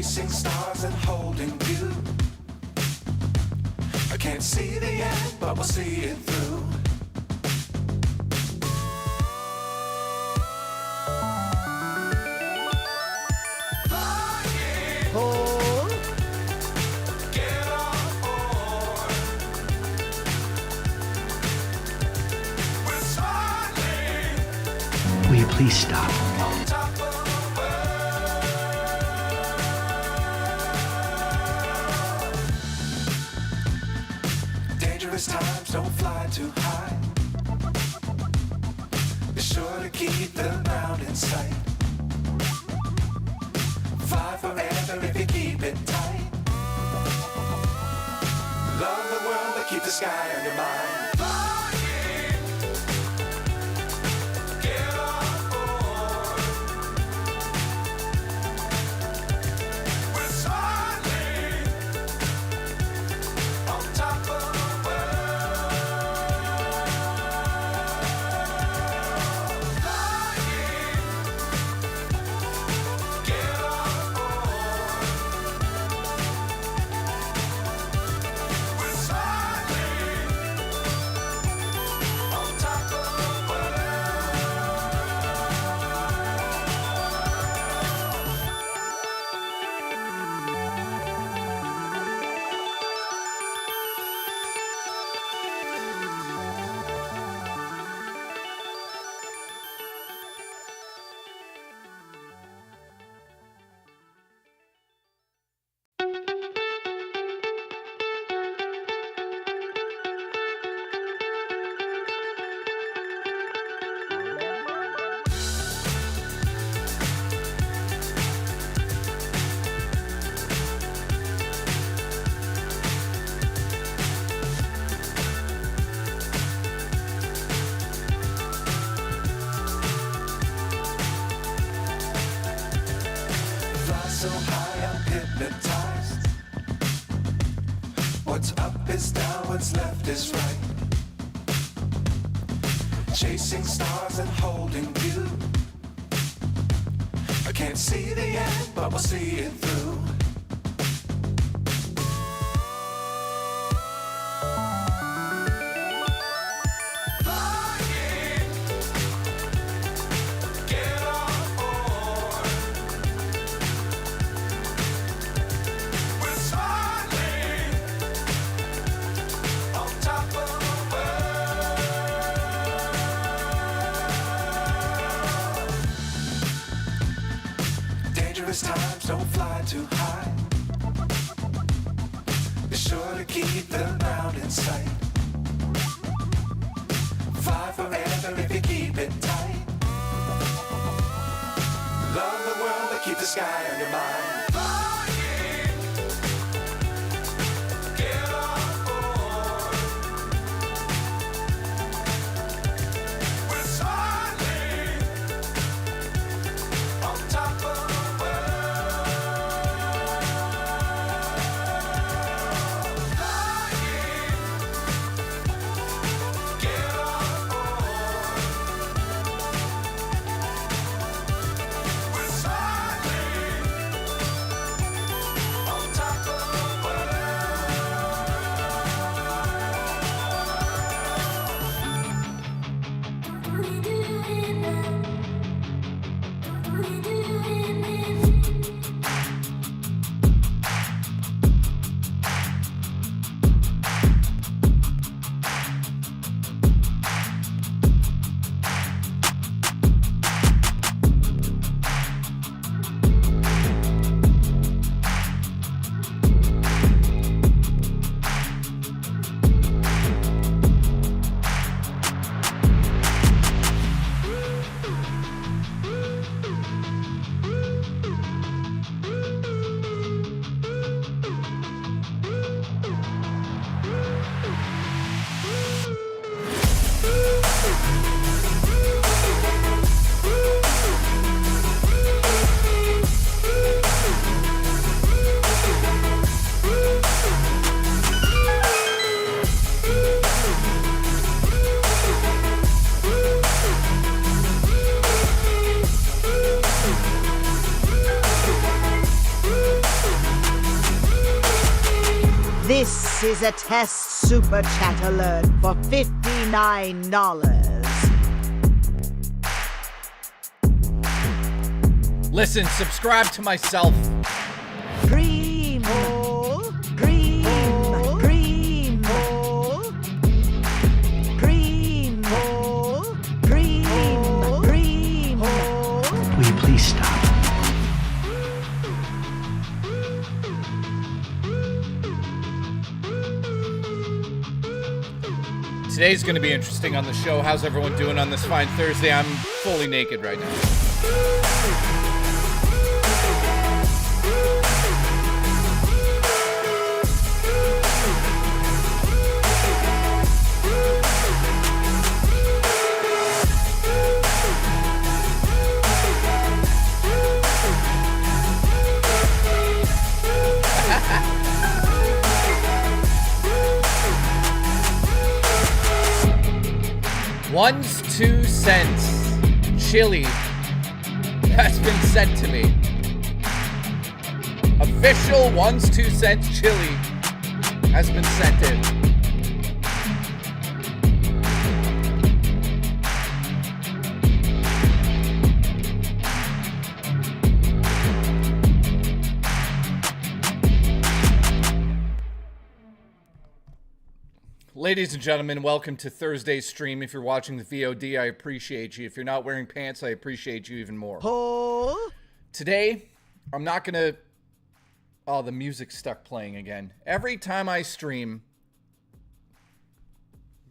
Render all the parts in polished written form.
chasing stars and holding you. I can't see the end, but we'll see it through. Get on board. We're smiling. Will you please stop? On top of the world. Dangerous times, don't fly too high. Be sure to keep the ground in sight. Fly forever if you keep it tight. Love the world, but keep the sky on your mind. Flying. Get on board. We're smiling. On top of the world. Flying. Get on board. We're smiling. On top of the world. Fly so high, I'm hypnotized. What's up is down, what's left is right. Chasing stars and holding you. I can't see the end, but we'll see it through. Flying. Get on board. We're smiling. On top of the world. Dangerous times, don't fly too high. Be sure to keep the ground in sight. Fly forever if you keep it tight. Love the world, but keep the sky on your mind. Flying. Get on board. We're smiling. On top of the world. Flying. Get on board. We're smiling. is a test super chat alert for $59. Listen, subscribe to myself. Primo, primo, primo, primo, primo, primo. Will you please stop? Today's going to be interesting on the show. How's everyone doing on this fine Thursday? I'm fully naked right now. One's 2 cents chili has been sent to me. Official one's 2 cents chili has been sent in. Ladies and gentlemen, welcome to Thursday's stream. If you're watching the VOD, I appreciate you. If you're not wearing pants, I appreciate you even more. Oh, Today, I'm not gonna... Oh, the music's stuck playing again. Every time I stream,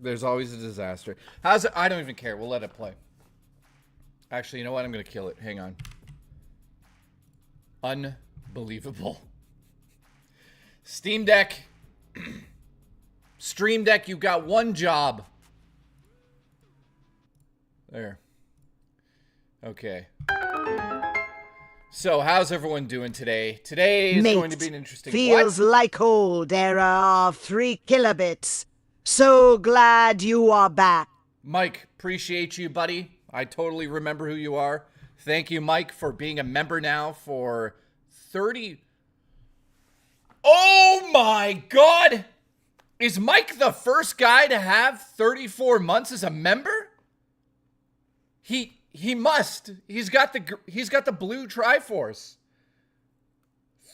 there's always a disaster. How's it? I don't even care. We'll let it play. Actually, you know what? I'm gonna kill it. Hang on. Unbelievable. Steam Deck... Stream Deck, you got one job. There. Okay. So, how's everyone doing today? Today is going to be an interesting... feels like old era of 3 kilobits. So glad you are back. Mike, appreciate you, buddy. I totally remember who you are. Thank you, Mike, for being a member now for 30... Oh my God! Is Mike the first guy to have 34 months as a member? He must. He's got the blue Triforce.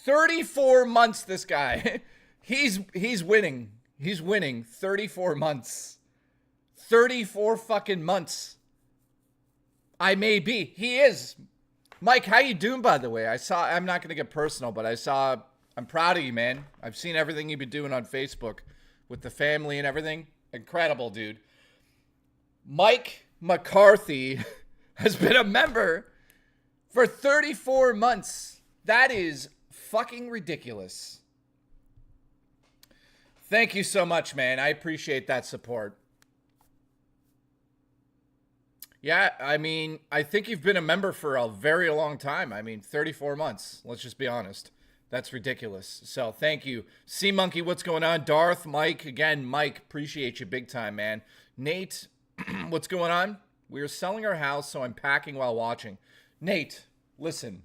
34 months, this guy. He's winning. He's winning 34 months. 34 fucking months. I may be. He is. Mike, how you doing, by the way? I'm not going to get personal, but I'm proud of you, man. I've seen everything you've been doing on Facebook with the family and everything. Incredible, dude. Mike McCarthy has been a member for 34 months. That is fucking ridiculous. Thank you so much, man. I appreciate that support. Yeah, I mean, I think you've been a member for a very long time. I mean, 34 months. Let's just be honest. That's ridiculous. So thank you. Sea Monkey, what's going on? Darth, Mike, again, Mike, appreciate you big time, man. Nate, what's going on? We are selling our house, so I'm packing while watching. Nate, listen.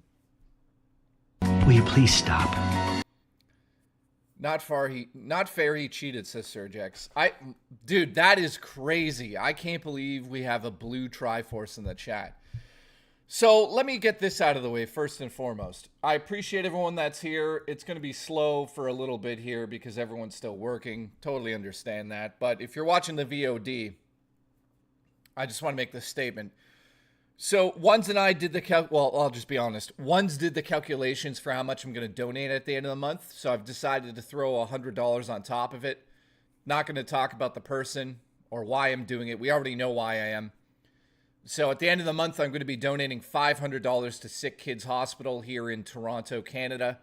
Will you please stop? Not fair he cheated, says Surgex. Dude, that is crazy. I can't believe we have a blue Triforce in the chat. So let me get this out of the way first and foremost. I appreciate everyone that's here. It's going to be slow for a little bit here because everyone's still working. Totally understand that. But if you're watching the VOD, I just want to make this statement. So Ones and I did I'll just be honest. Ones did the calculations for how much I'm going to donate at the end of the month. So I've decided to throw $100 on top of it. Not going to talk about the person or why I'm doing it. We already know why I am. So at the end of the month, I'm going to be donating $500 to Sickids Hospital here in Toronto, Canada.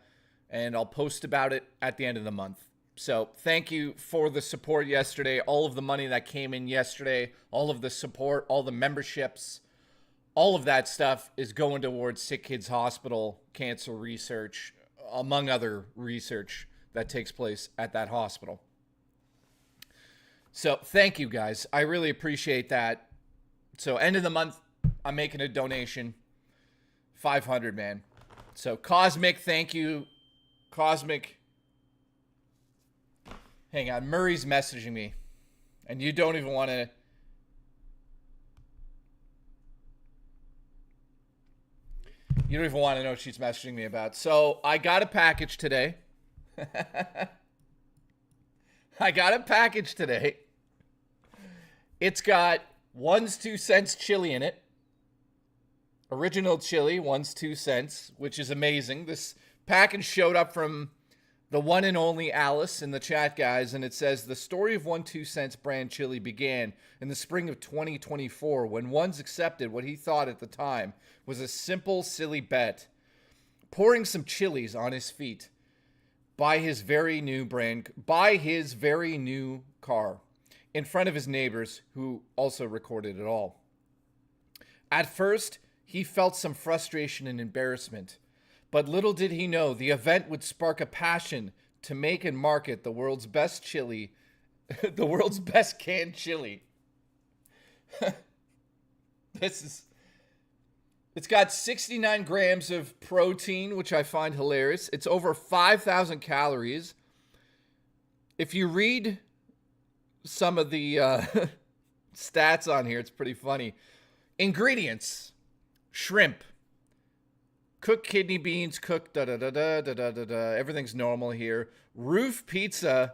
And I'll post about it at the end of the month. So thank you for the support yesterday. All of the money that came in yesterday, all of the support, all the memberships, all of that stuff is going towards Sickids Hospital cancer research, among other research that takes place at that hospital. So thank you guys. I really appreciate that. So end of the month, I'm making a donation. 500, man. So Cosmic, thank you. Cosmic Hang on, Murray's messaging me. And you don't even want to... You don't even want to know what she's messaging me about. So, I got a package today. I got a package today. It's got one's 2 cents chili in it. Original chili, one's 2 cents, which is amazing. This package showed up from the one and only Alice in the chat, guys, and it says, the story of 1 2 cents brand chili began in the spring of 2024 when Ones accepted what he thought at the time was a simple, silly bet, pouring some chilies on his feet by his very new car in front of his neighbors who also recorded it all. At first, he felt some frustration and embarrassment. But little did he know, the event would spark a passion to make and market the world's best chili, the world's best canned chili. It's got 69 grams of protein, which I find hilarious. It's over 5,000 calories. If you read some of the stats on here, it's pretty funny. Ingredients: shrimp, cooked kidney beans, cooked da-da-da-da-da-da-da-da. Everything's normal here. Roof pizza,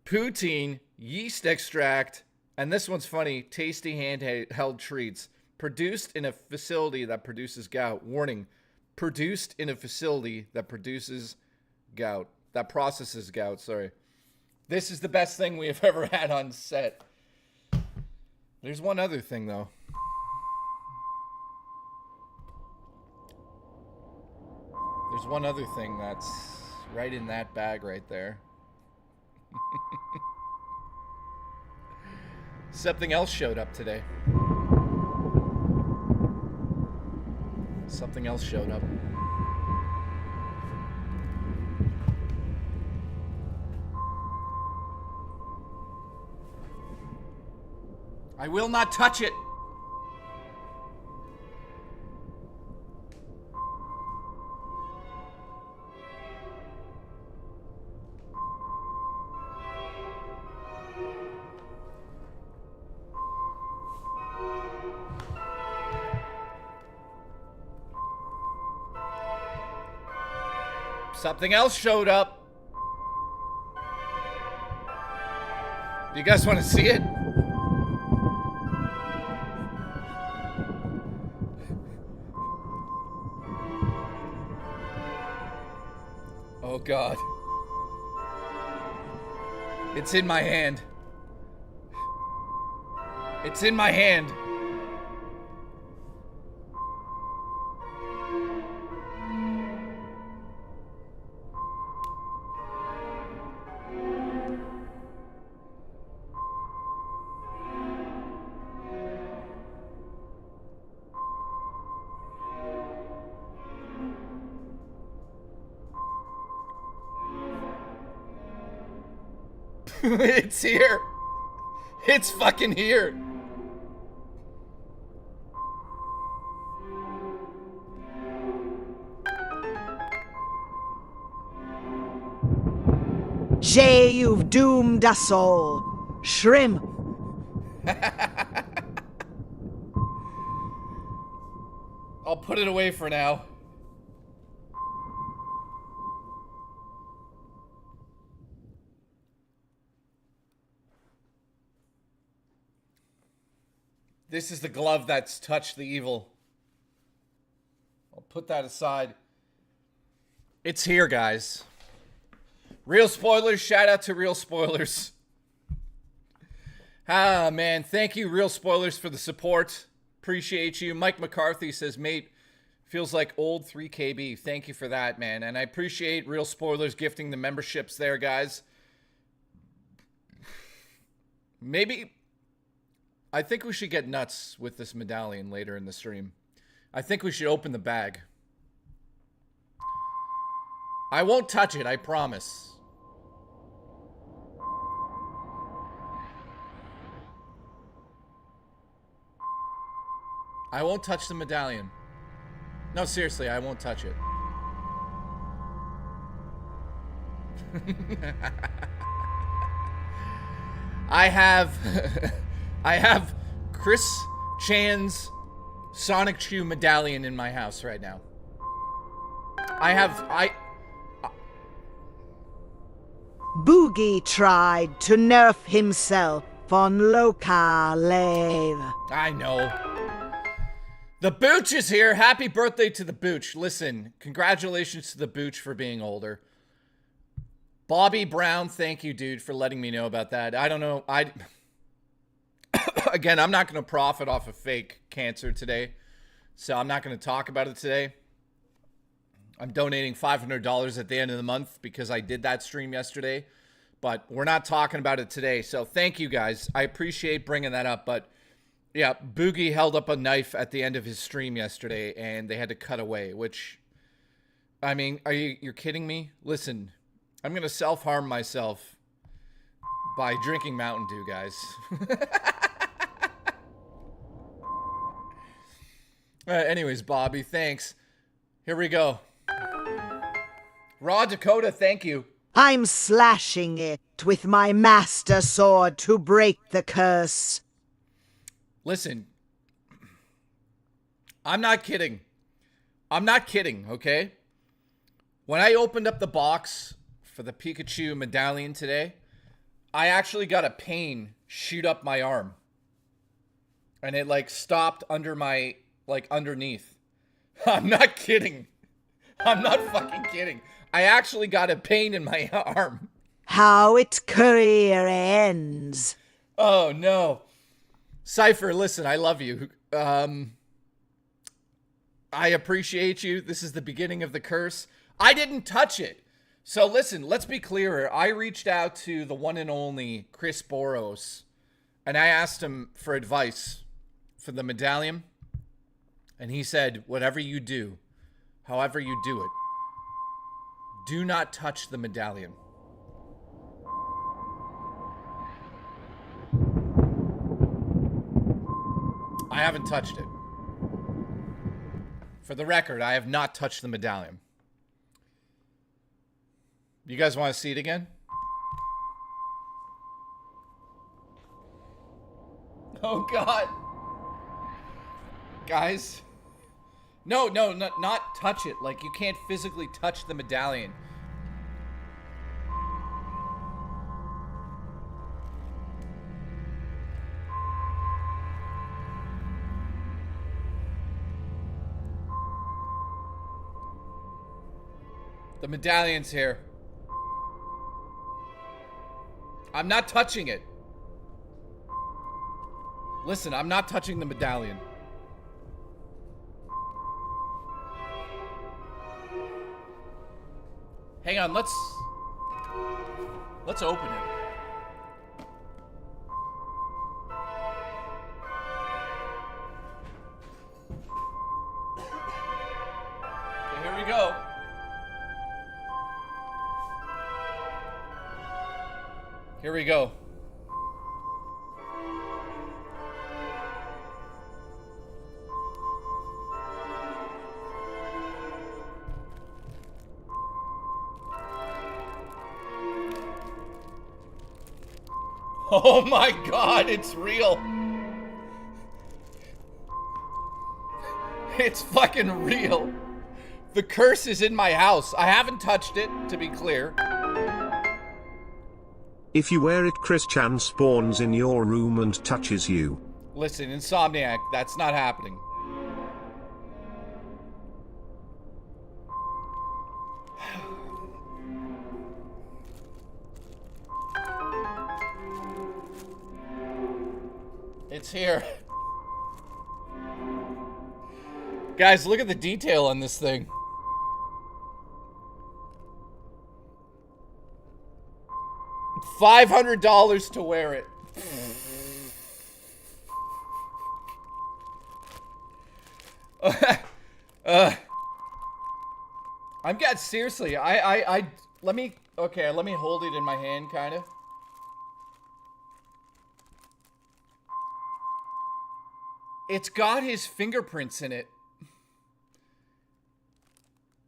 poutine, yeast extract, and this one's funny, tasty handheld treats. Produced in a facility that produces gout. Warning, produced in a facility that processes gout, sorry. This is the best thing we have ever had on set. There's one other thing, though. There's one other thing that's right in that bag right there. Something else showed up today. Something else showed up. I will not touch it. Something else showed up. Do you guys want to see it? Oh God. It's in my hand. It's in my hand. It's here. It's fucking here. Jay, you've doomed us all. Shrimp. I'll put it away for now. This is the glove that's touched the evil. I'll put that aside. It's here, guys. Real spoilers. Shout out to Real Spoilers. Ah, man. Thank you, Real Spoilers, for the support. Appreciate you. Mike McCarthy says, mate, feels like old 3KB. Thank you for that, man. And I appreciate Real Spoilers gifting the memberships there, guys. Maybe... I think we should get nuts with this medallion later in the stream. I think we should open the bag. I won't touch it, I promise. I won't touch the medallion. No, seriously, I won't touch it. I have I have Chris Chan's Sonic Chew medallion in my house right now. Boogie tried to nerf himself on Loka Lave. I know. The Booch is here. Happy birthday to the Booch. Listen, congratulations to the Booch for being older. Bobby Brown, thank you, dude, for letting me know about that. I don't know. Again, I'm not going to profit off of fake cancer today, so I'm not going to talk about it today. I'm donating $500 at the end of the month because I did that stream yesterday, but we're not talking about it today. So thank you guys. I appreciate bringing that up, but yeah, Boogie held up a knife at the end of his stream yesterday and they had to cut away, which, I mean, you're kidding me? Listen, I'm going to self-harm myself by drinking Mountain Dew, guys. Anyways, Bobby, thanks. Here we go. Raw Dakota, thank you. I'm slashing it with my master sword to break the curse. Listen, I'm not kidding. I'm not kidding, okay? When I opened up the box for the Pikachu medallion today, I actually got a pain shoot up my arm. And it, like, stopped under my, like, underneath. I'm not kidding. I'm not fucking kidding. I actually got a pain in my arm. How its career ends. Oh, no. Cypher, listen, I love you. I appreciate you. This is the beginning of the curse. I didn't touch it. So listen, let's be clearer. I reached out to the one and only Chris Boros, and I asked him for advice for the medallion. And he said, whatever you do, however you do it, do not touch the medallion. I haven't touched it. For the record, I have not touched the medallion. You guys want to see it again? Oh, God. Guys. No, not touch it. Like, you can't physically touch the medallion. The medallion's here. I'm not touching it. Listen, I'm not touching the medallion. Hang on, let's open it. Okay, here we go. Here we go. Oh my God, it's real. It's fucking real. The curse is in my house. I haven't touched it, to be clear. If you wear it, Chris Chan spawns in your room and touches you. Listen, Insomniac, that's not happening. It's here. Guys, look at the detail on this thing. $500 to wear it. I'm getting seriously. Let me hold it in my hand, kind of. It's got his fingerprints in it.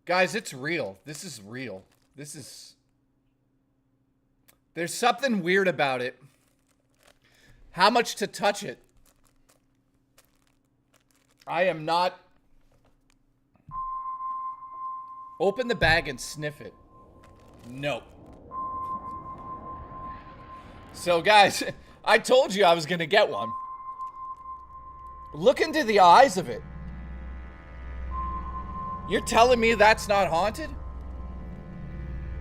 Guys, it's real. This is real. There's something weird about it. How much to touch it? I am not... Open the bag and sniff it. Nope. So, guys, I told you I was going to get one. Look into the eyes of it. You're telling me that's not haunted?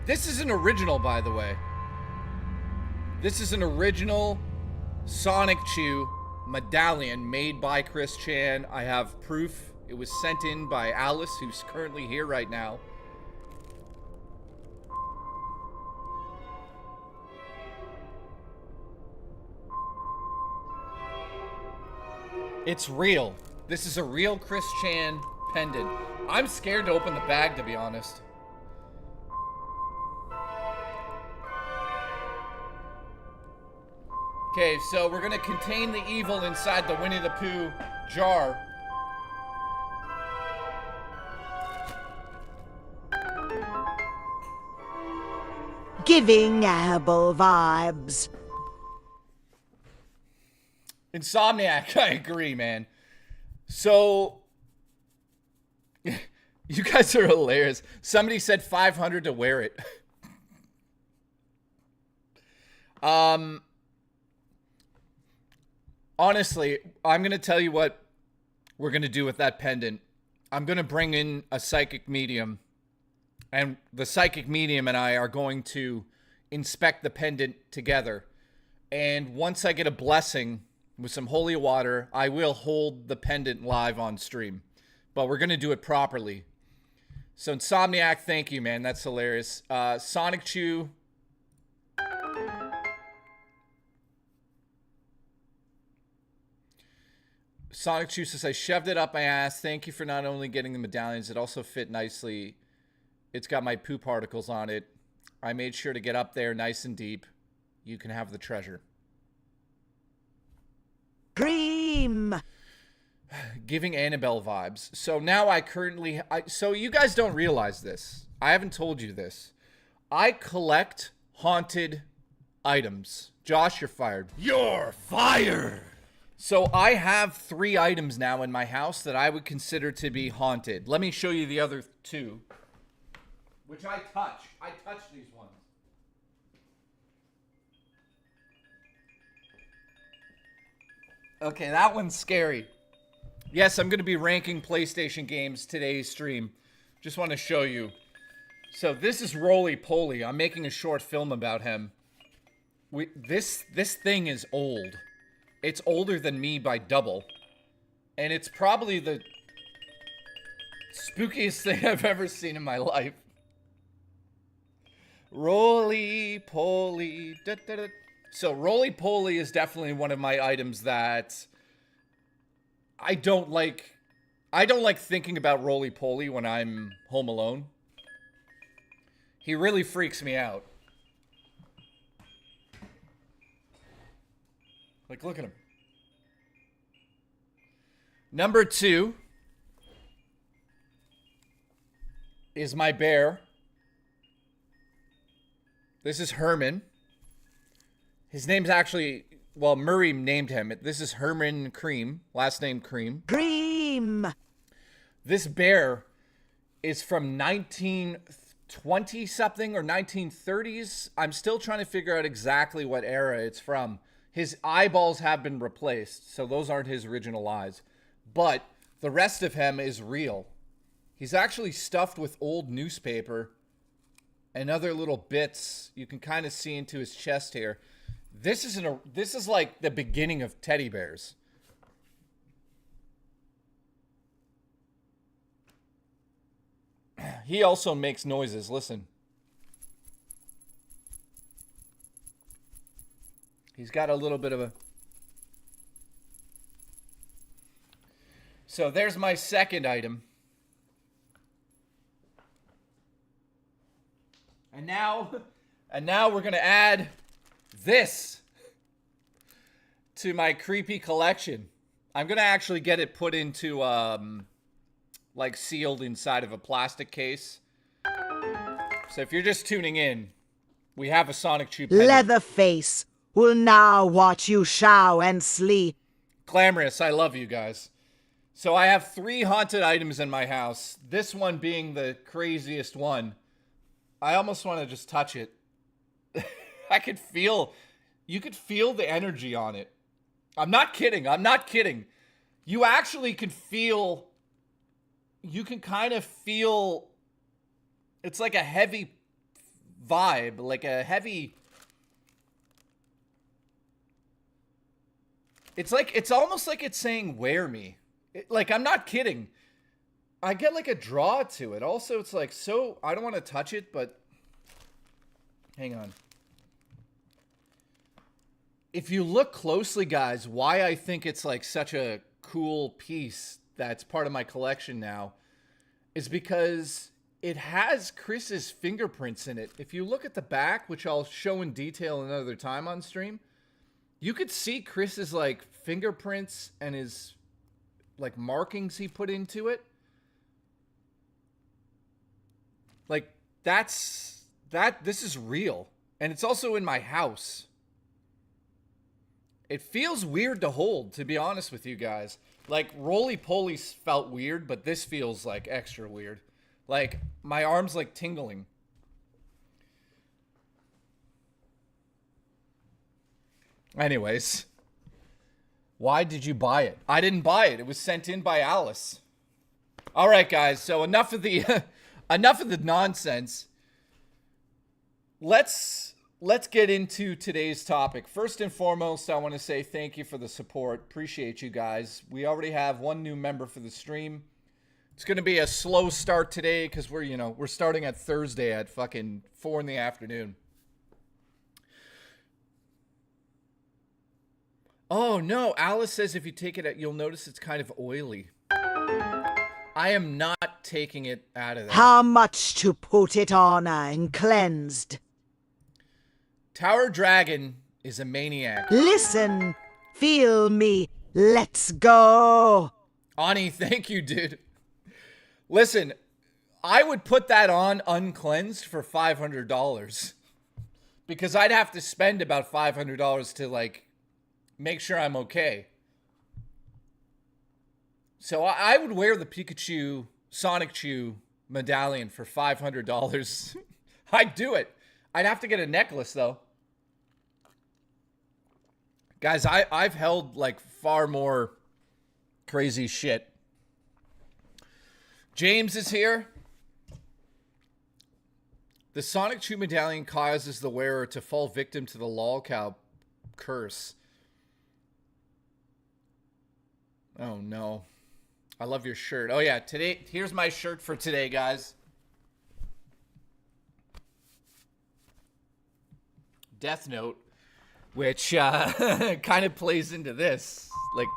This is an original, by the way. This is an original Sonic Chew medallion made by Chris Chan. I have proof. It was sent in by Alice, who's currently here right now. It's real. This is a real Chris Chan pendant. I'm scared to open the bag, to be honest. Okay, so we're gonna contain the evil inside the Winnie the Pooh jar. Giving herbal vibes. Insomniac, I agree, man. So, you guys are hilarious. Somebody said 500 to wear it. Honestly, I'm going to tell you what we're going to do with that pendant. I'm going to bring in a psychic medium, and the psychic medium and I are going to inspect the pendant together. And once I get a blessing with some holy water, I will hold the pendant live on stream. But we're going to do it properly. So, Insomniac, thank you, man. That's hilarious. Sonic Chew. Sonic Chew says, I shoved it up my ass. Thank you for not only getting the medallions, it also fit nicely. It's got my poo particles on it. I made sure to get up there nice and deep. You can have the treasure. Cream. Giving Annabelle vibes. So now I currently... so you guys don't realize this. I haven't told you this. I collect haunted items. Josh, you're fired. You're fired! So I have 3 items now in my house that I would consider to be haunted. Let me show you the other 2. Which I touch. I touch these ones. Okay, that one's scary. Yes, I'm going to be ranking PlayStation games today's stream. Just want to show you. So this is Roly Poly. I'm making a short film about him. This thing is old. It's older than me by double. And it's probably the spookiest thing I've ever seen in my life. Roly Poly. Da, da, da. So Roly Poly is definitely one of my items that I don't like. I don't like thinking about Roly Poly when I'm home alone. He really freaks me out. Like, look at him. Number 2 is my bear. This is Herman. His name's actually, well, Murray named him. This is Herman Cream, last name Cream. Cream. This bear is from 1920-something or 1930s. I'm still trying to figure out exactly what era it's from. His eyeballs have been replaced, so those aren't his original eyes. But the rest of him is real. He's actually stuffed with old newspaper and other little bits. You can kind of see into his chest here. This is like the beginning of teddy bears. He also makes noises. Listen. He's got a little bit of a... So there's my second item. And now we're going to add this to my creepy collection. I'm going to actually get it put into, like, sealed inside of a plastic case. So if you're just tuning in, we have a Sonic Chew pendant. Leatherface. will now watch you shower and sleep. Glamorous, I love you guys. So I have 3 haunted items in my house. This one being the craziest one. I almost want to just touch it. I could feel, you could feel the energy on it. I'm not kidding. I'm not kidding. You actually can feel, you can kind of feel, it's like a heavy vibe, like a heavy, it's almost like it's saying, wear me. Like, I'm not kidding. I get like a draw to it. Also, it's like, so, I don't want to touch it, but hang on. If you look closely, guys, why I think it's like such a cool piece that's part of my collection now is because it has Chris's fingerprints in it. If you look at the back, which I'll show in detail another time on stream, you could see Chris's like fingerprints and his like markings he put into it. Like, this is real. And it's also in my house. It feels weird to hold, to be honest with you guys. Like, roly-poly felt weird, but this feels, like, extra weird. Like, my arm's, like, tingling. Anyways. Why did you buy it? I didn't buy it. It was sent in by Alice. All right, guys. So, enough of the nonsense. Let's get into today's topic. First and foremost, I want to say thank you for the support. Appreciate you guys. We already have 1 new member for the stream. It's going to be a slow start today because we're starting at Thursday at fucking 4 in the afternoon. Oh, no. Alice says if you take it out, you'll notice it's kind of oily. I am not taking it out of there. How much to put it on and cleansed? Tower Dragon is a maniac. Listen, feel me, let's go. Ani, thank you, dude. Listen, I would put that on uncleansed for $500. Because I'd have to spend about $500 to, like, make sure I'm okay. So I would wear the Pikachu, Sonic Chew medallion for $500. I'd do it. I'd have to get a necklace, though. Guys, I've held, like, far more crazy shit. James is here. The Sonic Chew medallion causes the wearer to fall victim to the lolcow curse. Oh, no. I love your shirt. Oh, yeah. Today, here's my shirt for today, guys. Death Note. Which kind of plays into this. Like,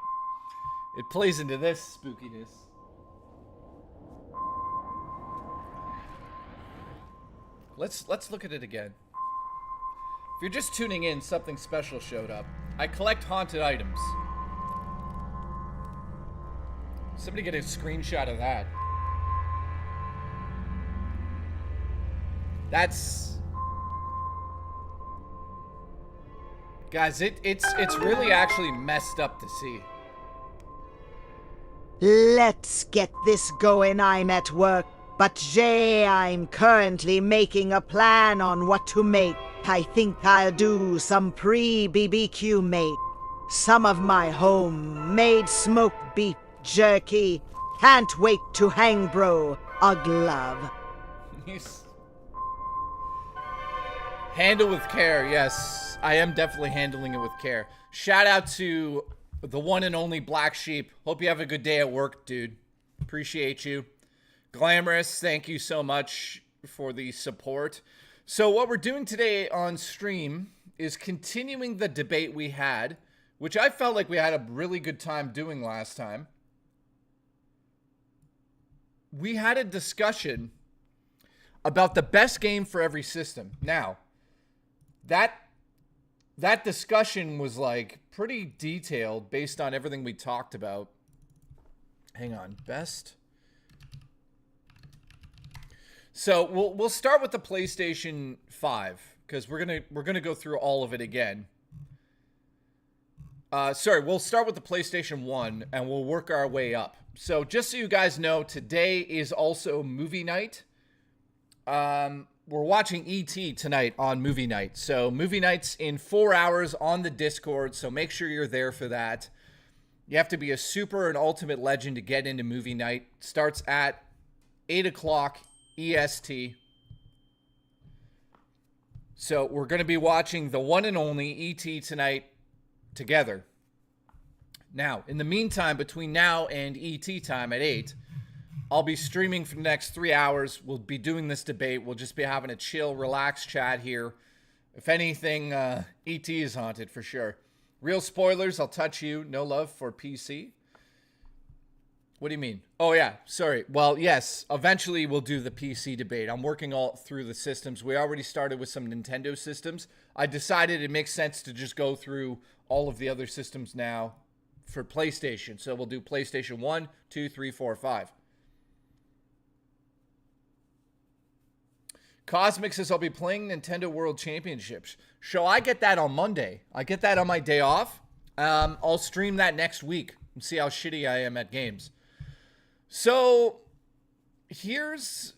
it plays into this spookiness. Let's look at it again. If you're just tuning in, something special showed up. I collect haunted items. Somebody get a screenshot of that. That's... Guys, it's really actually messed up to see. Let's get this going, I'm at work. But Jay, I'm currently making a plan on what to make. I think I'll do some pre-BBQ make. Some of my homemade smoked beef jerky. Can't wait to hang bro a glove. Handle with care, yes. I am definitely handling it with care. Shout out to the one and only Black Sheep. Hope you have a good day at work, dude. Appreciate you. Glamorous, thank you so much for the support. So what we're doing today on stream is continuing the debate we had, which I felt like we had a really good time doing last time. We had a discussion about the best game for every system. Now, that discussion was like pretty detailed based on everything we talked about. Hang on, best. So we'll start with the PlayStation 5 because we're gonna go through all of it again. Sorry, we'll start with the PlayStation 1 and we'll work our way up. So just so you guys know, today is also movie night. We're watching E.T. tonight on movie night. So movie night's in 4 hours on the Discord, so make sure you're there for that. You have to be a super and ultimate legend to get into movie night. Starts at 8 o'clock EST. So we're going to be watching the one and only E.T. tonight together. Now, in the meantime, between now and ET time at 8, I'll be streaming for the next 3 hours. We'll be doing this debate. We'll just be having a chill, relaxed chat here. If anything, ET is haunted for sure. Real spoilers, I'll touch you. No love for PC. What do you mean? Oh, yeah. Sorry. Well, yes. Eventually, we'll do the PC debate. I'm working all through the systems. We already started with some Nintendo systems. I decided it makes sense to just go through all of the other systems now for PlayStation. So we'll do PlayStation 1, 2, 3, 4, 5. Cosmic says, I'll be playing Nintendo World Championships. So I get that on Monday. I get that on my day off. I'll stream that next week and see how shitty I am at games. So here's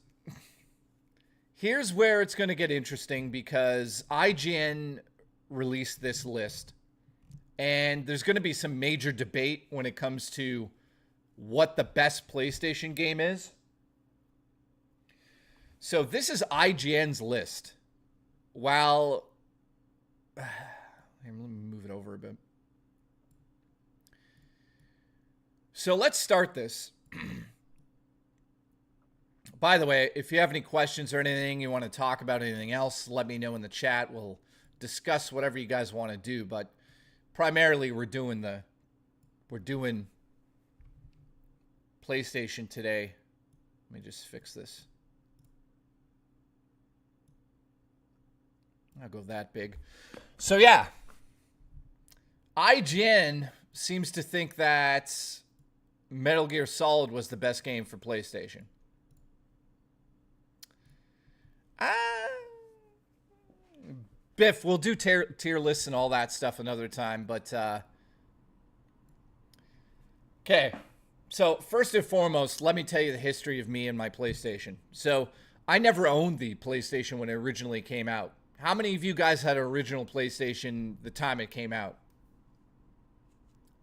where it's going to get interesting because IGN released this list. And there's going to be some major debate when it comes to what the best PlayStation game is. So this is IGN's list. While... Let me move it over a bit. So let's start this. By the way, if you have any questions or anything, you want to talk about anything else, let me know in the chat. We'll discuss whatever you guys want to do. But primarily, we're doing PlayStation today. Let me just fix this. I'll go that big. So yeah, IGN seems to think that Metal Gear Solid was the best game for PlayStation. Biff, we'll do tier lists and all that stuff another time, but okay. So first and foremost, let me tell you the history of me and my PlayStation. So I never owned the PlayStation when it originally came out. How many of you guys had an original PlayStation the time it came out?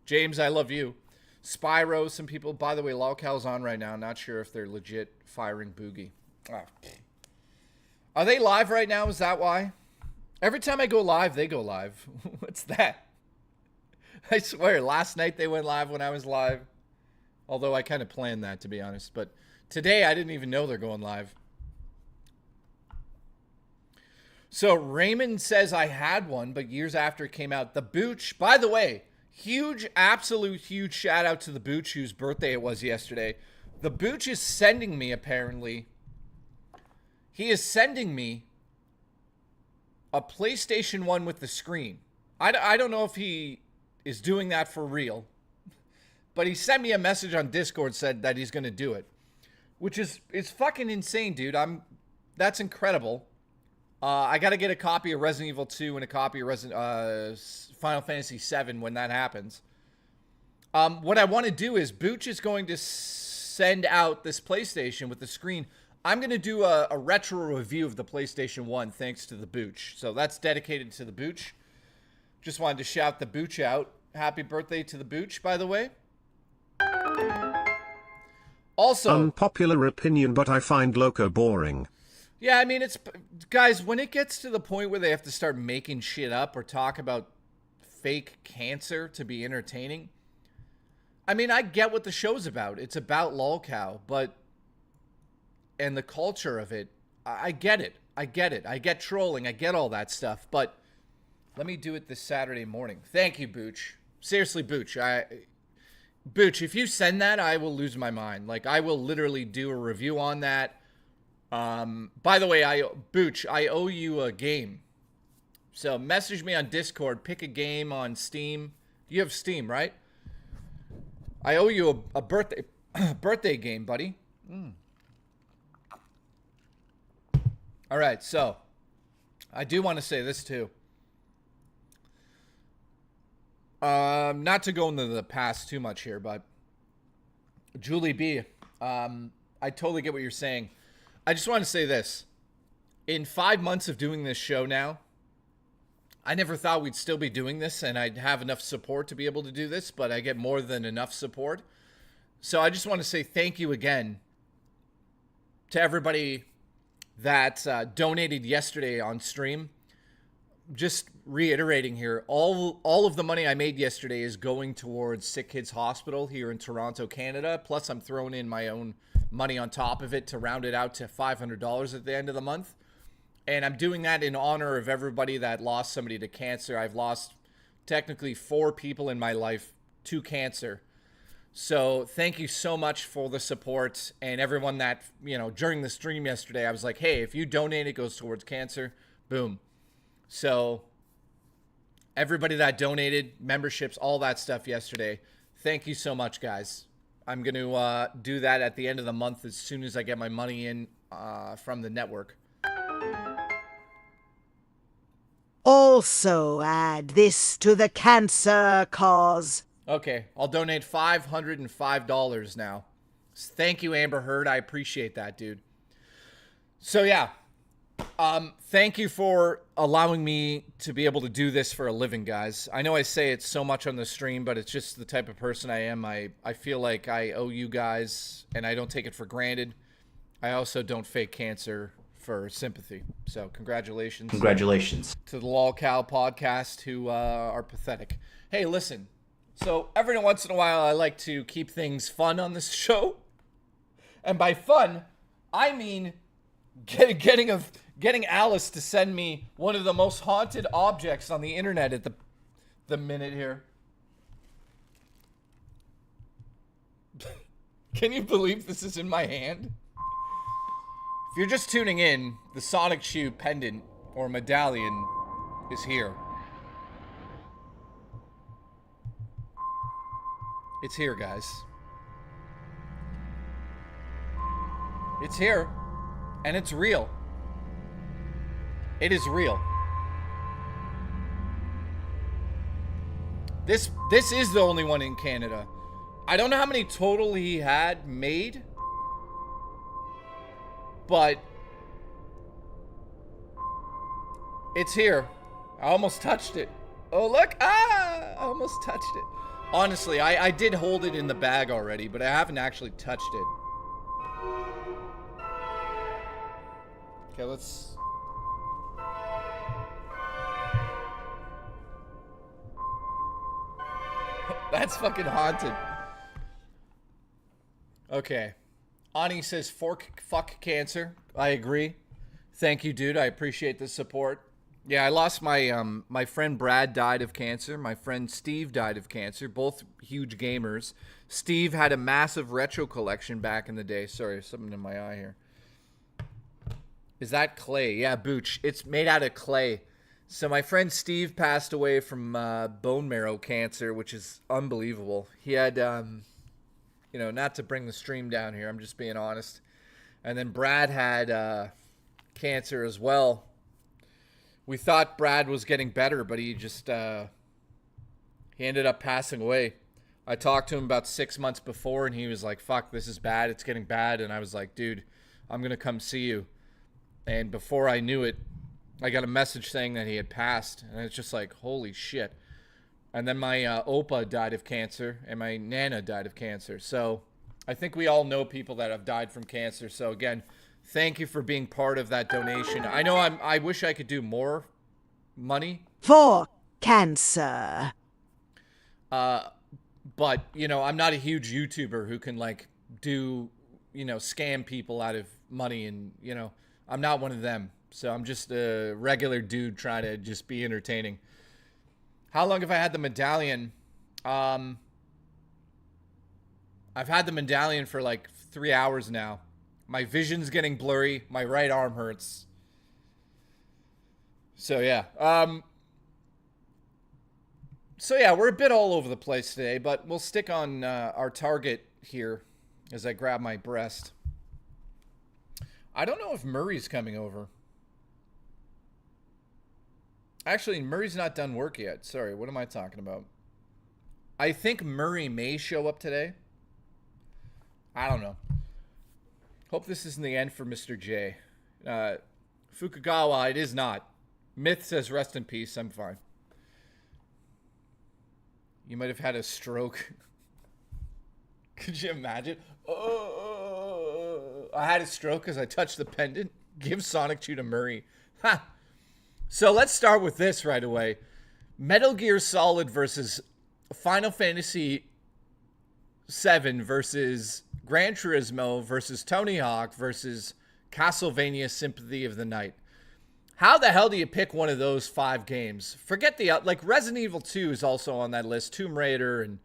James, I love you. Spyro, some people. By the way, Lolcal's on right now. Not sure if they're legit firing Boogie. Oh. Are they live right now? Is that why? Every time I go live, they go live. What's that? I swear, last night they went live when I was live. Although I kind of planned that, to be honest. But today, I didn't even know they're going live. So Raymond says I had one, but years after it came out. The Booch, by the way, huge, absolute huge shout out to the Booch whose birthday it was yesterday. The Booch is sending me, apparently, he is sending me a PlayStation 1 with the screen. I don't know if he is doing that for real, but he sent me a message on Discord, said that he's going to do it, which is fucking insane, dude. That's incredible. I got to get a copy of Resident Evil 2 and a copy of Final Fantasy 7 when that happens. What I want to do is Booch is going to send out this PlayStation with the screen. I'm going to do a retro review of the PlayStation 1 thanks to the Booch. So that's dedicated to the Booch. Just wanted to shout the Booch out. Happy birthday to the Booch, by the way. Also, unpopular opinion, but I find Loco boring. Yeah, I mean, it's... Guys, when it gets to the point where they have to start making shit up or talk about fake cancer to be entertaining, I mean, I get what the show's about. It's about lolcow, but... And the culture of it, I get it. I get it. I get trolling. I get all that stuff, but... Let me do it this Saturday morning. Thank you, Booch. Seriously, Booch. Booch, if you send that, I will lose my mind. Like, I will literally do a review on that. By the way, Booch, I owe you a game. So message me on Discord. Pick a game on Steam. You have Steam, right? I owe you a birthday game, buddy. All right, so I do want to say this too. Not to go into the past too much here, but Julie B, I totally get what you're saying. I just want to say this. In 5 months of doing this show now, I never thought we'd still be doing this and I'd have enough support to be able to do this, but I get more than enough support. So I just want to say thank you again to everybody that donated yesterday on stream. Just reiterating here, all of the money I made yesterday is going towards Sickids Hospital here in Toronto, Canada. Plus, I'm throwing in my own money on top of it to round it out to $500 at the end of the month. And I'm doing that in honor of everybody that lost somebody to cancer. I've lost technically 4 people in my life to cancer. So thank you so much for the support and everyone that, during the stream yesterday, I was like, hey, if you donate, it goes towards cancer. Boom. So everybody that donated, memberships, all that stuff yesterday, thank you so much, guys. I'm going to do that at the end of the month as soon as I get my money in from the network. Also add this to the cancer cause. Okay, I'll donate $505 now. Thank you, Amber Heard. I appreciate that, dude. So, yeah. Thank you for allowing me to be able to do this for a living, guys. I know I say it so much on the stream, but it's just the type of person I am. I feel like I owe you guys, and I don't take it for granted. I also don't fake cancer for sympathy. So congratulations. Congratulations. To the LolCow podcast who are pathetic. Hey, listen. So every once in a while, I like to keep things fun on this show. And by fun, I mean getting Alice to send me one of the most haunted objects on the internet at the minute here. Can you believe this is in my hand? If you're just tuning in, the Sonic Shoe pendant or medallion is here. It's here, guys. It's here, and it's real. It is real. This is the only one in Canada. I don't know how many total he had made, but it's here. I almost touched it. Oh, look. I almost touched it. Honestly, I did hold it in the bag already, but I haven't actually touched it. Okay, let's... That's fucking haunted. Okay. Ani says, fuck cancer. I agree. Thank you, dude. I appreciate the support. Yeah, I lost my my friend Brad died of cancer. My friend Steve died of cancer. Both huge gamers. Steve had a massive retro collection back in the day. Sorry, something in my eye here. Is that clay? Yeah, Booch. It's made out of clay. So my friend Steve passed away from bone marrow cancer, which is unbelievable. He had, not to bring the stream down here, I'm just being honest. And then Brad had cancer as well. We thought Brad was getting better, but he just, he ended up passing away. I talked to him about 6 months before, and he was like, fuck, this is bad. It's getting bad. And I was like, dude, I'm going to come see you. And before I knew it, I got a message saying that he had passed, and it's just like, holy shit. And then my Opa died of cancer, and my Nana died of cancer. So I think we all know people that have died from cancer. So again, thank you for being part of that donation. I know I wish I could do more money. For cancer. But, I'm not a huge YouTuber who can, do, scam people out of money. And, I'm not one of them. So I'm just a regular dude trying to just be entertaining. How long have I had the medallion? I've had the medallion for 3 hours now. My vision's getting blurry. My right arm hurts. So yeah. We're a bit all over the place today, but we'll stick on our target here as I grab my breast. I don't know if Murray's coming over. Actually, Murray's not done work yet. Sorry, what am I talking about? I think Murray may show up today. I don't know. Hope this isn't the end for Mr. J. Fukugawa, it is not. Myth says rest in peace. I'm fine. You might have had a stroke. Could you imagine? Oh, I had a stroke as I touched the pendant. Give Sonic Chew to Murray. Ha! So let's start with this right away. Metal Gear Solid versus Final Fantasy VII versus Gran Turismo versus Tony Hawk versus Castlevania Symphony of the Night. How the hell do you pick one of those 5 games? Forget the... like, Resident Evil 2 is also on that list. Tomb Raider and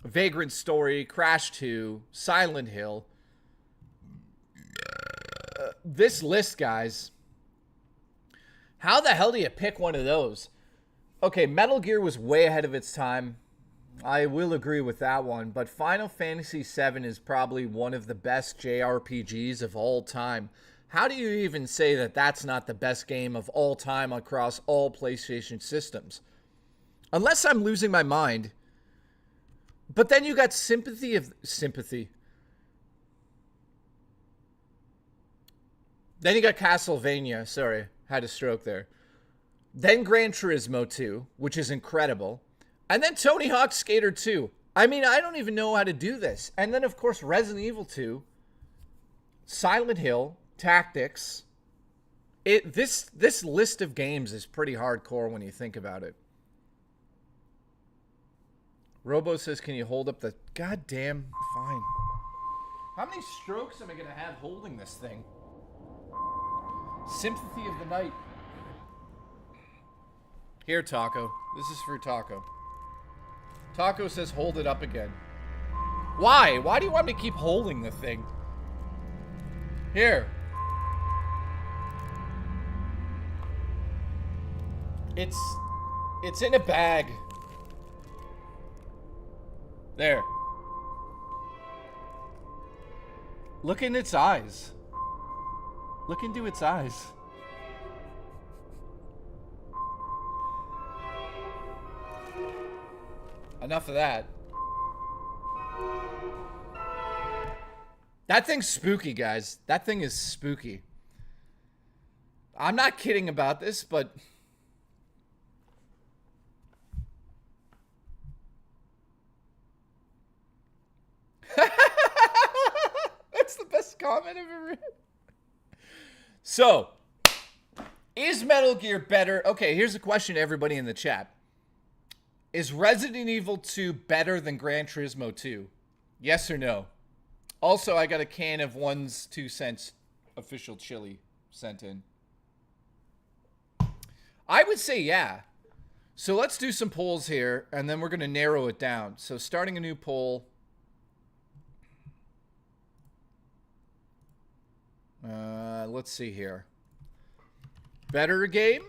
Vagrant Story, Crash 2, Silent Hill. This list, guys. How the hell do you pick one of those? Okay, Metal Gear was way ahead of its time. I will agree with that one. But Final Fantasy VII is probably one of the best JRPGs of all time. How do you even say that that's not the best game of all time across all PlayStation systems? Unless I'm losing my mind. But then you got Sympathy. Then you got Castlevania. Sorry, had a stroke there. Then Gran Turismo 2, which is incredible. And then Tony Hawk Skater 2. I mean, I don't even know how to do this. And then, of course, Resident Evil 2, Silent Hill, Tactics. This list of games is pretty hardcore when you think about it. Robo says, can you hold up the... Goddamn, fine. How many strokes am I going to have holding this thing? Sympathy of the Night. Here, Taco. This is for Taco. Taco says, hold it up again. Why? Why do you want me to keep holding the thing? Here. It's in a bag. There. Look in its eyes. Look into its eyes. Enough of that. That thing's spooky, guys. That thing is spooky. I'm not kidding about this, but... That's the best comment I've ever read. So, is Metal Gear better? Okay, here's a question to everybody in the chat. Is Resident Evil 2 better than Gran Turismo 2? Yes or no? Also, I got a can of 1's 2 cents official chili sent in. I would say yeah. So let's do some polls here, and then we're going to narrow it down. So starting a new poll. Let's see here. Better game?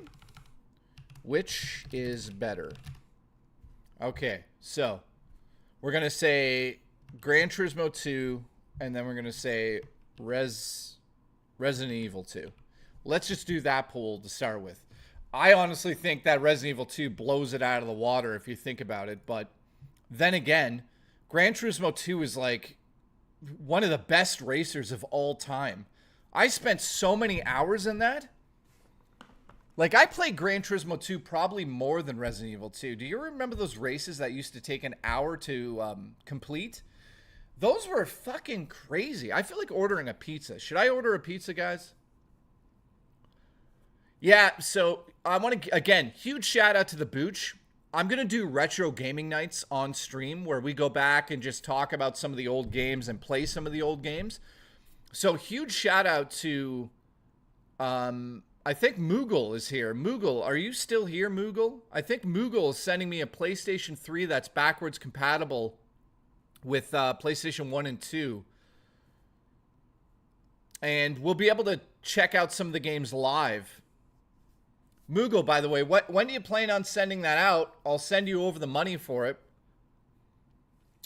Which is better? Okay, so we're going to say Gran Turismo 2, and then we're going to say Resident Evil 2. Let's just do that poll to start with. I honestly think that Resident Evil 2 blows it out of the water if you think about it, but then again, Gran Turismo 2 is like one of the best racers of all time. I spent so many hours in that. Like, I played Gran Turismo 2 probably more than Resident Evil 2. Do you remember those races that used to take an hour to complete? Those were fucking crazy. I feel like ordering a pizza. Should I order a pizza, guys? Yeah, so I want to, again, huge shout out to the Booch. I'm going to do retro gaming nights on stream where we go back and just talk about some of the old games and play some of the old games. So huge shout out to, I think Moogle is here. Moogle, are you still here, Moogle? I think Moogle is sending me a PlayStation 3 that's backwards compatible with PlayStation 1 and 2. And we'll be able to check out some of the games live. Moogle, by the way, when do you plan on sending that out? I'll send you over the money for it.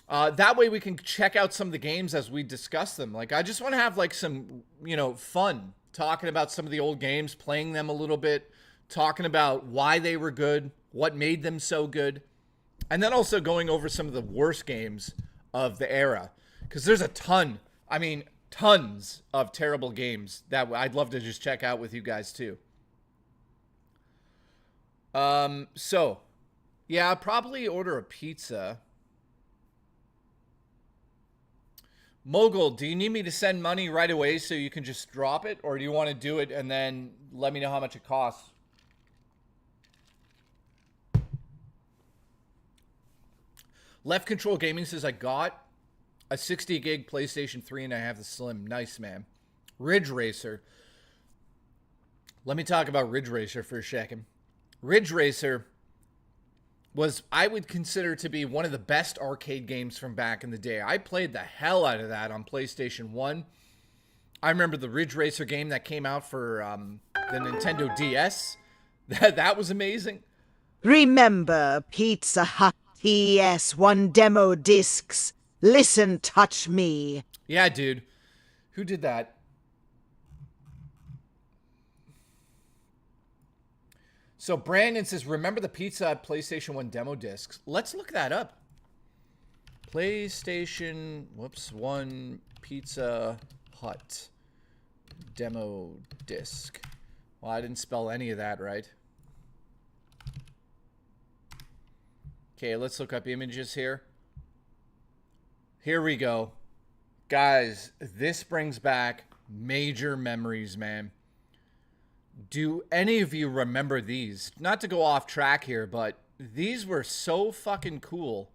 That way we can check out some of the games as we discuss them. Like, I just want to have, like, some, you know, fun talking about some of the old games, playing them a little bit, talking about why they were good, what made them so good. And then also going over some of the worst games of the era. Because there's a ton, I mean, tons of terrible games that I'd love to just check out with you guys too. So, yeah, I'll probably order a pizza. Mogul, do you need me to send money right away so you can just drop it? Or do you want to do it and then let me know how much it costs? Left Control Gaming says, I got a 60 gig PlayStation 3 and I have the Slim. Nice, man. Ridge Racer. Let me talk about Ridge Racer for a second. Ridge Racer was, I would consider to be one of the best arcade games from back in the day. I played the hell out of that on PlayStation 1. I remember the Ridge Racer game that came out for the Nintendo DS. That was amazing. Remember Pizza Hut PS1 demo discs. Listen, touch me. Yeah, dude. Who did that? So Brandon says, remember the Pizza Hut PlayStation 1 demo discs? Let's look that up. PlayStation, 1 Pizza Hut demo disc. Well, I didn't spell any of that right. Okay, let's look up images here. Here we go. Guys, this brings back major memories, man. Do any of you remember these? Not to go off track here, but these were so fucking cool.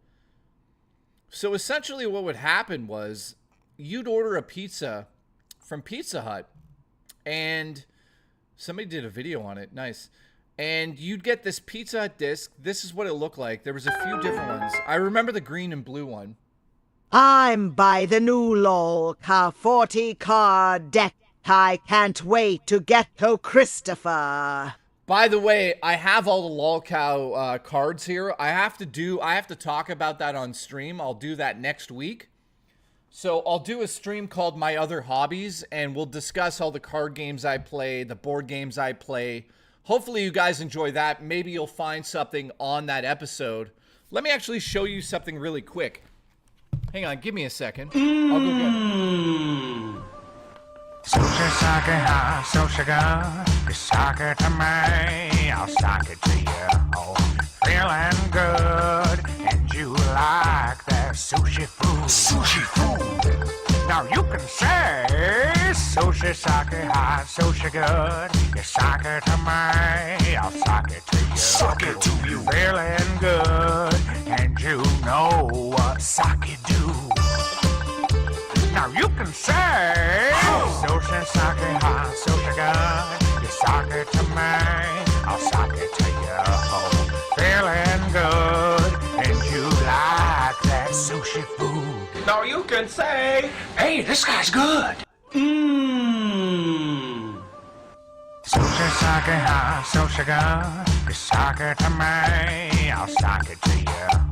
So essentially what would happen was you'd order a pizza from Pizza Hut and somebody did a video on it. Nice. And you'd get this Pizza Hut disc. This is what it looked like. There was a few different ones. I remember the green and blue one. I'm by the new LOL car 40 car deck. I can't wait to get to Christopher. By the way, I have all the lolcow cards here. I have to talk about that on stream. I'll do that next week. So I'll do a stream called My Other Hobbies, and we'll discuss all the card games I play, the board games I play. Hopefully you guys enjoy that. Maybe you'll find something on that episode. Let me actually show you something really quick. Hang on, give me a second. I'll go get it. Sushi sake hot, so sugar. You suck it to me, I'll suck it to you. Oh, feeling good, and you like that sushi food. Sushi food. Now you can say sushi sake hot, so sugar. You suck it to me, I'll suck it to you. Suck it to you. Feeling good, and you know what sake do. Now you can say, sushi sake hot, so sugar. You suck it to me, I'll suck it to you. Oh, feeling good, and you like that sushi food. Now you can say, hey, this guy's good. Sushi sake hot, so sugar. You suck it to me, I'll suck it to you.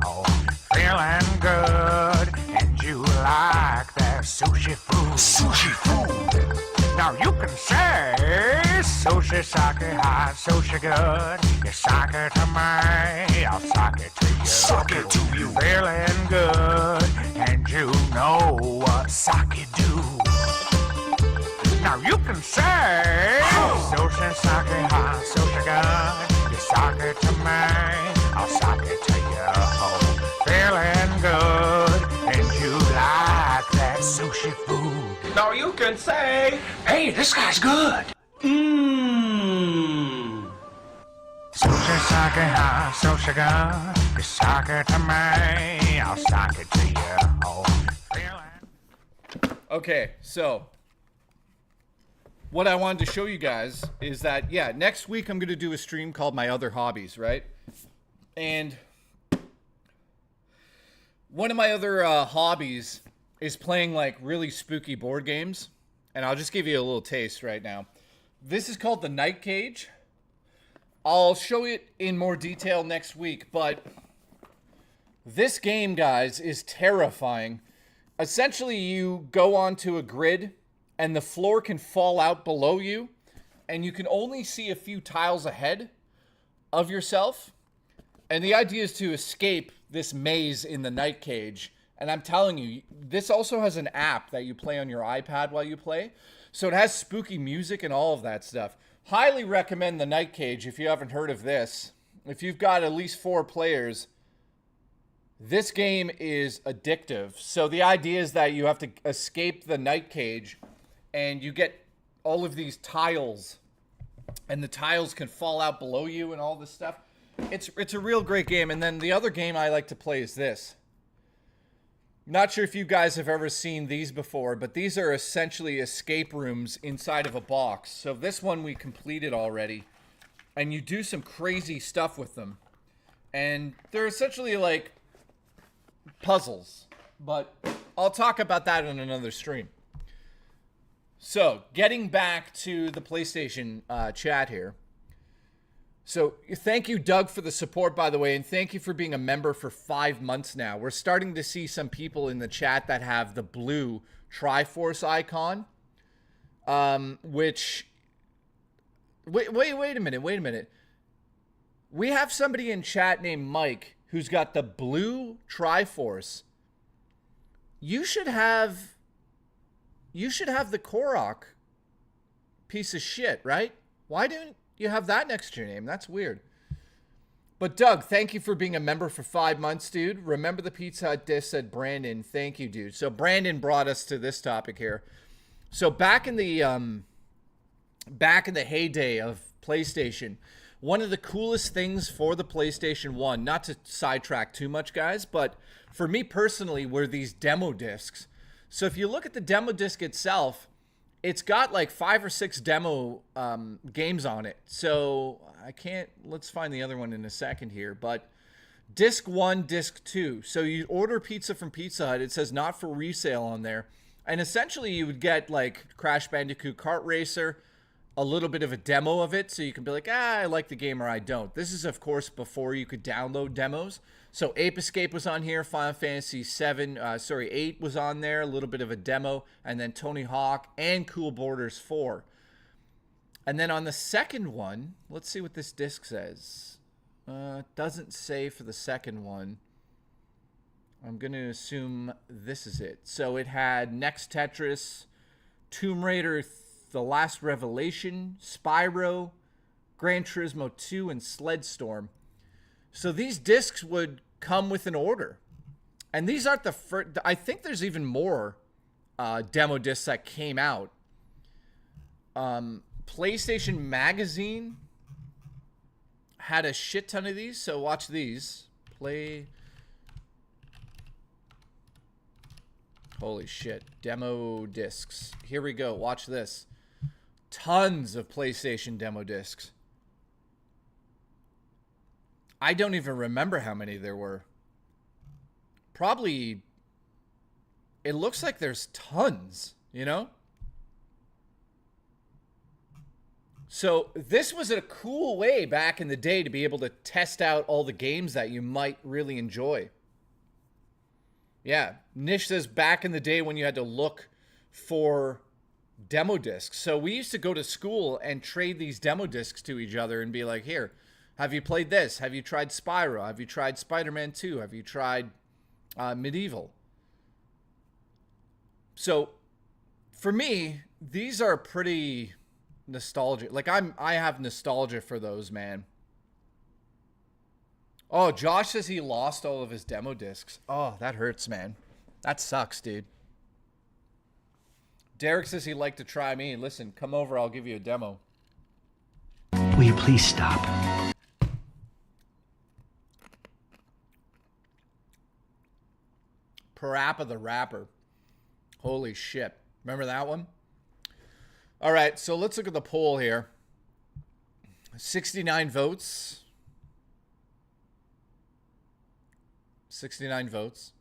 Oh, feeling good, and you like that sushi food. Sushi food. Now you can say, sushi sake hot, so sugar. You suck it to me, I'll suck it to you. Suck it to you. Feeling good, and you know what sake do. Now you can say, sushi sake hot, so sugar. You suck it to me, I'll suck it to you. Oh, feeling good, and you like that sushi food. Now you can say, hey, this guy's good. Sushi sake hot, so sugar. You suck it to me, I'll suck it to you. Oh, feeling. Okay, so what I wanted to show you guys is that, yeah, next week I'm going to do a stream called My Other Hobbies, right? And one of my other hobbies is playing like really spooky board games. And I'll just give you a little taste right now. This is called the Night Cage. I'll show it in more detail next week, but this game, guys, is terrifying. Essentially, you go onto a grid and the floor can fall out below you, and you can only see a few tiles ahead of yourself. And the idea is to escape this maze in the night cage. And I'm telling you, this also has an app that you play on your iPad while you play. So it has spooky music and all of that stuff. Highly recommend the night cage if you haven't heard of this. If you've got at least 4 players, this game is addictive. So the idea is that you have to escape the night cage and you get all of these tiles and the tiles can fall out below you and all this stuff. It's a real great game. And then the other game I like to play is this. Not sure if you guys have ever seen these before, but these are essentially escape rooms inside of a box. So this one we completed already. And you do some crazy stuff with them. And they're essentially like puzzles. But I'll talk about that in another stream. So, getting back to the PlayStation chat here. So, thank you, Doug, for the support, by the way, and thank you for being a member for 5 months now. We're starting to see some people in the chat that have the blue Triforce icon, which... Wait a minute. We have somebody in chat named Mike who's got the blue Triforce. You should have the Korok piece of shit, right? Why don't you have that next to your name? That's weird. But Doug, thank you for being a member for 5 months, dude. Remember the Pizza Hut dish, said Brandon. Thank you, dude. So Brandon brought us to this topic here. So back in the heyday of PlayStation, one of the coolest things for the PlayStation 1, not to sidetrack too much, guys, but for me personally, were these demo discs. So if you look at the demo disc itself, it's got like 5 or 6 demo games on it. So let's find the other one in a second here, but disc 1, disc 2. So you order pizza from Pizza Hut, it says not for resale on there. And essentially you would get like Crash Bandicoot Kart Racer, a little bit of a demo of it, so you can be like, I like the game or I don't. This is, of course, before you could download demos. So Ape Escape was on here, Final Fantasy 8 was on there, a little bit of a demo, and then Tony Hawk and Cool Borders 4. And then on the second one, let's see what this disc says. It doesn't say for the second one. I'm going to assume this is it. So it had Next Tetris, Tomb Raider The Last Revelation, Spyro, Gran Turismo 2, and Sled Storm. So these discs would come with an order. And these aren't the first. I think there's even more demo discs that came out. PlayStation Magazine had a shit ton of these. So watch these. Holy shit. Demo discs. Here we go. Watch this. Tons of PlayStation demo discs. I don't even remember how many there were. Probably, it looks like there's tons, you know? So this was a cool way back in the day to be able to test out all the games that you might really enjoy. Yeah, Nish says back in the day when you had to look for demo discs. So we used to go to school and trade these demo discs to each other and be like, here, have you played this? Have you tried Spyro? Have you tried Spider-Man 2? Have you tried Medieval? So for me, these are pretty nostalgic. Like I have nostalgia for those, man. Oh, Josh says he lost all of his demo discs. Oh, that hurts, man. That sucks, dude. Derek says he'd like to try me. Listen, come over, I'll give you a demo. Will you please stop? Parappa the Rapper. Holy shit. Remember that one? All right, so let's look at the poll here. 69 votes. 69 votes.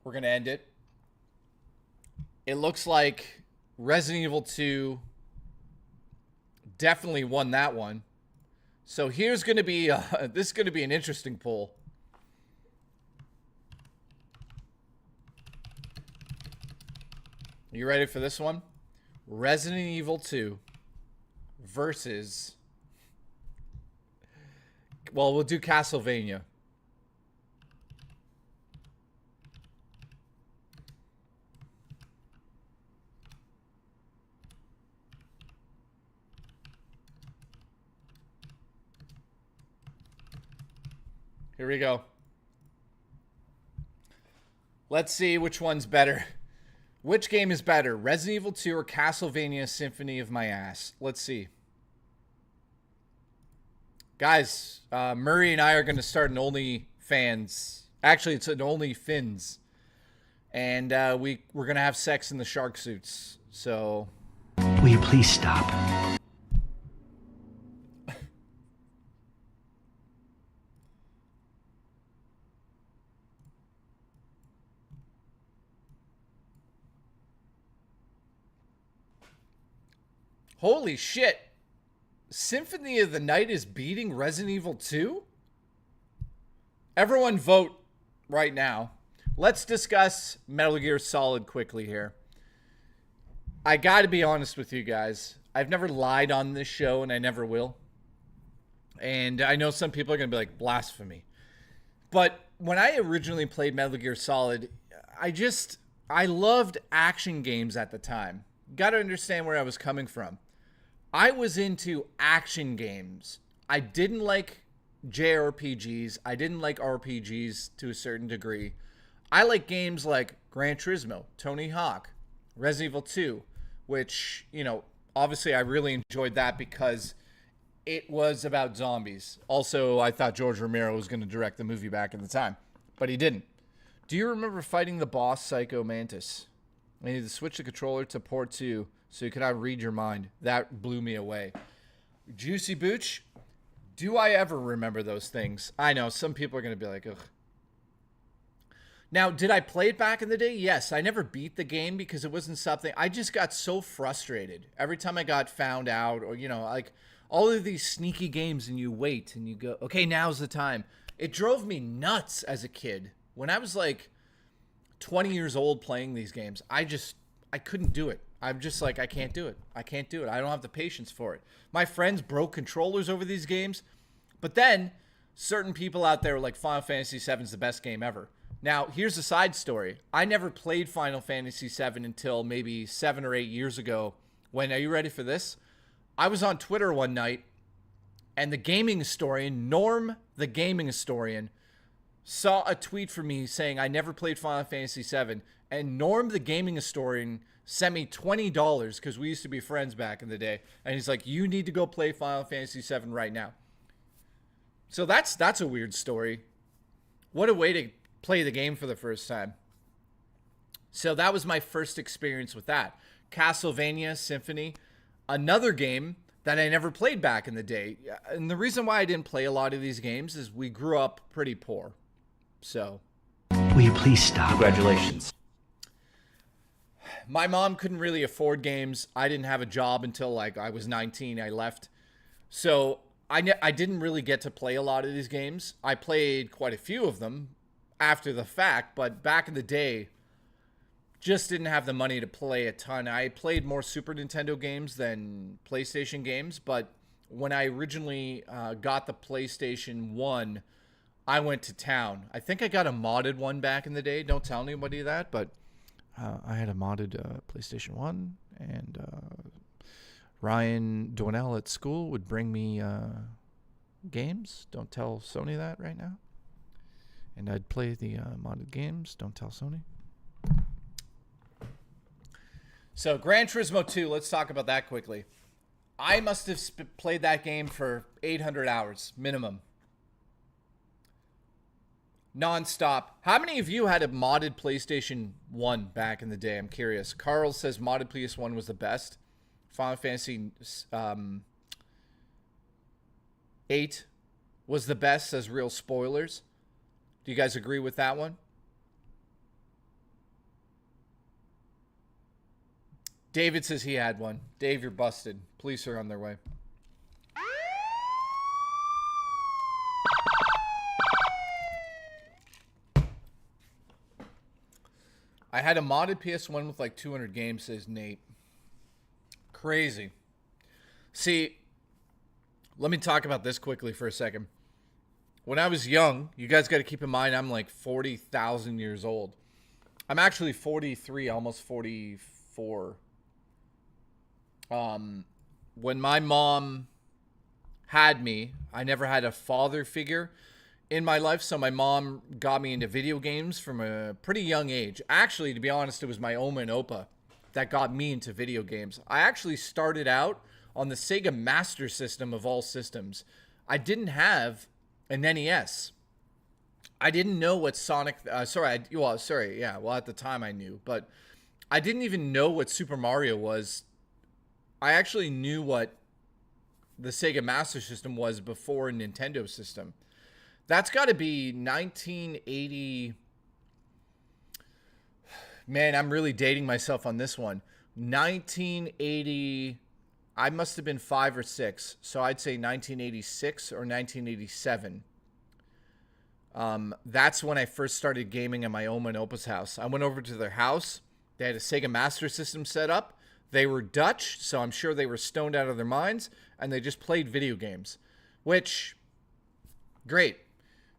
We're going to end it. It looks like Resident Evil 2 definitely won that one. So here's going to be, this is going to be an interesting poll. You ready for this one? Resident Evil 2 versus... Well, we'll do Castlevania. Here we go. Let's see which one's better. Which game is better, Resident Evil 2 or Castlevania Symphony of My Ass? Let's see. Guys, Murray and I are going to start an OnlyFans. Actually, it's an OnlyFins. And we're going to have sex in the shark suits. So... Will you please stop? Holy shit. Symphony of the Night is beating Resident Evil 2? Everyone vote right now. Let's discuss Metal Gear Solid quickly here. I gotta be honest with you guys. I've never lied on this show, and I never will. And I know some people are gonna be like, blasphemy. But when I originally played Metal Gear Solid, I loved action games at the time. Gotta understand where I was coming from. I was into action games. I didn't like JRPGs. I didn't like RPGs to a certain degree. I like games like Gran Turismo, Tony Hawk, Resident Evil 2, which, you know, obviously I really enjoyed that because it was about zombies. Also, I thought George Romero was going to direct the movie back in the time, but he didn't. Do you remember fighting the boss, Psycho Mantis? I needed to switch the controller to port 2 so you could not read your mind. That blew me away. Juicy Booch, do I ever remember those things? I know, some people are going to be like, ugh. Now, did I play it back in the day? Yes, I never beat the game because it wasn't something... I just got so frustrated every time I got found out, or, you know, like all of these sneaky games, and you wait and you go, okay, now's the time. It drove me nuts as a kid. When I was like 20 years old playing these games, I couldn't do it. I'm just like, I can't do it. I can't do it. I don't have the patience for it. My friends broke controllers over these games. But then certain people out there were like, Final Fantasy VII is the best game ever. Now, here's a side story. I never played Final Fantasy VII until maybe 7 or 8 years ago when, are you ready for this? I was on Twitter one night, and the gaming historian, Norm the gaming historian, saw a tweet from me saying I never played Final Fantasy VII, and Norm the gaming historian sent me $20 because we used to be friends back in the day, and he's like, you need to go play Final Fantasy VII right now. So that's a weird story. What a way to play the game for the first time. So that was my first experience with that. Castlevania Symphony, another game that I never played back in the day. And the reason why I didn't play a lot of these games is we grew up pretty poor. So, Will you please stop? Congratulations. my mom couldn't really afford games. I didn't have a job until like I was 19. I left. So I didn't really get to play a lot of these games. I played quite a few of them after the fact, but back in the day, just didn't have the money to play a ton. I played more Super Nintendo games than PlayStation games, but when I originally got the PlayStation 1, I went to town. I think I got a modded one back in the day. Don't tell anybody that, but I had a modded PlayStation 1, and Ryan Dornell at school would bring me games. Don't tell Sony that right now. And I'd play the modded games. Don't tell Sony. So, Gran Turismo 2, let's talk about that quickly. I must have played that game for 800 hours, minimum. Non-stop. How many of you had a modded PlayStation 1 back in the day? I'm curious. Carl says modded PS1 was the best. Final Fantasy 8 was the best, says Real Spoilers. Do you guys agree with that one? David says he had one. Dave, you're busted. Police are on their way. I had a modded PS1 with like 200 games, says Nate. Crazy. See, let me talk about this quickly for a second. when I was young, you guys got to keep in mind I'm like 40,000 years old. I'm actually 43, almost 44. When my mom had me, I never had a father figure in my life, so my mom got me into video games from a pretty young age. Actually, to be honest, it was my Oma and Opa that got me into video games. I actually started out on the Sega Master System of all systems. I didn't have an NES. I didn't know what Sonic... at the time I knew, but I didn't even know what Super Mario was. I actually knew what the Sega Master System was before a Nintendo system. That's got to be 1980... Man, I'm really dating myself on this one. 1980... I must have been 5 or 6, so I'd say 1986 or 1987. That's when I first started gaming at my Oma and Opa's house. I went over to their house. They had a Sega Master System set up. They were Dutch, so I'm sure they were stoned out of their minds, and they just played video games, which, great.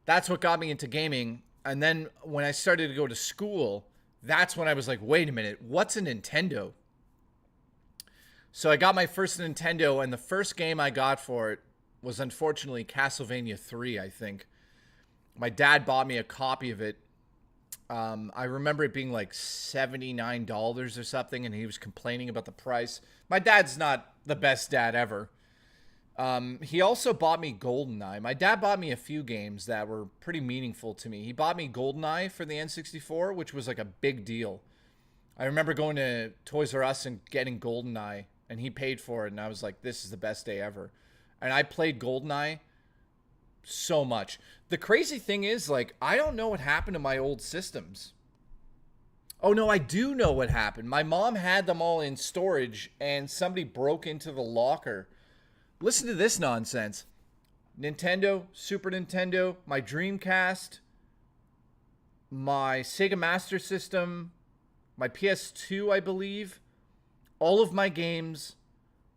That's what got me into gaming. And then when I started to go to school, that's when I was like, wait a minute, what's a Nintendo? So I got my first Nintendo, and the first game I got for it was unfortunately Castlevania 3, I think. My dad bought me a copy of it. I remember it being like $79 or something, and he was complaining about the price. My dad's not the best dad ever. He also bought me GoldenEye. My dad bought me a few games that were pretty meaningful to me. He bought me GoldenEye for the N64, which was like a big deal. I remember going to Toys R Us and getting GoldenEye, and he paid for it, and I was like, this is the best day ever. And I played GoldenEye so much. The crazy thing is, like, I don't know what happened to my old systems. Oh, no, I do know what happened. My mom had them all in storage, and somebody broke into the locker. Listen to this nonsense. Nintendo, Super Nintendo, my Dreamcast, my Sega Master System, my PS2, I believe. All of my games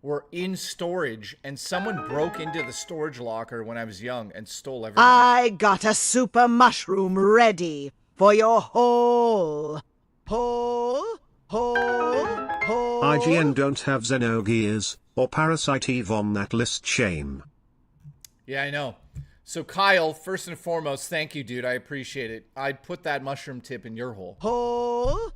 were in storage, and someone broke into the storage locker when I was young and stole everything. I got a super mushroom ready for your hole. Hole? IGN don't have Xenogears or Parasite Eve on that list, shame. Yeah, I know. So Kyle, first and foremost, thank you, dude. I appreciate it. I'd put that mushroom tip in your hole. Hole?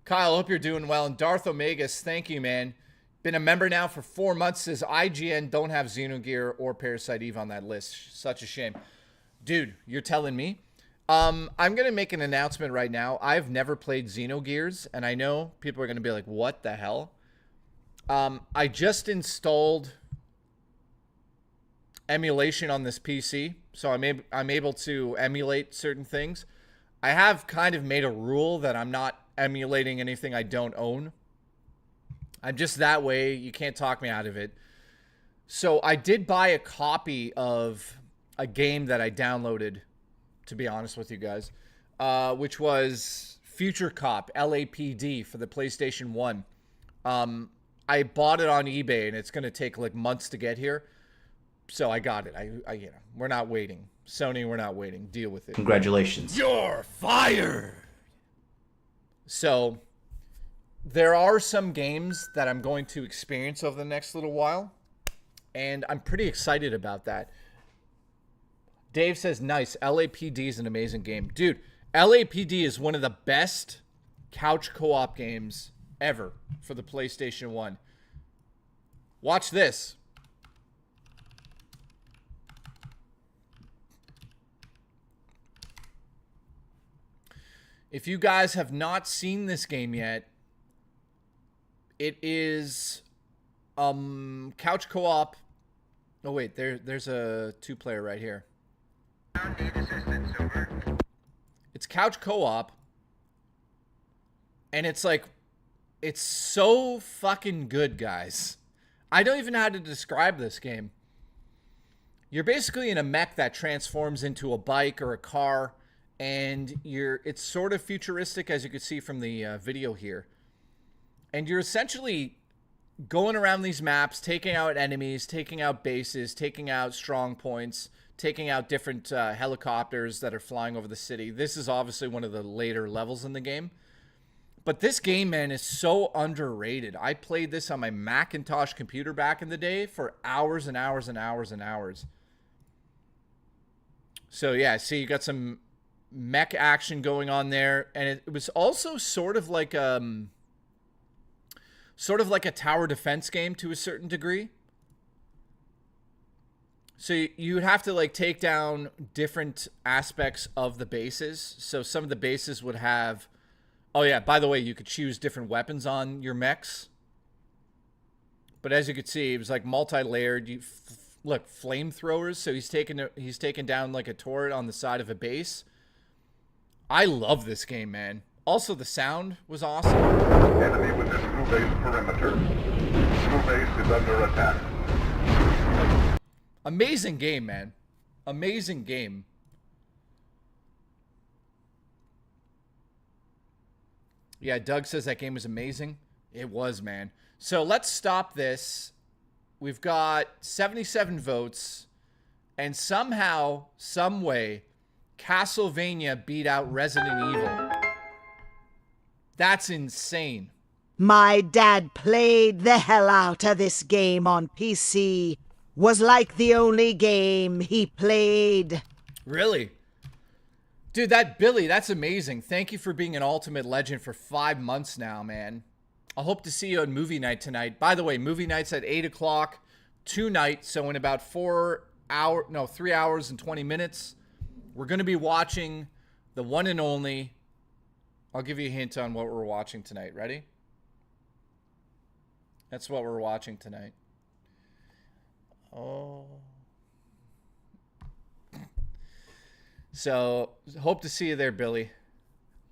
Kyle, hope you're doing well. And Darth Omegas, thank you, man. Been a member now for 4 months. Says IGN don't have Xenogear or Parasite Eve on that list. Such a shame. Dude, you're telling me? I'm going to make an announcement right now. I've never played Xenogears, and I know people are going to be like, what the hell? I just installed emulation on this PC, so I'm able to emulate certain things. I have kind of made a rule that I'm not emulating anything I don't own. I'm just that way. You can't talk me out of it. So I did buy a copy of a game that I downloaded, to be honest with you guys, which was Future Cop, LAPD, for the PlayStation 1. I bought it on eBay, and it's going to take like months to get here. So I got it. We're not waiting. Sony, we're not waiting. Deal with it. Congratulations. You're fired. So there are some games that I'm going to experience over the next little while, and I'm pretty excited about that. Dave says, nice. LAPD is an amazing game. Dude, LAPD is one of the best couch co-op games ever for the PlayStation 1. Watch this. If you guys have not seen this game yet, it is couch co-op. Oh wait, there's a 2-player right here. It's couch co-op, and it's like, it's so fucking good, guys. I don't even know how to describe this game. You're basically in a mech that transforms into a bike or a car, and it's sort of futuristic, as you can see from the video here. And you're essentially going around these maps, taking out enemies, taking out bases, taking out strong points, taking out different helicopters that are flying over the city. This is obviously one of the later levels in the game. But this game, man, is so underrated. I played this on my Macintosh computer back in the day for hours and hours and hours and hours. So, yeah, see, you got some mech action going on there. And it was also sort of like a tower defense game to a certain degree. So you would have to like take down different aspects of the bases. So some of the bases would have, oh yeah, by the way, you could choose different weapons on your mechs. But as you could see, it was like multi-layered. Look, flamethrowers. So he's taking down like a turret on the side of a base. I love this game, man. Also, the sound was awesome. Enemy within Blue Base perimeter. Blue Base is under attack. Amazing game, man. Amazing game. Yeah, Doug says that game was amazing. It was, man. So let's stop this. We've got 77 votes. And somehow, some way, Castlevania beat out Resident Evil. That's insane. My dad played the hell out of this game on PC. Was like the only game he played. Really? Dude, that Billy, that's amazing. Thank you for being an ultimate legend for 5 months now, man. I hope to see you on movie night tonight. By the way, movie night's at 8 o'clock tonight. So in about 3 hours and 20 minutes, we're going to be watching the one and only. I'll give you a hint on what we're watching tonight. Ready? That's what we're watching tonight. Oh. So, hope to see you there, Billy.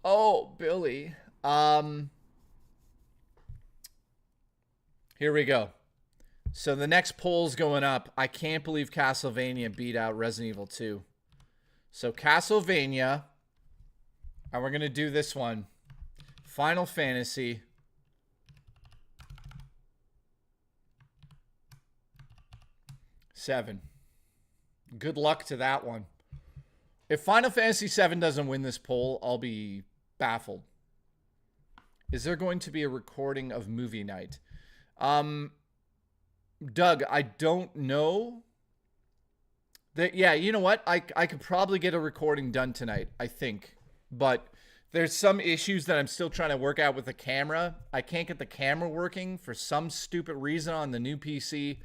Oh, Billy. Here we go. So, the next poll's going up. I can't believe Castlevania beat out Resident Evil 2. So, Castlevania. And we're going to do this one. Final Fantasy. VII. Good luck to that one. If Final Fantasy VII doesn't win this poll, I'll be baffled. Is there going to be a recording of movie night? Doug, I don't know. Yeah, you know what? I could probably get a recording done tonight, I think. But there's some issues that I'm still trying to work out with the camera. I can't get the camera working for some stupid reason on the new PC.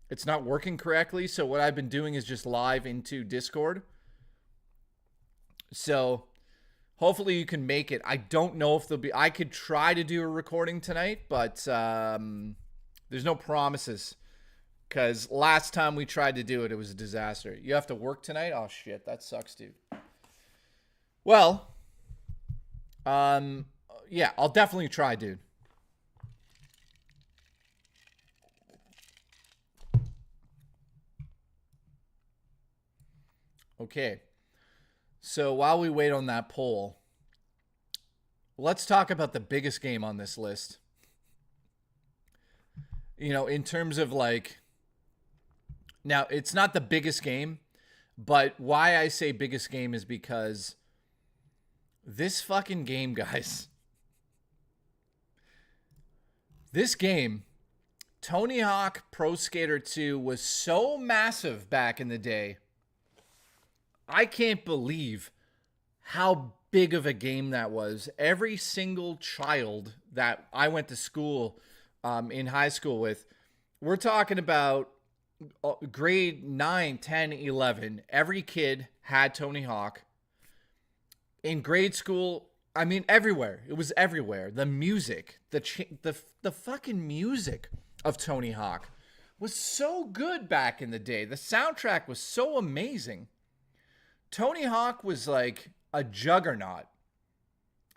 It's not working correctly. So what I've been doing is just live into Discord. So hopefully you can make it. I don't know if there'll be, I could try to do a recording tonight, but there's no promises. Because last time we tried to do it, it was a disaster. You have to work tonight? Oh shit, that sucks, dude. Well, yeah, I'll definitely try, dude. Okay. So while we wait on that poll, let's talk about the biggest game on this list. You know, in terms of like, now it's not the biggest game, but why I say biggest game is because this fucking game, guys, this game, Tony Hawk Pro Skater 2 was so massive back in the day. I can't believe how big of a game that was. Every single child that I went to school, in high school with, we're talking about grade 9, 10, 11. Every kid had Tony Hawk. In grade school, I mean, everywhere. It was everywhere. The music, the fucking music of Tony Hawk was so good back in the day. The soundtrack was so amazing. Tony Hawk was like a juggernaut.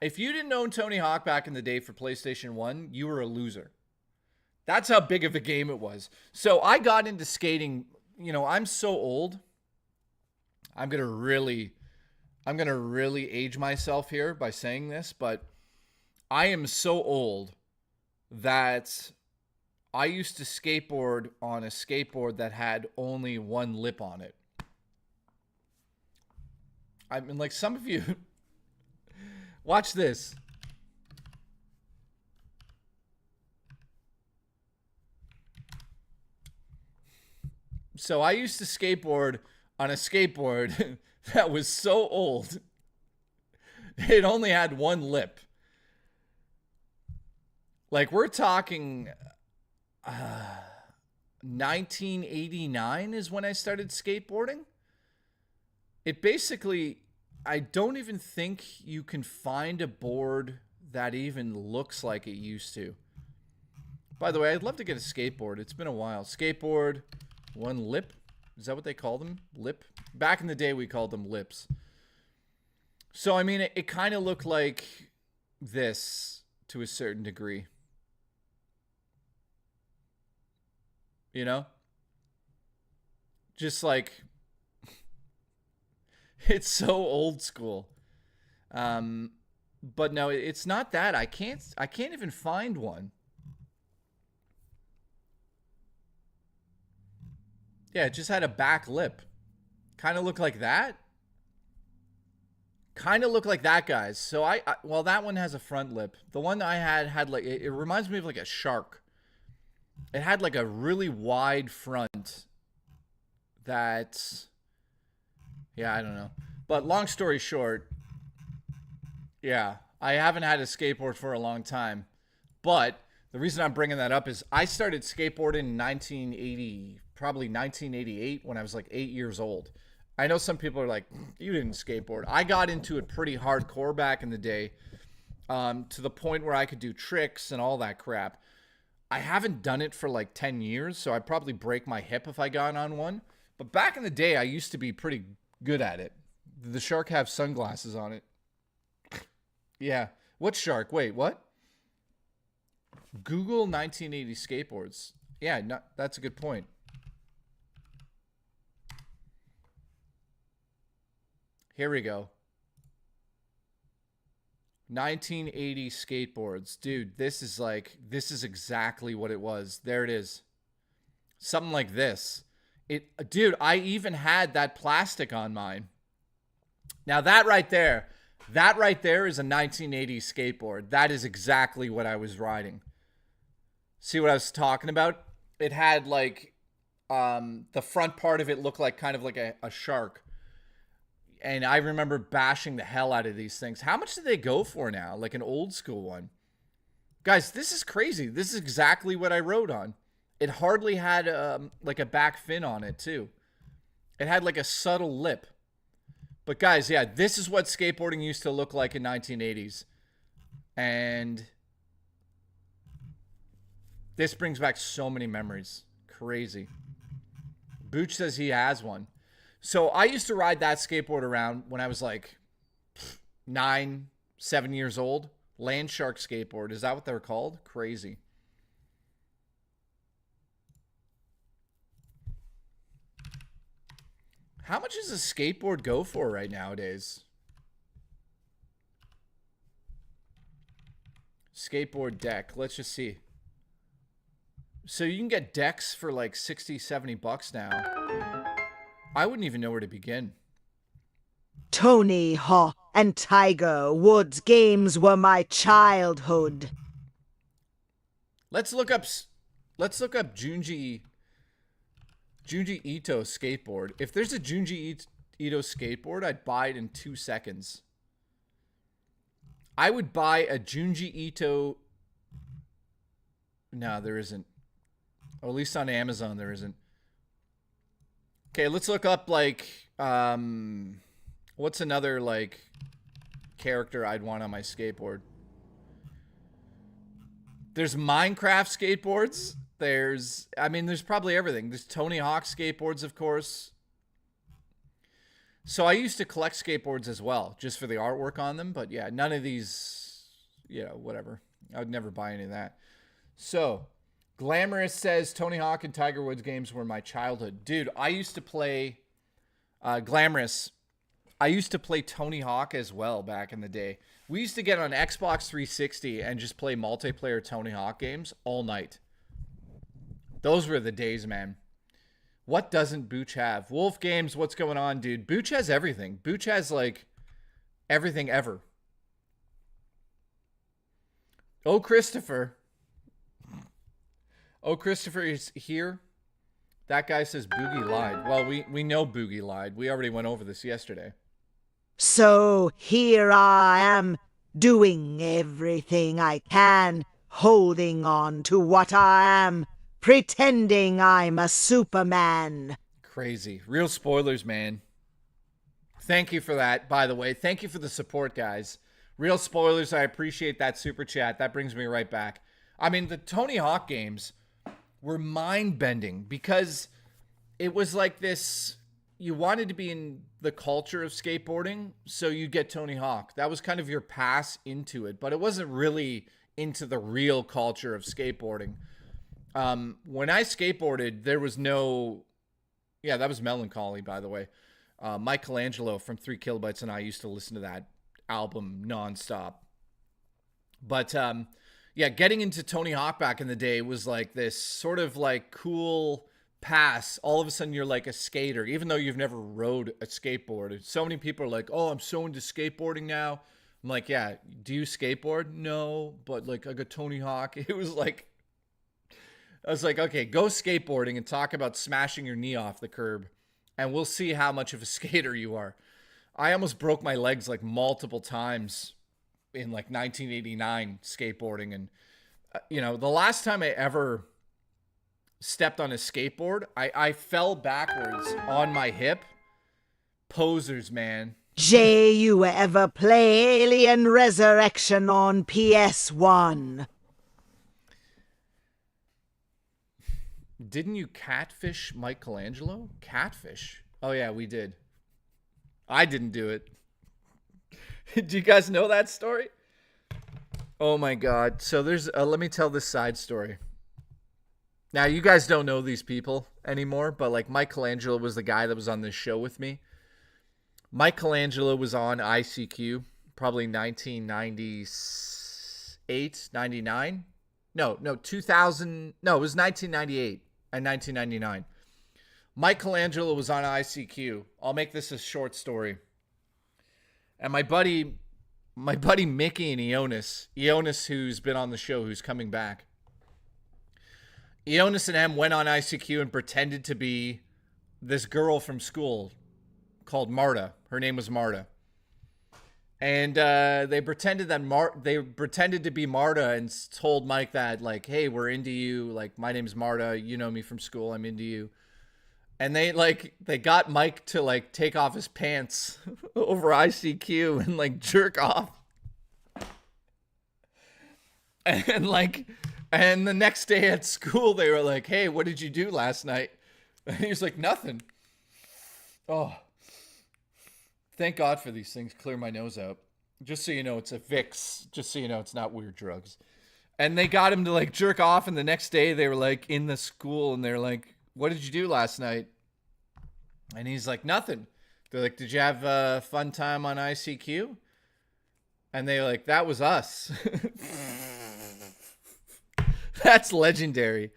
If you didn't own Tony Hawk back in the day for PlayStation 1, you were a loser. That's how big of a game it was. So I got into skating. You know, I'm so old. I'm going to really age myself here by saying this, but I am so old that I used to skateboard on a skateboard that had only one lip on it. I mean, like, some of you... Watch this. So I used to skateboard on a skateboard that was so old, it only had one lip. Like, we're talking 1989 is when I started skateboarding. It basically, I don't even think you can find a board that even looks like it used to. By the way, I'd love to get a skateboard. It's been a while. Skateboard, one lip. Is that what they call them? Lip? Back in the day, we called them lips. So, I mean, it kind of looked like this to a certain degree. You know? Just like, it's so old school. But no, it's not that. I can't even find one. Yeah, it just had a back lip. Kind of looked like that. Kind of looked like that, guys. So well, that one has a front lip. The one I had like, it reminds me of like a shark. It had like a really wide front that, yeah, I don't know. But long story short, yeah, I haven't had a skateboard for a long time. But the reason I'm bringing that up is I started skateboarding in 1980, probably 1988, when I was like 8 years old. I know some people are like, you didn't skateboard. I got into it pretty hardcore back in the day, to the point where I could do tricks and all that crap. I haven't done it for like 10 years, so I'd probably break my hip if I got on one. But back in the day, I used to be pretty good at it. Did the shark have sunglasses on it? Yeah. What shark? Wait, what? Google 1980 skateboards. Yeah, no, that's a good point. Here we go. 1980 skateboards. Dude, this is exactly what it was. There it is. Something like this. Dude, I even had that plastic on mine. Now that right there is a 1980 skateboard. That is exactly what I was riding. See what I was talking about? It had like, the front part of it looked like kind of like a shark. And I remember bashing the hell out of these things. How much do they go for now? Like an old school one. Guys, this is crazy. This is exactly what I rode on. It hardly had like a back fin on it too. It had like a subtle lip. But guys, yeah, this is what skateboarding used to look like in 1980s. And this brings back so many memories. Crazy. Booch says he has one. So I used to ride that skateboard around when I was like 9, 7 years old. Land Shark skateboard. Is that what they're called? Crazy. How much does a skateboard go for right nowadays? Skateboard deck. Let's just see. So you can get decks for like 60, 70 bucks now. I wouldn't even know where to begin. Tony Hawk and Tiger Woods games were my childhood. Let's look up Junji Ito skateboard. If there's a Junji Ito skateboard, I'd buy it in 2 seconds. I would buy a Junji Ito. No, there isn't. Or at least on Amazon, there isn't. Okay, let's look up like, what's another like character I'd want on my skateboard? There's Minecraft skateboards. There's probably everything. There's Tony Hawk skateboards, of course. So I used to collect skateboards as well, just for the artwork on them. But yeah, none of these, whatever. I would never buy any of that. So, Glamorous says Tony Hawk and Tiger Woods games were my childhood. Dude, I used to play, Glamorous, I used to play Tony Hawk as well back in the day. We used to get on Xbox 360 and just play multiplayer Tony Hawk games all night. Those were the days, man. What doesn't Booch have? Wolf Games, what's going on, dude? Booch has everything. Booch has, like, everything ever. Oh, Christopher. Oh, Christopher is here. That guy says Boogie lied. Well, we know Boogie lied. We already went over this yesterday. So here I am, doing everything I can, holding on to what I am, pretending I'm a Superman. Crazy. Real spoilers, man. Thank you for that, by the way. Thank you for the support, guys. Real spoilers, I appreciate that super chat. That brings me right back. I mean, the Tony Hawk games were mind-bending because it was like this, you wanted to be in the culture of skateboarding, so you get Tony Hawk. That was kind of your pass into it, but it wasn't really into the real culture of skateboarding. When I skateboarded, there was no... Yeah, that was Melancholy, by the way. Michelangelo from 3 Kilobytes and I used to listen to that album nonstop. But yeah, getting into Tony Hawk back in the day was like this sort of like cool pass. All of a sudden you're like a skater, even though you've never rode a skateboard. So many people are like, oh, I'm so into skateboarding now. I'm like, yeah, do you skateboard? No, but like I got Tony Hawk. It was like, I was like, okay, go skateboarding and talk about smashing your knee off the curb and we'll see how much of a skater you are. I almost broke my legs like multiple times in like 1989 skateboarding. And, you know, the last time I ever stepped on a skateboard, I fell backwards on my hip. Posers, man. Jay, you ever play Alien Resurrection on PS1? Didn't you catfish Michelangelo? Catfish? Oh, yeah, we did. I didn't do it. Do you guys know that story? Oh, my God. So there's... let me tell this side story. Now, you guys don't know these people anymore, but, like, Michelangelo was the guy that was on this show with me. Michelangelo was on ICQ, probably 1998, 99. No, 2000. No, it was 1998 and 1999. Michelangelo was on ICQ. I'll make this a short story. And my buddy Mickey and Eonis, who's been on the show, who's coming back. Eonis and M went on ICQ and pretended to be this girl from school called Marta. Her name was Marta. And they pretended to be Marta and told Mike that, like, hey, we're into you. Like, my name's Marta. You know me from school. I'm into you. And they got Mike to, like, take off his pants over ICQ and, like, jerk off. And, like, and the next day at school, they were like, hey, what did you do last night? And he was like, nothing. Oh. Thank God for these things. Clear my nose out. Just so you know, it's a Vicks. Just so you know, it's not weird drugs. And they got him to, like, jerk off. And the next day they were, like, in the school. And they're like, what did you do last night? And he's like, nothing. They're like, did you have a fun time on ICQ? And they're like, that was us. That's legendary.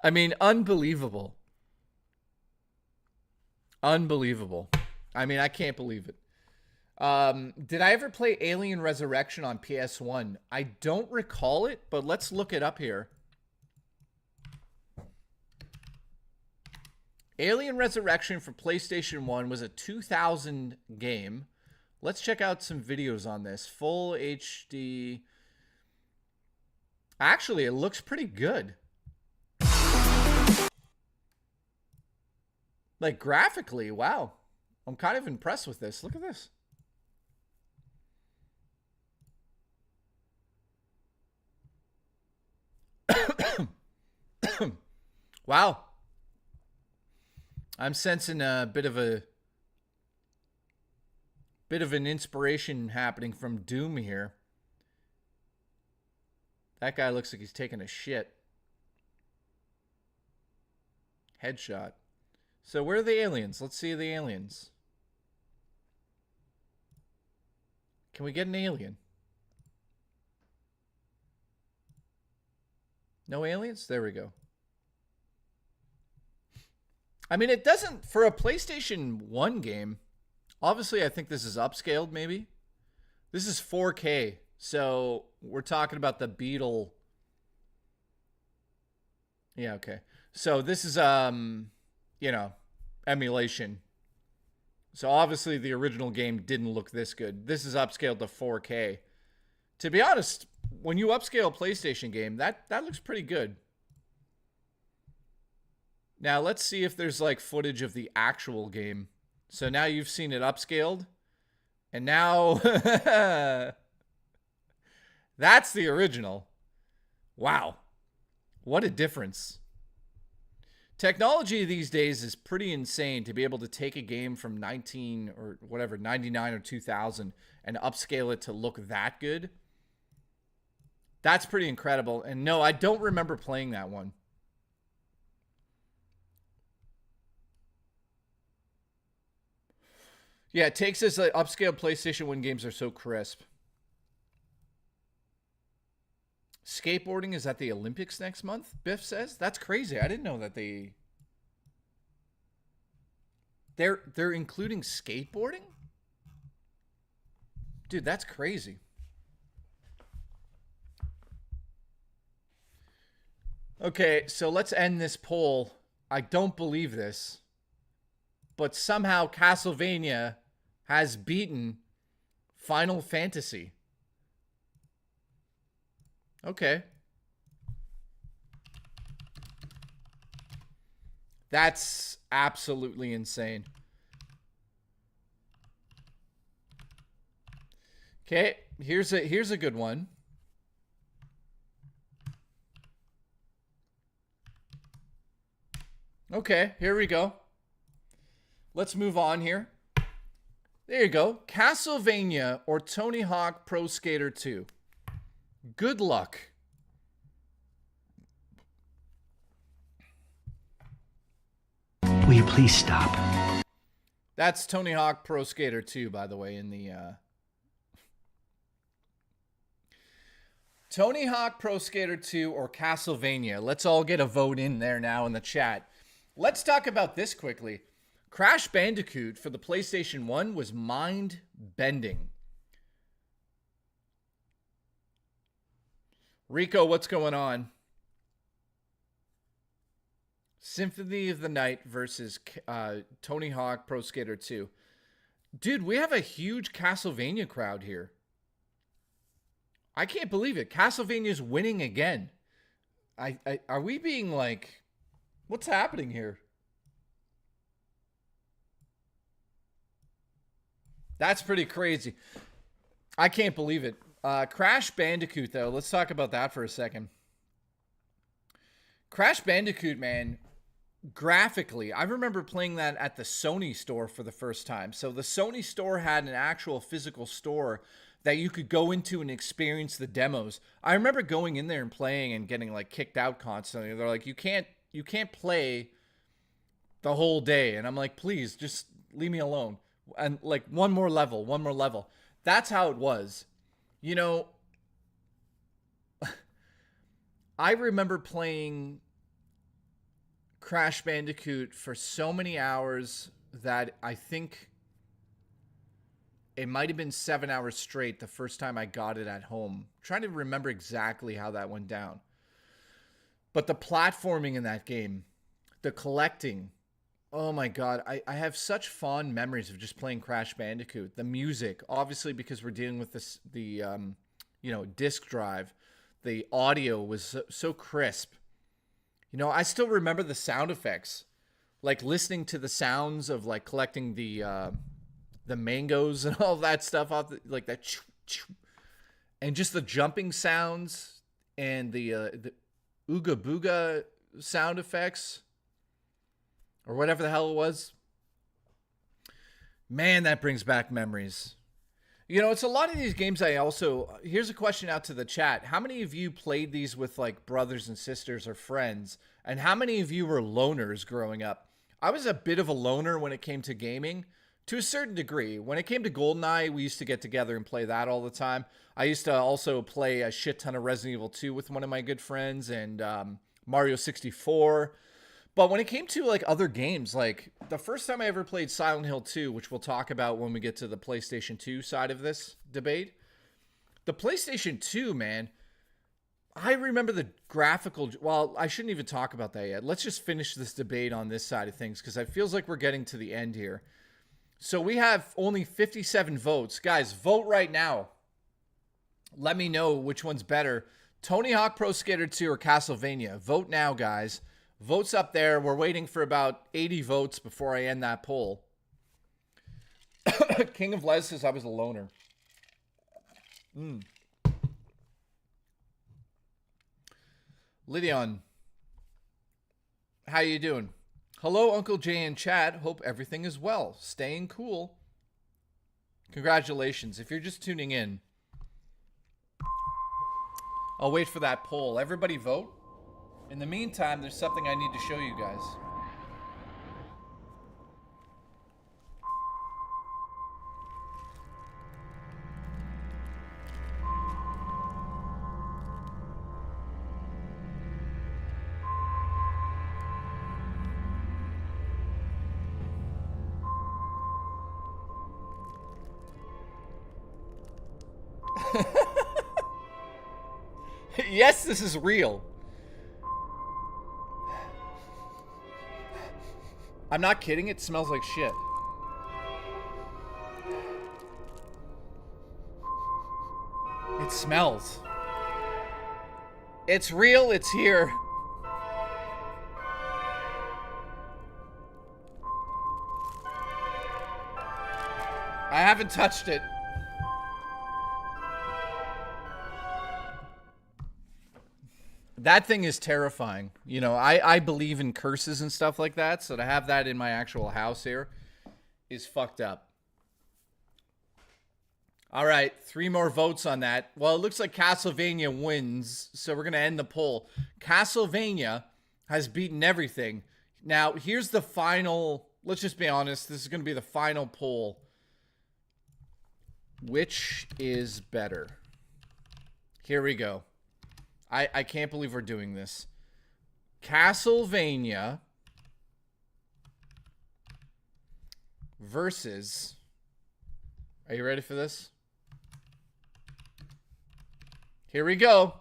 I mean, unbelievable. Unbelievable. I mean, I can't believe it. Did I ever play Alien Resurrection on PS1? I don't recall it, but let's look it up here. Alien Resurrection for PlayStation 1 was a 2000 game. Let's check out some videos on this. Full HD. Actually, it looks pretty good. Like, graphically, wow. I'm kind of impressed with this. Look at this. Wow. I'm sensing a bit of an inspiration happening from Doom here. That guy looks like he's taking a shit. Headshot. So where are the aliens? Let's see the aliens. Can we get an alien? No aliens? There we go. I mean, it doesn't, for a PlayStation 1 game, obviously I think this is upscaled maybe. This is 4K. So we're talking about the Beetle. Yeah, okay. So this is, you know, emulation. So obviously the original game didn't look this good. This is upscaled to 4K. To be honest, when you upscale a PlayStation game, that looks pretty good. Now let's see if there's like footage of the actual game. So now you've seen it upscaled. And now that's the original. Wow. What a difference. Technology these days is pretty insane to be able to take a game from 99 or 2000 and upscale it to look that good. That's pretty incredible. And no, I don't remember playing that one. Yeah, it takes us like upscaled PlayStation 1 games are so crisp. Skateboarding is at the Olympics next month, Biff says. That's crazy. I didn't know that they're including skateboarding? Dude, that's crazy. Okay, so let's end this poll. I don't believe this, but somehow Castlevania has beaten Final Fantasy. Okay. That's absolutely insane. Okay, here's a good one. Okay, here we go. Let's move on here. There you go. Castlevania or Tony Hawk Pro Skater 2. Good luck. Will you please stop? That's Tony Hawk Pro Skater 2, by the way, in the Tony Hawk Pro Skater 2 or Castlevania. Let's all get a vote in there now in the chat. Let's talk about this quickly. Crash Bandicoot for the PlayStation 1 was mind-bending. Rico, what's going on? Symphony of the Night versus Tony Hawk Pro Skater 2. Dude, we have a huge Castlevania crowd here. I can't believe it. Castlevania's winning again. Are we being like... What's happening here? That's pretty crazy. I can't believe it. Crash Bandicoot, though. Let's talk about that for a second. Crash Bandicoot, man, graphically, I remember playing that at the Sony store for the first time. So the Sony store had an actual physical store that you could go into and experience the demos. I remember going in there and playing and getting like kicked out constantly. They're like, you can't play the whole day. And I'm like, please just leave me alone. And like one more level. That's how it was. You know, I remember playing Crash Bandicoot for so many hours that I think it might have been 7 hours straight the first time I got it at home. I'm trying to remember exactly how that went down. But the platforming in that game, the collecting, oh my God, I have such fond memories of just playing Crash Bandicoot. The music, obviously because we're dealing with this, the disc drive, the audio was so crisp. You know, I still remember the sound effects, like listening to the sounds of like collecting the mangoes and all that stuff off, like that, and just the jumping sounds and the ooga booga sound effects. Or whatever the hell it was. Man, that brings back memories. You know, it's a lot of these games here's a question out to the chat. How many of you played these with like brothers and sisters or friends? And how many of you were loners growing up? I was a bit of a loner when it came to gaming to a certain degree. When it came to GoldenEye, we used to get together and play that all the time. I used to also play a shit ton of Resident Evil 2 with one of my good friends and Mario 64. But when it came to like other games, like the first time I ever played Silent Hill 2, which we'll talk about when we get to the PlayStation 2 side of this debate, the PlayStation 2, man, I remember the graphical... Well, I shouldn't even talk about that yet. Let's just finish this debate on this side of things because it feels like we're getting to the end here. So we have only 57 votes. Guys, vote right now. Let me know which one's better. Tony Hawk Pro Skater 2 or Castlevania. Vote now, guys. Votes up there. We're waiting for about 80 votes before I end that poll. King of Les says I was a loner. Lydion, how you doing? Hello, Uncle Jay in chat. Hope everything is well. Staying cool. Congratulations. If you're just tuning in, I'll wait for that poll. Everybody vote. In the meantime, there's something I need to show you guys. Yes, this is real. I'm not kidding. It smells like shit. It smells. It's real. It's here. I haven't touched it. That thing is terrifying. You know, I believe in curses and stuff like that, so to have that in my actual house here is fucked up. All right, 3 more votes on that. Well, it looks like Castlevania wins, so we're going to end the poll. Castlevania has beaten everything. Now, here's the final... Let's just be honest. This is going to be the final poll. Which is better? Here we go. I can't believe we're doing this. Castlevania versus... Are you ready for this? Here we go.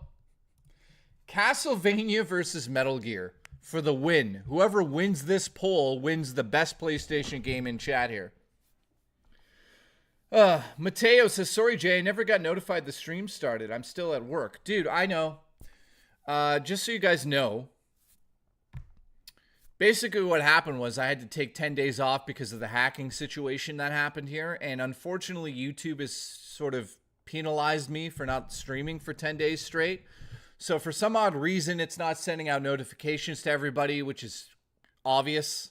Castlevania versus Metal Gear for the win. Whoever wins this poll wins the best PlayStation game in chat here. Mateo says, sorry, Jay, I never got notified the stream started. I'm still at work. Dude, I know. Just so you guys know, basically what happened was I had to take 10 days off because of the hacking situation that happened here. And unfortunately, YouTube has sort of penalized me for not streaming for 10 days straight. So for some odd reason, it's not sending out notifications to everybody, which is obvious.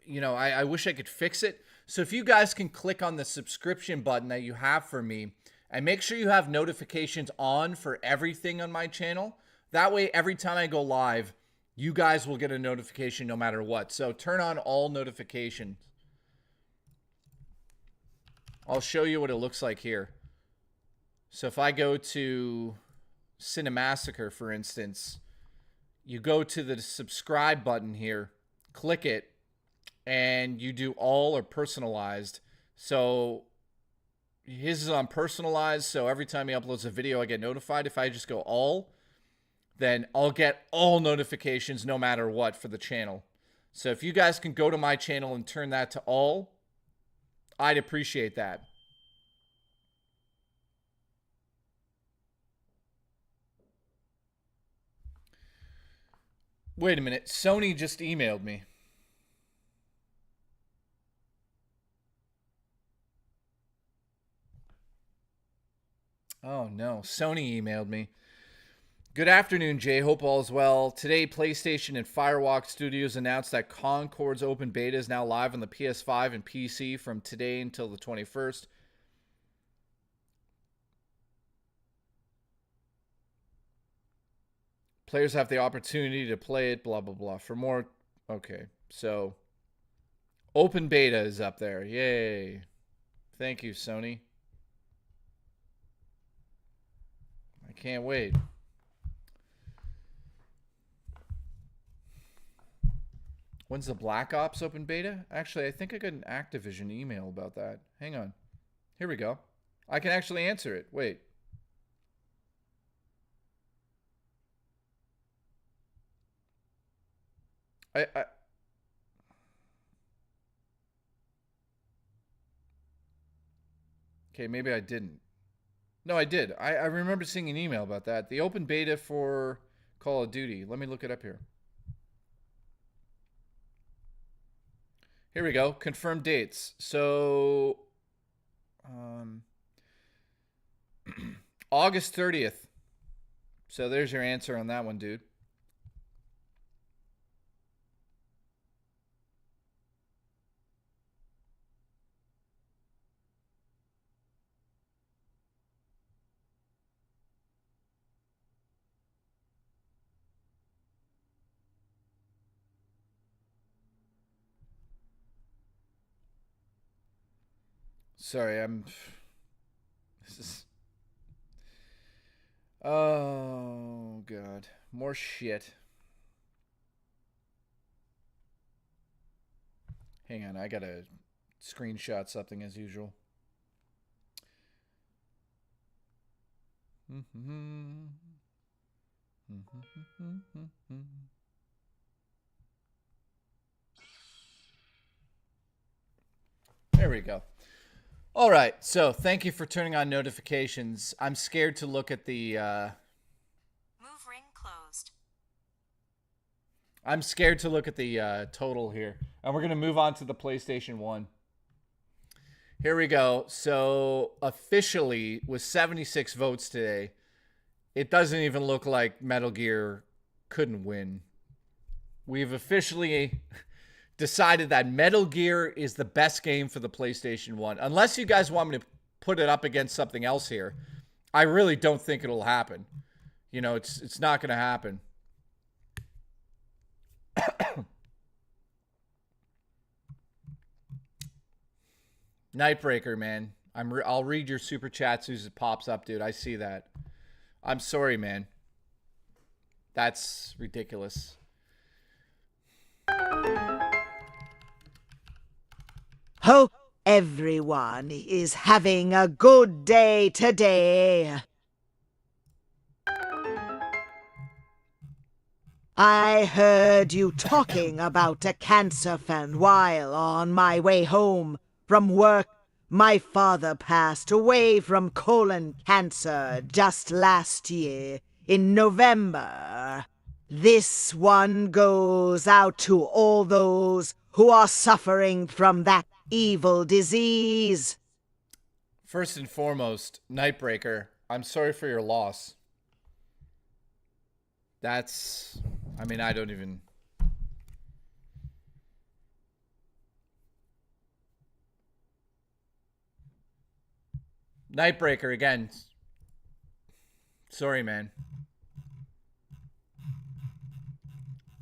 You know, I wish I could fix it. So if you guys can click on the subscription button that you have for me, and make sure you have notifications on for everything on my channel. That way, every time I go live, you guys will get a notification no matter what. So turn on all notifications. I'll show you what it looks like here. So if I go to Cinemassacre, for instance, you go to the subscribe button here, click it, and you do all or personalized. So his is on personalized, so every time he uploads a video, I get notified. If I just go all, then I'll get all notifications no matter what for the channel. So if you guys can go to my channel and turn that to all, I'd appreciate that. Wait a minute. Sony just emailed me. Oh, no. Sony emailed me. Good afternoon, Jay. Hope all is well. Today, PlayStation and Firewalk Studios announced that Concord's open beta is now live on the PS5 and PC from today until the 21st. Players have the opportunity to play it, blah, blah, blah. For more... Okay, so... Open beta is up there. Yay. Thank you, Sony. I can't wait. When's the Black Ops open beta? Actually, I think I got an Activision email about that. Hang on. Here we go. I can actually answer it. Wait. I Okay, maybe I didn't. No, I did. I remember seeing an email about that. The open beta for Call of Duty. Let me look it up here. Here we go. Confirmed dates. So, August 30th. So there's your answer on that one, dude. Sorry, this is... Oh, God. More shit. Hang on, I gotta screenshot something as usual. There we go. All right, so thank you for turning on notifications. I'm scared to look at the... Move ring closed. I'm scared to look at the total here. And we're going to move on to the PlayStation 1. Here we go. So officially, with 76 votes today, it doesn't even look like Metal Gear couldn't win. We've officially decided that Metal Gear is the best game for the PlayStation 1. Unless you guys want me to put it up against something else here, I really don't think it'll happen. You know, it's not going to happen. Nightbreaker, man. I'll read your super chats as it pops up, dude. I see that. I'm sorry, man. That's ridiculous. Hope everyone is having a good day today. I heard you talking about a cancer fan while on my way home from work. My father passed away from colon cancer just last year in November. This one goes out to all those who are suffering from that evil disease. First and foremost, Nightbreaker, I'm sorry for your loss. That's... I mean, I don't even... Nightbreaker, again. Sorry, man.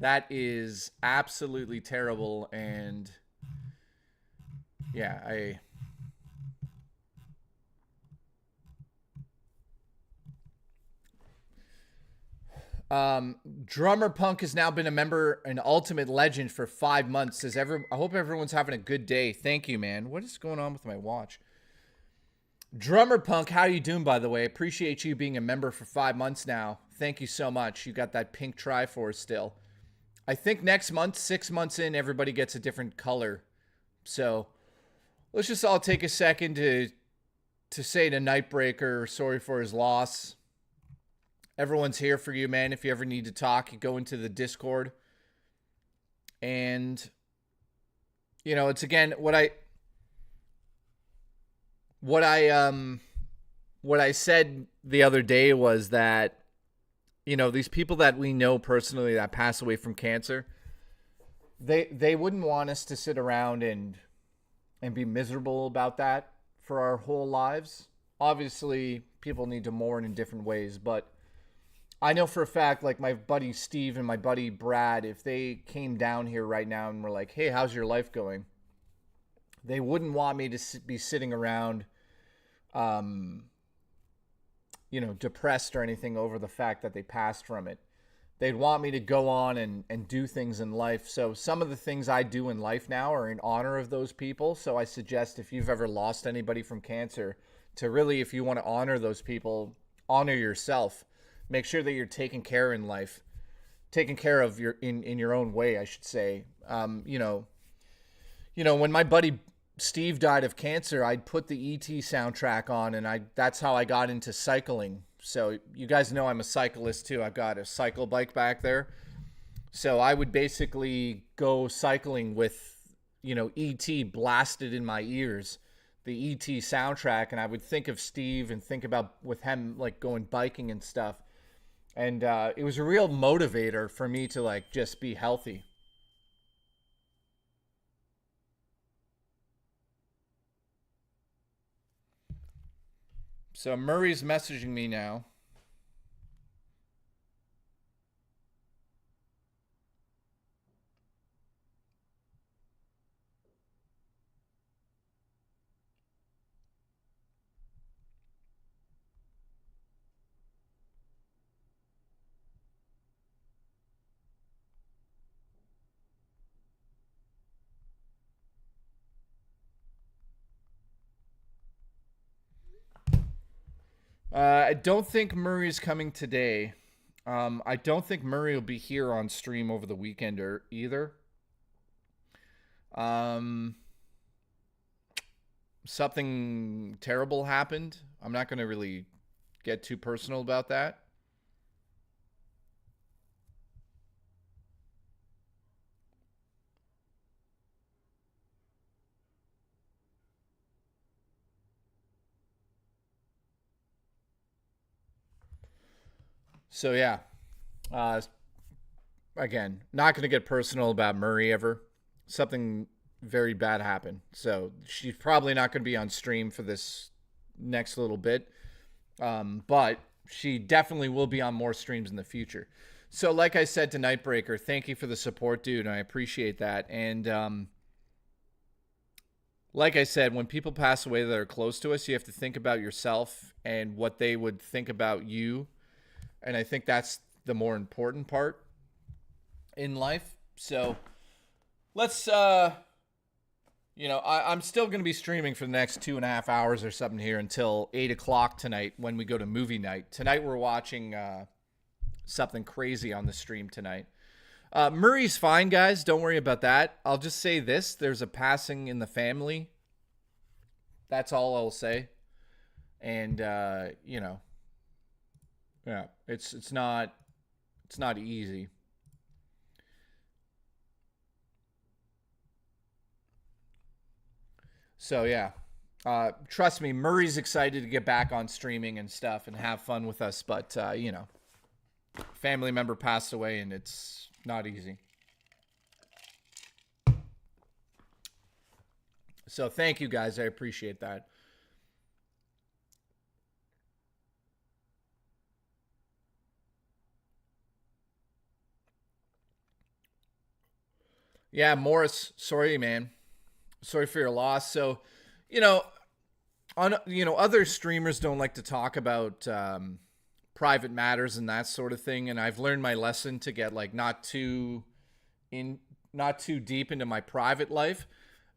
That is absolutely terrible, and... yeah, Drummer Punk has now been a member, an Ultimate Legend for 5 months. I hope everyone's having a good day. Thank you, man. What is going on with my watch? Drummer Punk, how you doing, by the way? Appreciate you being a member for 5 months now. Thank you so much. You got that pink Triforce still. I think next month, 6 months in, everybody gets a different color. So let's just all take a second to say to Nightbreaker, sorry for his loss. Everyone's here for you, man. If you ever need to talk, you go into the Discord. And, you know, it's again, what I said the other day was that, you know, these people that we know personally that pass away from cancer, they wouldn't want us to sit around and be miserable about that for our whole lives. Obviously, people need to mourn in different ways, but I know for a fact, like my buddy Steve and my buddy Brad, if they came down here right now and were like, hey, how's your life going? They wouldn't want me to be sitting around, you know, depressed or anything over the fact that they passed from it. they'd want me to go on and do things in life. So some of the things I do in life now are in honor of those people. So I suggest if you've ever lost anybody from cancer, to really, if you want to honor those people, honor yourself. Make sure that you're taken care in life, taken care of in your own way, I should say. When my buddy Steve died of cancer, I'd put the ET soundtrack on, and that's how I got into cycling. So you guys know I'm a cyclist too. I've got a cycle bike back there. So I would basically go cycling with, ET blasted in my ears, the ET soundtrack, and I would think of Steve and think about with him like going biking and stuff. And it was a real motivator for me to like just be healthy. So Murray's messaging me now. I don't think Murray's coming today. I don't think Murray will be here on stream over the weekend either. Something terrible happened. I'm not going to really get too personal about that. So yeah, again, not going to get personal about Murray ever. Something very bad happened. So she's probably not going to be on stream for this next little bit. But she definitely will be on more streams in the future. So like I said to Nightbreaker, thank you for the support, dude. I appreciate that. And like I said, when people pass away that are close to us, you have to think about yourself and what they would think about you. And I think that's the more important part in life. So let's, I'm still going to be streaming for the next 2.5 hours or something here until 8 o'clock tonight when we go to movie night. Tonight we're watching something crazy on the stream tonight. Murray's fine, guys. Don't worry about that. I'll just say this. There's a passing in the family. That's all I'll say. And, yeah, it's not easy. So yeah, trust me, Murray's excited to get back on streaming and stuff and have fun with us. But family member passed away and it's not easy. So thank you guys, I appreciate that. Yeah, Morris, sorry, man. Sorry for your loss. So, other streamers don't like to talk about private matters and that sort of thing. And I've learned my lesson to get like not too deep into my private life.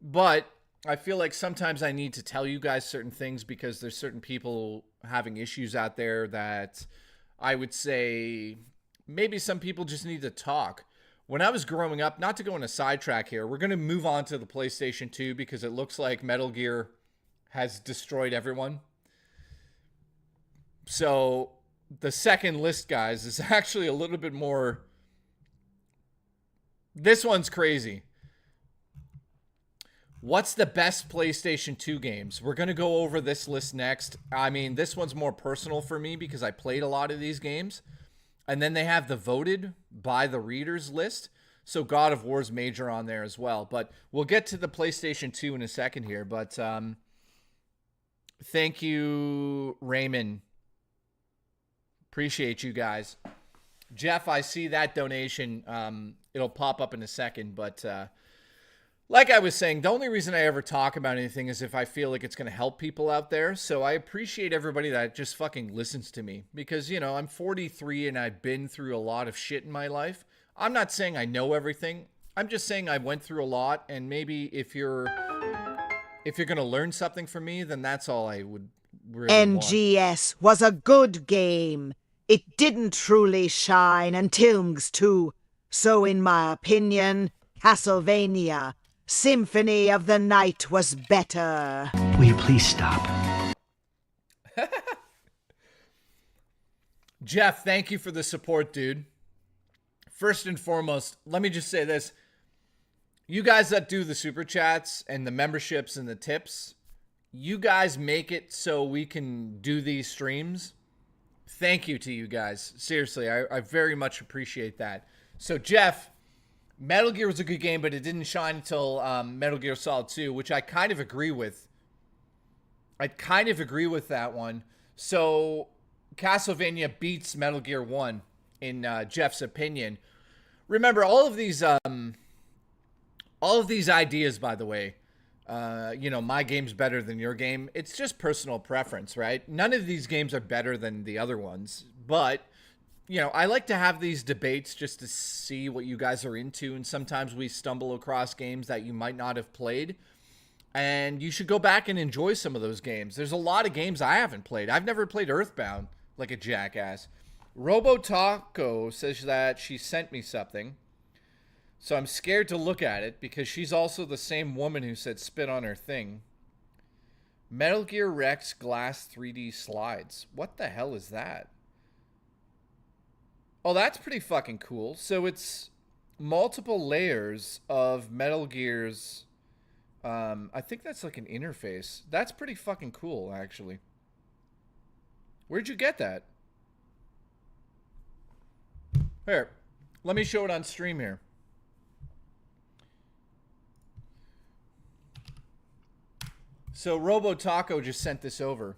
But I feel like sometimes I need to tell you guys certain things because there's certain people having issues out there that I would say maybe some people just need to talk. When I was growing up, not to go on a sidetrack here, we're going to move on to the PlayStation 2 because it looks like Metal Gear has destroyed everyone. So the second list, guys, is actually a little bit more... This one's crazy. What's the best PlayStation 2 games? We're going to go over this list next. I mean, this one's more personal for me because I played a lot of these games. And then they have the voted by the readers list. So God of War's major on there as well. But we'll get to the PlayStation 2 in a second here. But thank you, Raymond. Appreciate you guys. Jeff, I see that donation. It'll pop up in a second. But like I was saying, the only reason I ever talk about anything is if I feel like it's going to help people out there. So I appreciate everybody that just fucking listens to me because, you know, I'm 43 and I've been through a lot of shit in my life. I'm not saying I know everything. I'm just saying I went through a lot, and maybe if you're going to learn something from me, then that's all I would really want. NGS was a good game. It didn't truly shine, and Tilms too. So in my opinion, Castlevania Symphony of the Night was better. Will you please stop? Jeff, thank you for the support, dude. First and foremost, let me just say this. You guys that do the super chats and the memberships and the tips, you guys make it so we can do these streams. Thank you to you guys. Seriously, I very much appreciate that. So, Jeff, Metal Gear was a good game, but it didn't shine until Metal Gear Solid 2, which I kind of agree with. I kind of agree with that one. So, Castlevania beats Metal Gear 1 in Jeff's opinion. Remember, all of these ideas, by the way, you know, my game's better than your game. It's just personal preference, right? None of these games are better than the other ones. But, you know, I like to have these debates just to see what you guys are into. And sometimes we stumble across games that you might not have played. And you should go back and enjoy some of those games. There's a lot of games I haven't played. I've never played Earthbound like a jackass. Robo Taco says that she sent me something. So I'm scared to look at it because she's also the same woman who said spit on her thing. Metal Gear Rex Glass 3D Slides. What the hell is that? Oh, that's pretty fucking cool. So it's multiple layers of Metal Gear's... I think that's like an interface. That's pretty fucking cool, actually. Where'd you get that? Here, let me show it on stream here. So Robo Taco just sent this over.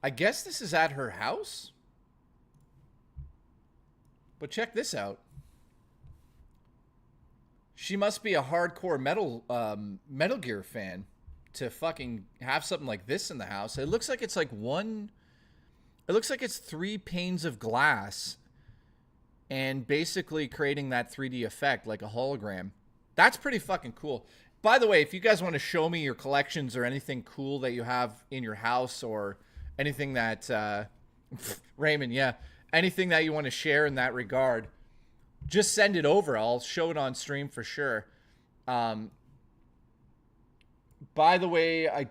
I guess this is at her house? But check this out. She must be a hardcore Metal Gear fan to fucking have something like this in the house. It looks like it's like one... It looks like it's 3 panes of glass and basically creating that 3D effect like a hologram. That's pretty fucking cool. By the way, if you guys want to show me your collections or anything cool that you have in your house or anything that... Raymond, yeah. Anything that you want to share in that regard, just send it over. I'll show it on stream for sure. By the way,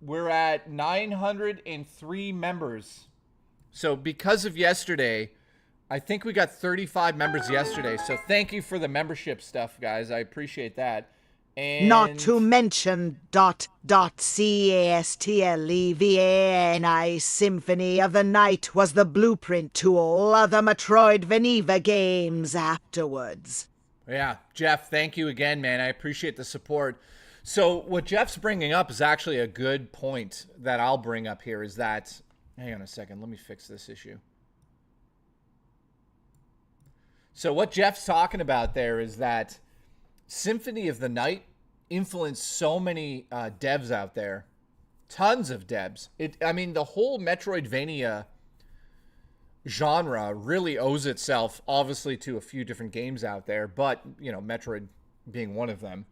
we're at 903 members. So because of yesterday, I think we got 35 members yesterday. So thank you for the membership stuff, guys. I appreciate that. And Not to mention CASTLEVANI Symphony of the Night was the blueprint to all other Metroidvania games afterwards. Yeah, Jeff, thank you again, man. I appreciate the support. So what Jeff's bringing up is actually a good point that I'll bring up here is that... Hang on a second. Let me fix this issue. So what Jeff's talking about there is that Symphony of the Night influenced so many devs out there. Tons of devs. I mean, the whole Metroidvania genre really owes itself, obviously, to a few different games out there, but, you know, Metroid being one of them.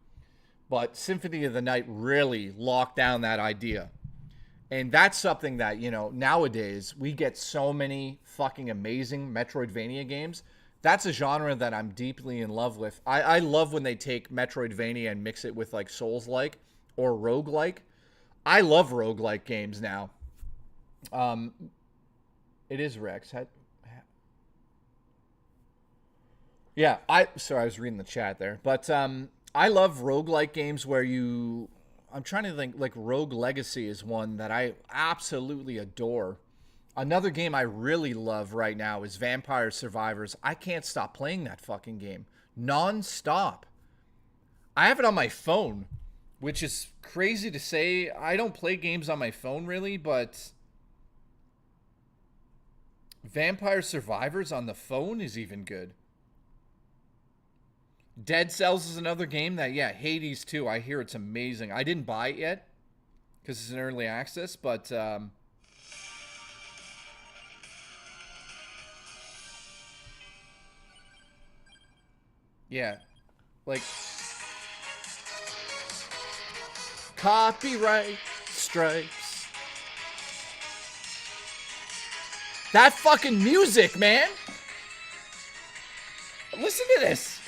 But Symphony of the Night really locked down that idea. And that's something that, you know, nowadays we get so many fucking amazing Metroidvania games. That's a genre that I'm deeply in love with. I love when they take Metroidvania and mix it with like Souls-like or roguelike. I love roguelike games now. It is Rex. Yeah, sorry, I was reading the chat there. But I love roguelike games where I'm trying to think, like Rogue Legacy is one that I absolutely adore. Another game I really love right now is Vampire Survivors. I can't stop playing that fucking game. Non-stop. I have it on my phone, which is crazy to say. I don't play games on my phone really, but Vampire Survivors on the phone is even good. Dead Cells is another game that, yeah, Hades too. I hear it's amazing. I didn't buy it yet because it's an early access, but yeah, like copyright strikes. That fucking music, man. Listen to this.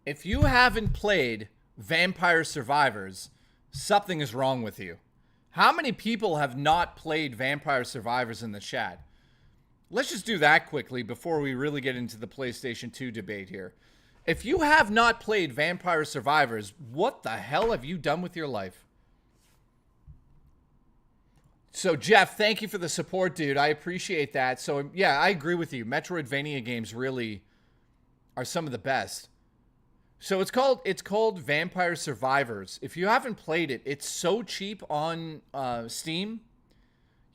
If you haven't played Vampire Survivors, something is wrong with you. How many people have not played Vampire Survivors in the chat? Let's just do that quickly before we really get into the PlayStation 2 debate here. If you have not played Vampire Survivors, what the hell have you done with your life? So, Jeff, thank you for the support, dude. I appreciate that. So, yeah, I agree with you. Metroidvania games really are some of the best. So it's called Vampire Survivors. If you haven't played it, it's so cheap on Steam.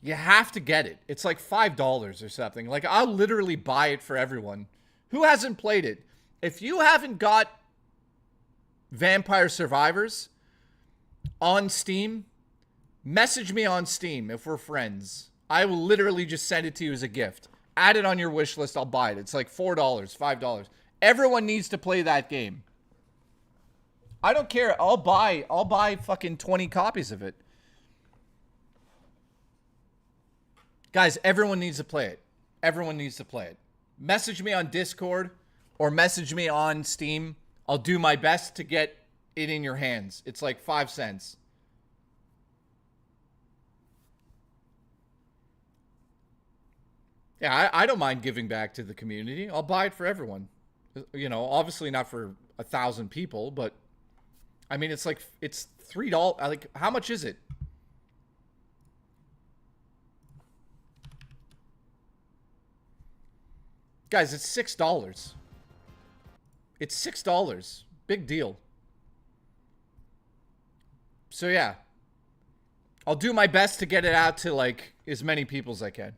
You have to get it. It's like $5 or something. Like, I'll literally buy it for everyone who hasn't played it. If you haven't got Vampire Survivors on Steam, message me on Steam if we're friends. I will literally just send it to you as a gift. Add it on your wish list. I'll buy it. It's like $4, $5. Everyone needs to play that game. I don't care. I'll buy fucking 20 copies of it. Guys, everyone needs to play it. Everyone needs to play it. Message me on Discord or message me on Steam. I'll do my best to get it in your hands. It's like 5 cents. Yeah, I don't mind giving back to the community. I'll buy it for everyone. You know, obviously not for 1,000 people, but I mean, it's $3. Like, how much is it? Guys, it's $6. It's $6. Big deal. So yeah, I'll do my best to get it out to like as many people as I can.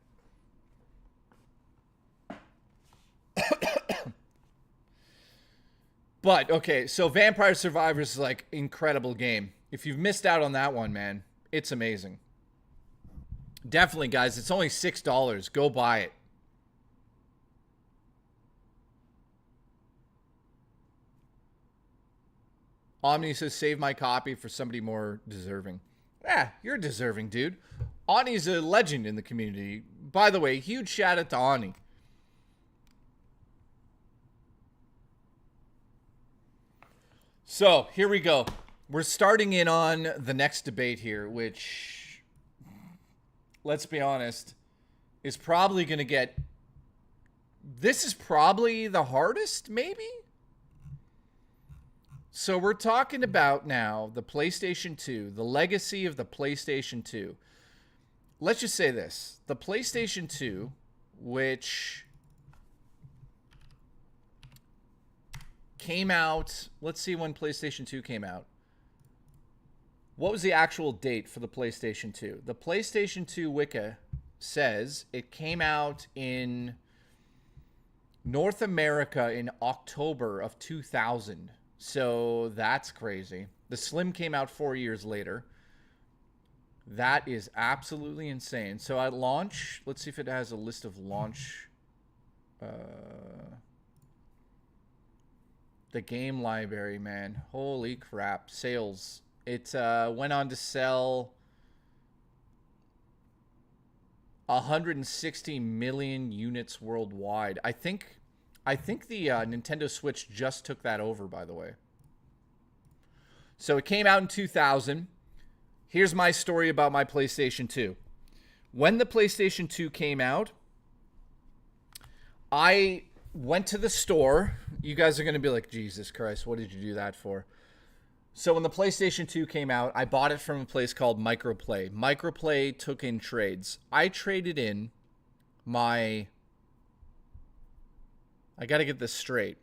But, okay, so Vampire Survivors is, like, incredible game. If you've missed out on that one, man, it's amazing. Definitely, guys, it's only $6. Go buy it. Omni says, save my copy for somebody more deserving. Yeah, you're deserving, dude. Ani's a legend in the community. By the way, huge shout out to Ani. So, here we go. We're starting in on the next debate here, which, let's be honest, is probably going to get... This is probably the hardest, maybe? So, we're talking about now the PlayStation 2, the legacy of the PlayStation 2. Let's just say this. The PlayStation 2, which... came out, let's see when PlayStation 2 came out. What was the actual date for the PlayStation 2? The PlayStation 2 Wiki says it came out in North America in October of 2000. So that's crazy. The Slim came out 4 years later. That is absolutely insane. So at launch, let's see if it has a list of launch... The game library, man. Holy crap. Sales. It went on to sell 160 million units worldwide. I think the Nintendo Switch just took that over, by the way. So it came out in 2000. Here's my story about my PlayStation 2. When the PlayStation 2 came out, I went to the store. You guys are going to be like, Jesus Christ, what did you do that for? So when the PlayStation 2 came out, I bought it from a place called Microplay. Microplay took in trades. I traded in my I got to get this straight.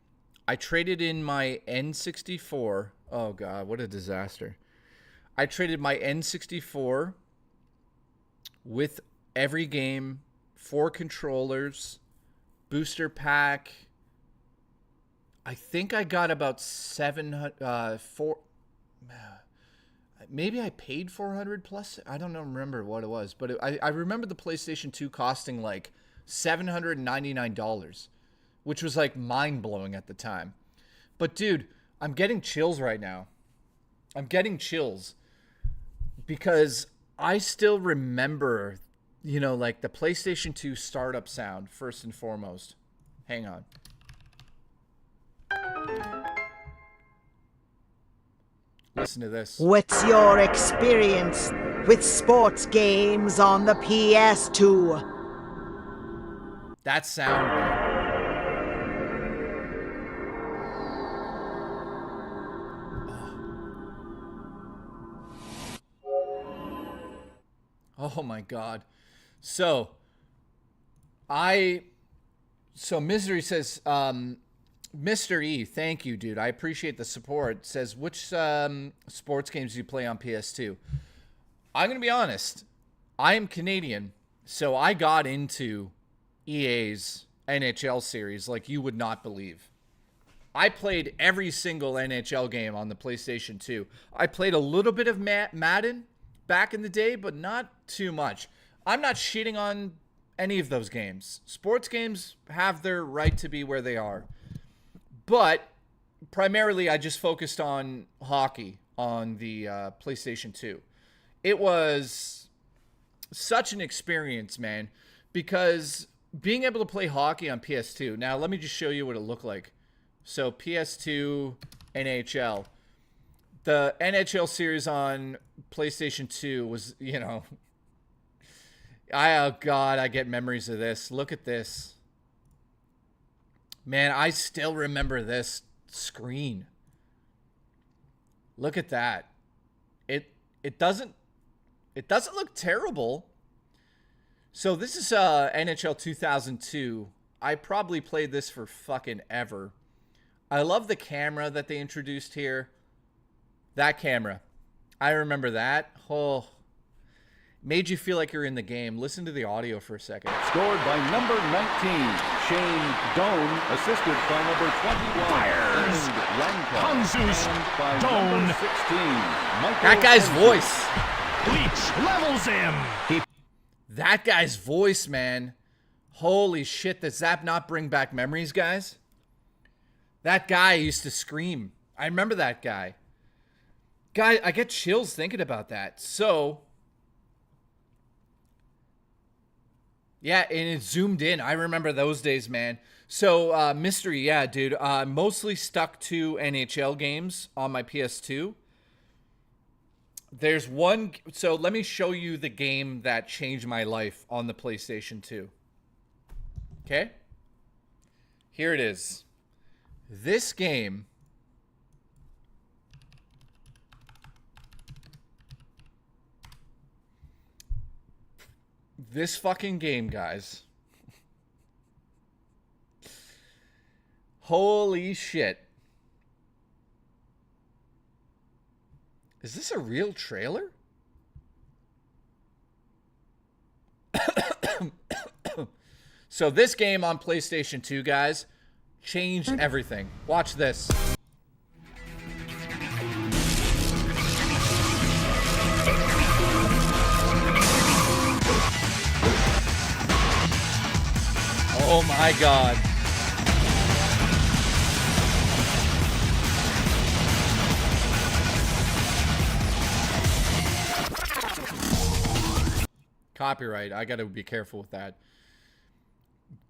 I traded in my N64. Oh, God, what a disaster. I traded my N64 with every game, 4 controllers, booster pack. I think I got about 700, maybe I paid 400 plus. I don't know, remember what it was, but I remember the PlayStation 2 costing like $799, which was like mind blowing at the time. But dude, I'm getting chills right now. I'm getting chills because I still remember, you know, like the PlayStation 2 startup sound first and foremost. Hang on. Listen to this. What's your experience with sports games on the PS2? That sound, man. Oh my God. So Misery says, Mr. E, thank you, dude. I appreciate the support. Says, which sports games do you play on PS2? I'm going to be honest. I am Canadian, so I got into EA's NHL series like you would not believe. I played every single NHL game on the PlayStation 2. I played a little bit of Madden back in the day, but not too much. I'm not shitting on any of those games. Sports games have their right to be where they are. But primarily, I just focused on hockey on the PlayStation 2. It was such an experience, man, because being able to play hockey on PS2. Now, let me just show you what it looked like. So, PS2 NHL. The NHL series on PlayStation 2 was, you know... oh, God, I get memories of this. Look at this. Man, I still remember this screen. Look at that. It doesn't look terrible. So this is NHL 2002. I probably played this for fucking ever. I love the camera that they introduced here. That camera. I remember that. Oh, made you feel like you're in the game. Listen to the audio for a second. Scored by number 19, Shane Doan, assisted by number 21, Fires. Hanzus by Doan. number 16, Michael That guy's Hanzus. voice. Bleach levels him. That guy's voice, man. Holy shit, does that not bring back memories, guys? That guy used to scream. I remember that guy. Guy, I get chills thinking about that. So, yeah, and it zoomed in. I remember those days, man. So, Mystery, yeah, dude. Mostly stuck to NHL games on my PS2. There's one... So, let me show you the game that changed my life on the PlayStation 2. Okay? Here it is. This game... This fucking game, guys. Holy shit. Is this a real trailer? So this game on PlayStation 2, guys, changed everything. Watch this. Oh my God. Copyright. I gotta be careful with that.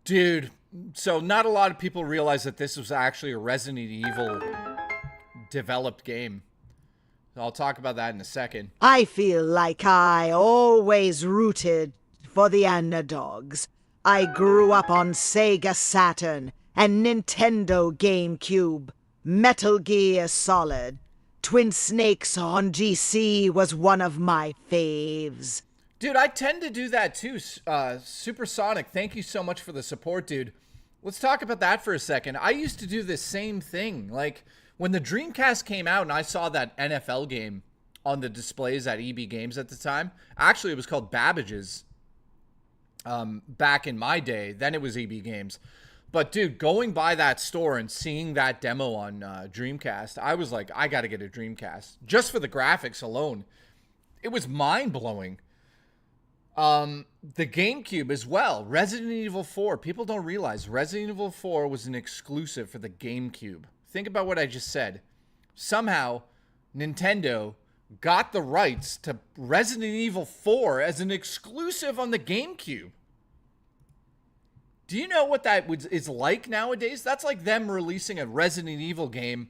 Dude, so not a lot of people realize that this was actually a Resident Evil developed game. I'll talk about that in a second. I feel like I always rooted for the underdogs. I grew up on Sega Saturn and Nintendo GameCube, Metal Gear Solid. Twin Snakes on GC was one of my faves. Dude, I tend to do that too. Supersonic, thank you so much for the support, dude. Let's talk about that for a second. I used to do this same thing. Like, when the Dreamcast came out and I saw that NFL game on the displays at EB Games at the time, actually it was called Babbage's back in my day. Then it was EB Games. But, dude, going by that store and seeing that demo on Dreamcast, I was like, I got to get a Dreamcast. Just for the graphics alone. It was mind-blowing. The GameCube as well. Resident Evil 4. People don't realize Resident Evil 4 was an exclusive for the GameCube. Think about what I just said. Somehow, Nintendo got the rights to Resident Evil 4 as an exclusive on the GameCube. Do you know what that is like nowadays? That's like them releasing a Resident Evil game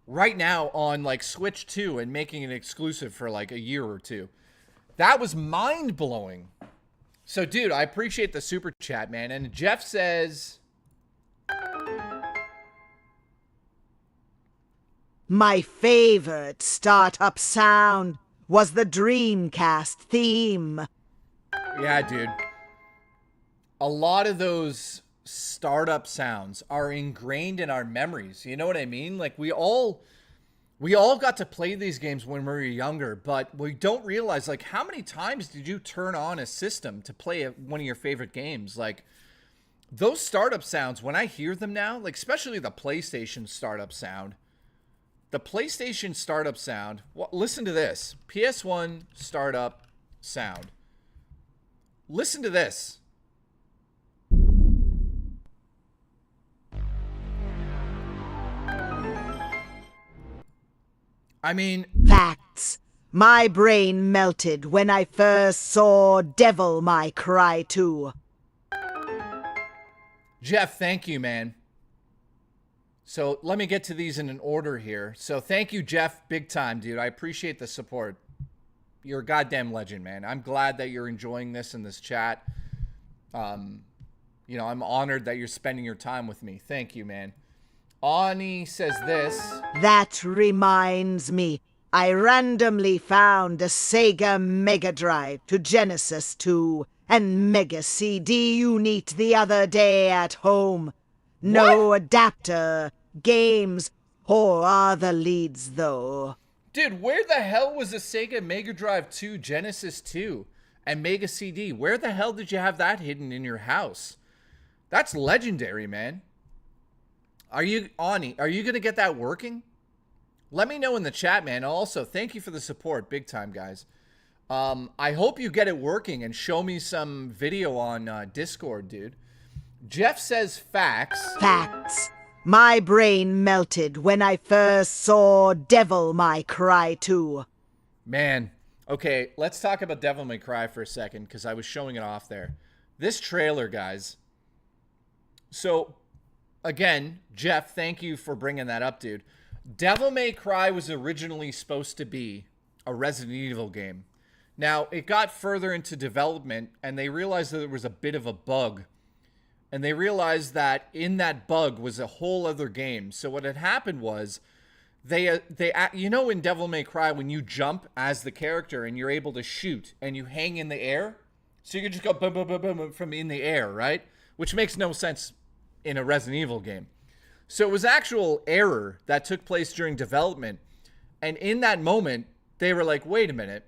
right now on like Switch 2 and making it exclusive for like a year or two. That was mind-blowing. So, dude, I appreciate the super chat, man. And Jeff says, my favorite startup sound was the Dreamcast theme. yeah, dude. A lot of those startup sounds are ingrained in our memories. You know what I mean? Like, we all got to play these games when we were younger, but we don't realize, like, how many times did you turn on a system to play one of your favorite games? Like, those startup sounds, when I hear them now, like, especially the PlayStation startup sound. The PlayStation startup sound, well, listen to this. PS1 startup sound. Listen to this. I mean, Facts. My brain melted when I first saw Devil May Cry 2. Jeff, thank you, man. So let me get to these in an order here. So thank you, Jeff, big time, dude. I appreciate the support. You're a goddamn legend, man. I'm glad that you're enjoying this in this chat. You know, I'm honored that you're spending your time with me. Thank you, man. Ani says this. That reminds me, I randomly found a Sega Mega Drive to Genesis 2 and Mega CD unit the other day at home. No adapter, games, or other leads though. Dude, where the hell was a Sega Mega Drive 2, Genesis 2, and Mega CD? Where the hell did you have that hidden in your house? That's legendary, man. Are you, Ani, are you going to get that working? Let me know in the chat, man. Also, thank you for the support. Big time, guys. I hope you get it working and show me some video on Discord, dude. Jeff says facts. Facts. My brain melted when I first saw Devil May Cry 2. Man. Okay, let's talk about Devil May Cry for a second because I was showing it off there. This trailer, guys. So, again, Jeff, thank you for bringing that up, dude. Devil May Cry was originally supposed to be a Resident Evil game. Now, it got further into development, and they realized that there was a bit of a bug. And they realized that in that bug was a whole other game. So what had happened was, you know in Devil May Cry, when you jump as the character and you're able to shoot, and you hang in the air? So you can just go boom, boom, boom, boom from in the air, right? Which makes no sense in a Resident Evil game. So it was actual error that took place during development. And in that moment, they were like, wait a minute.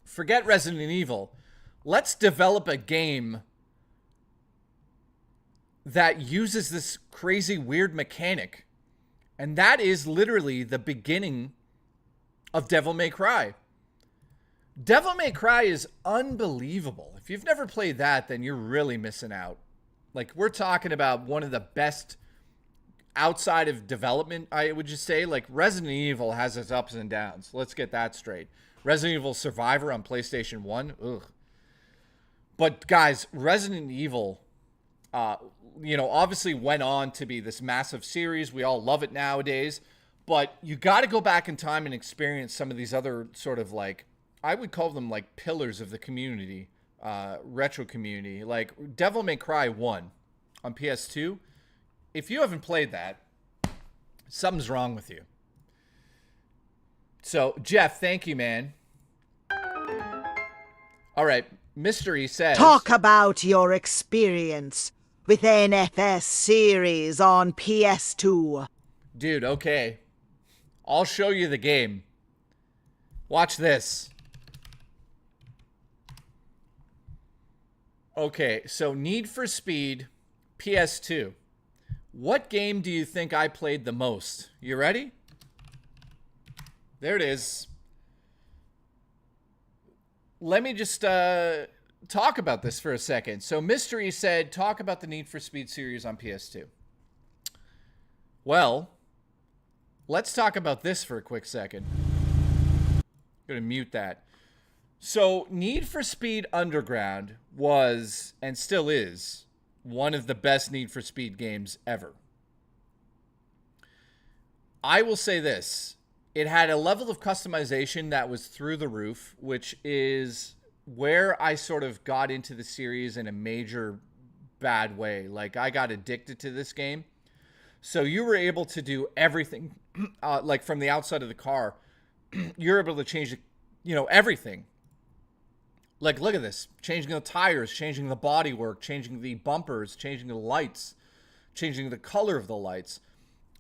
Forget Resident Evil. Let's develop a game that uses this crazy weird mechanic. And that is literally the beginning of Devil May Cry. Devil May Cry is unbelievable. If you've never played that, then you're really missing out. Like, we're talking about one of the best outside of development, I would just say. Like, Resident Evil has its ups and downs. Let's get that straight. Resident Evil Survivor on PlayStation 1, ugh. But, guys, Resident Evil, obviously went on to be this massive series. We all love it nowadays. But you got to go back in time and experience some of these other sort of, like, I would call them, like, pillars of the community. Retro community, like Devil May Cry 1 on PS2. If you haven't played that, something's wrong with you. So, Jeff, thank you, man. All right. Mystery says... Talk about your experience with NFS series on PS2. Dude, okay. I'll show you the game. Watch this. Okay, so Need for Speed, PS2. What game do you think I played the most? You ready? There it is. Let me just talk about this for a second. So Mystery said, talk about the Need for Speed series on PS2. Well, let's talk about this for a quick second. I'm going to mute that. So Need for Speed Underground was, and still is, one of the best Need for Speed games ever. I will say this. It had a level of customization that was through the roof, which is where I sort of got into the series in a major bad way. Like, I got addicted to this game. So you were able to do everything, like from the outside of the car. You're able to change, everything. Like, look at this. Changing the tires, changing the bodywork, changing the bumpers, changing the lights, changing the color of the lights.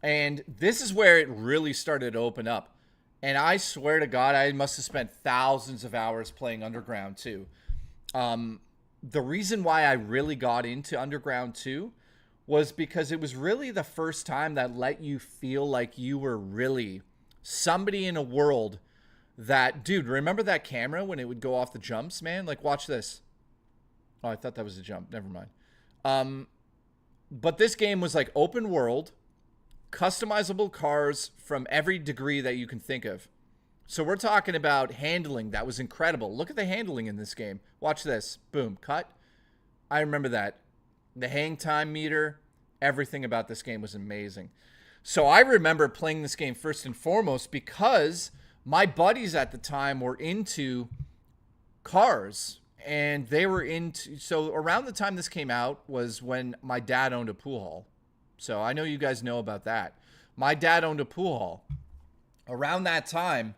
And this is where it really started to open up. And I swear to God, I must have spent thousands of hours playing Underground 2. The reason why I really got into Underground 2 was because it was really the first time that let you feel like you were really somebody in a world that, dude, remember that camera when it would go off the jumps, man? Like, watch this. Oh, I thought that was a jump. Never mind. But this game was like open world, customizable cars from every degree that you can think of. So we're talking about handling. That was incredible. Look at the handling in this game. Watch this. Boom. Cut. I remember that. The hang time meter. Everything about this game was amazing. So I remember playing this game first and foremost because my buddies at the time were into cars. And they were into... So around the time this came out was when my dad owned a pool hall. So I know you guys know about that. My dad owned a pool hall. Around that time,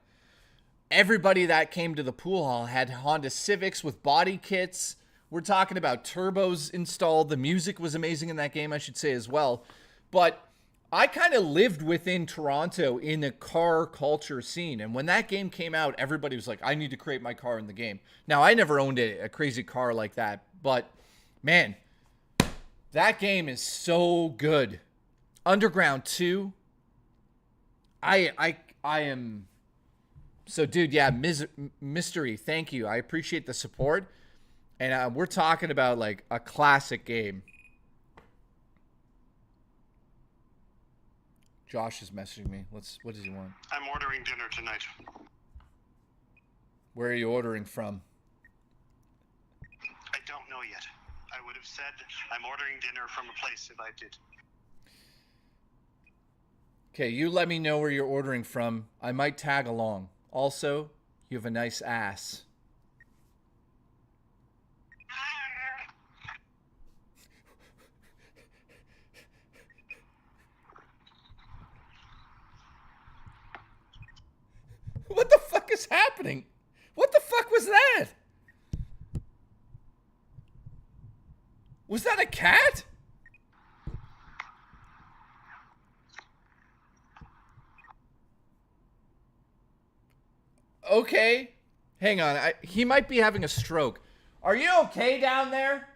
everybody that came to the pool hall had Honda Civics with body kits. We're talking about turbos installed. The music was amazing in that game, I should say, as well. But I kind of lived within Toronto in a car culture scene. And when that game came out, everybody was like, I need to create my car in the game. Now, I never owned a crazy car like that. But, man... that game is so good. Underground 2. I am... So, dude, yeah, Mystery, thank you. I appreciate the support. And we're talking about, like, a classic game. Josh is messaging me. What does he want? I'm ordering dinner tonight. Where are you ordering from? I don't know yet. I would have said I'm ordering dinner from a place if I did. Okay, you let me know where you're ordering from. I might tag along. Also, you have a nice ass. What the fuck is happening? What the fuck was that? Was that a cat? Okay. Hang on. He might be having a stroke. Are you okay down there?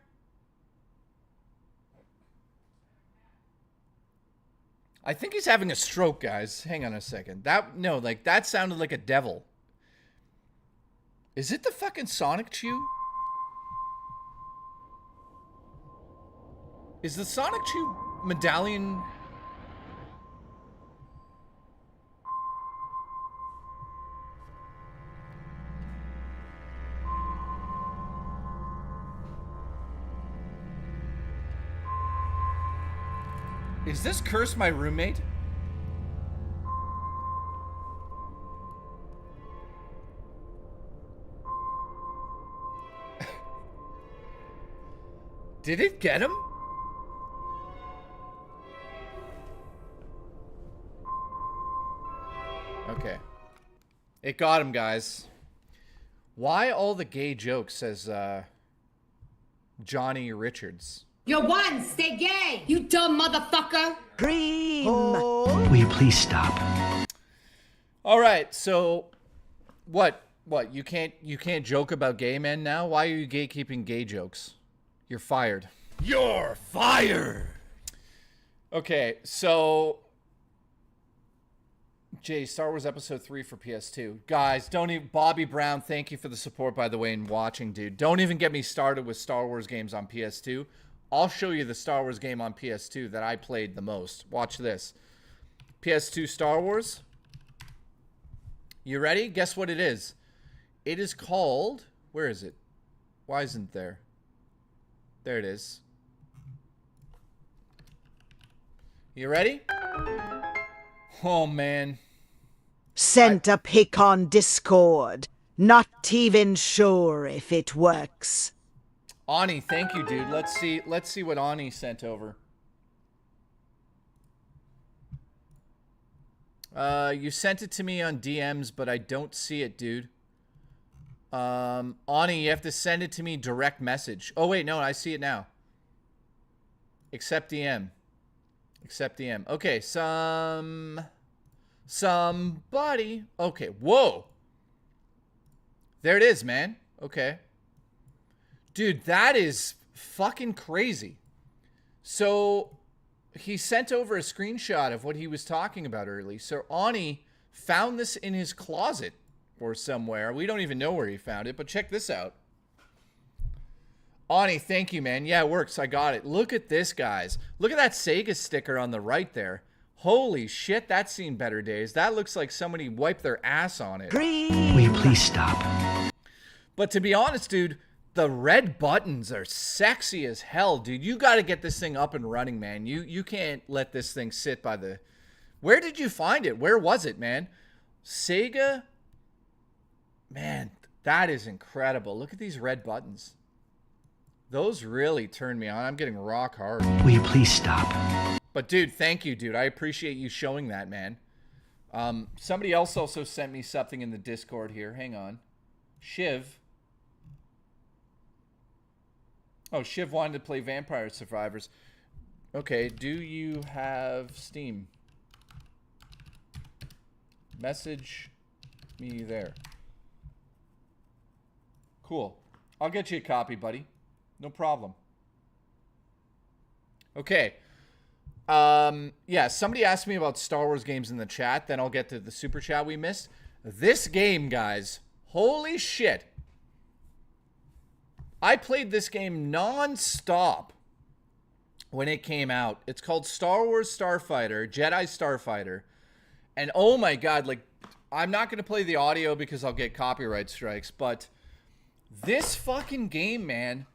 I think he's having a stroke, guys. Hang on a second. That sounded like a devil. Is it the fucking Sonic Chew? Is the Sonic Chew medallion... Is this Curse my roommate? Did it get him? Okay. It got him, guys. Why all the gay jokes, says Johnny Richards. You're one, stay gay, you dumb motherfucker. Cream. Will you please stop? All right, so what? You can't joke about gay men now? Why are you gatekeeping gay jokes? You're fired. You're fired. Okay, so Jay, Star Wars Episode 3 for PS2. Guys, don't even... Bobby Brown, thank you for the support, by the way, and watching, dude. Don't even get me started with Star Wars games on PS2. I'll show you the Star Wars game on PS2 that I played the most. Watch this. PS2 Star Wars. You ready? Guess what it is? It is called... Where is it? Why isn't it there? There it is. You ready? Oh, man. Sent a pic on Discord. Not even sure if it works. Ani, thank you, dude. Let's see what Ani sent over. You sent it to me on DMs, but I don't see it, dude. Ani, you have to send it to me direct message. Oh, wait, no, I see it now. Accept DM. Accept DM. Okay, somebody. Okay, whoa. There it is, man. Okay. Dude, that is fucking crazy. So, he sent over a screenshot of what he was talking about early. So, Ani found this in his closet or somewhere. We don't even know where he found it, but check this out. Ani, thank you, man. Yeah, it works. I got it. Look at this, guys. Look at that Sega sticker on the right there. Holy shit, that's seen better days. That looks like somebody wiped their ass on it. Will you please stop? But to be honest, dude, the red buttons are sexy as hell, dude. You got to get this thing up and running, man. You can't let this thing sit by the... Where did you find it? Where was it, man? Sega? Man, that is incredible. Look at these red buttons. Those really turn me on. I'm getting rock hard. Will you please stop? But, dude, thank you, dude. I appreciate you showing that, man. Somebody else also sent me something in the Discord here. Hang on. Shiv. Oh, Shiv wanted to play Vampire Survivors. Okay, do you have Steam? Message me there. Cool. I'll get you a copy, buddy. No problem. Okay. Yeah, somebody asked me about Star Wars games in the chat. Then I'll get to the super chat we missed. This game, guys. Holy shit. I played this game non-stop when it came out. It's called Star Wars Starfighter, Jedi Starfighter. And oh my god, like, I'm not going to play the audio because I'll get copyright strikes, but this fucking game, man.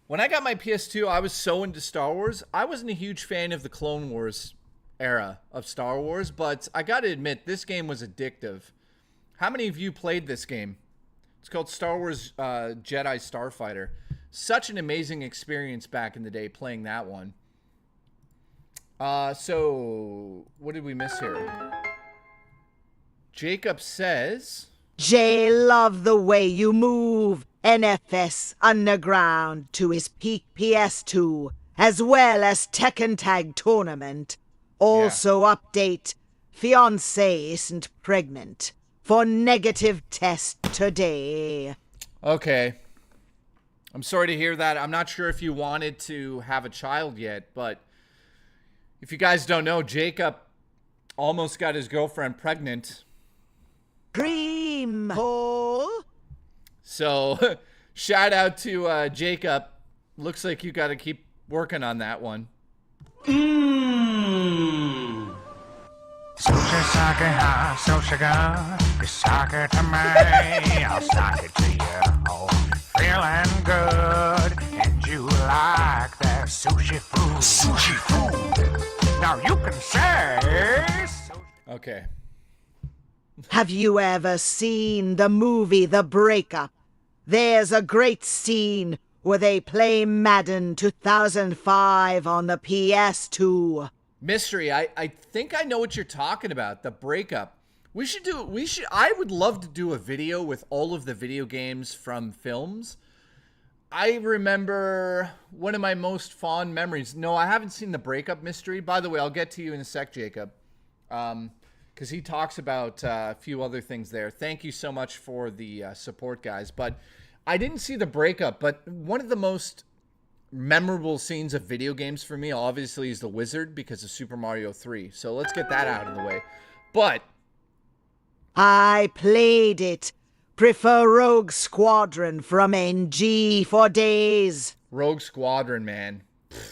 When I got my PS2, I was so into Star Wars. I wasn't a huge fan of the Clone Wars era of Star Wars, but I got to admit, this game was addictive. How many of you played this game? It's called Star Wars Jedi Starfighter. Such an amazing experience back in the day playing that one. So, what did we miss here? Jacob says... Jay, love the way you move. NFS Underground to his peak PS2, as well as Tekken Tag Tournament. Also update, fiancé isn't pregnant. For negative test today. Okay. I'm sorry to hear that. I'm not sure if you wanted to have a child yet, but if you guys don't know, Jacob almost got his girlfriend pregnant. Cream. Oh. So, shout out to Jacob. Looks like you got to keep working on that one. Sushi sake hot, so sugar. You suck it to me, I'll suck it to you. Oh, feeling good, and you like that sushi food. Sushi food. Now you can say. Okay. Have you ever seen the movie The Breakup? There's a great scene where they play Madden 2005 on the PS2. Mystery, I think I know what you're talking about. The Breakup. I would love to do a video with all of the video games from films. I remember one of my most fond memories. No, I haven't seen The Breakup Mystery. By the way, I'll get to you in a sec, Jacob. Because he talks about a few other things there. Thank you so much for the support, guys. But I didn't see The Breakup, but one of the most memorable scenes of video games for me, obviously, is The Wizard because of Super Mario 3. So let's get that out of the way. But I played it. Prefer Rogue Squadron from NG for days. Rogue Squadron, man.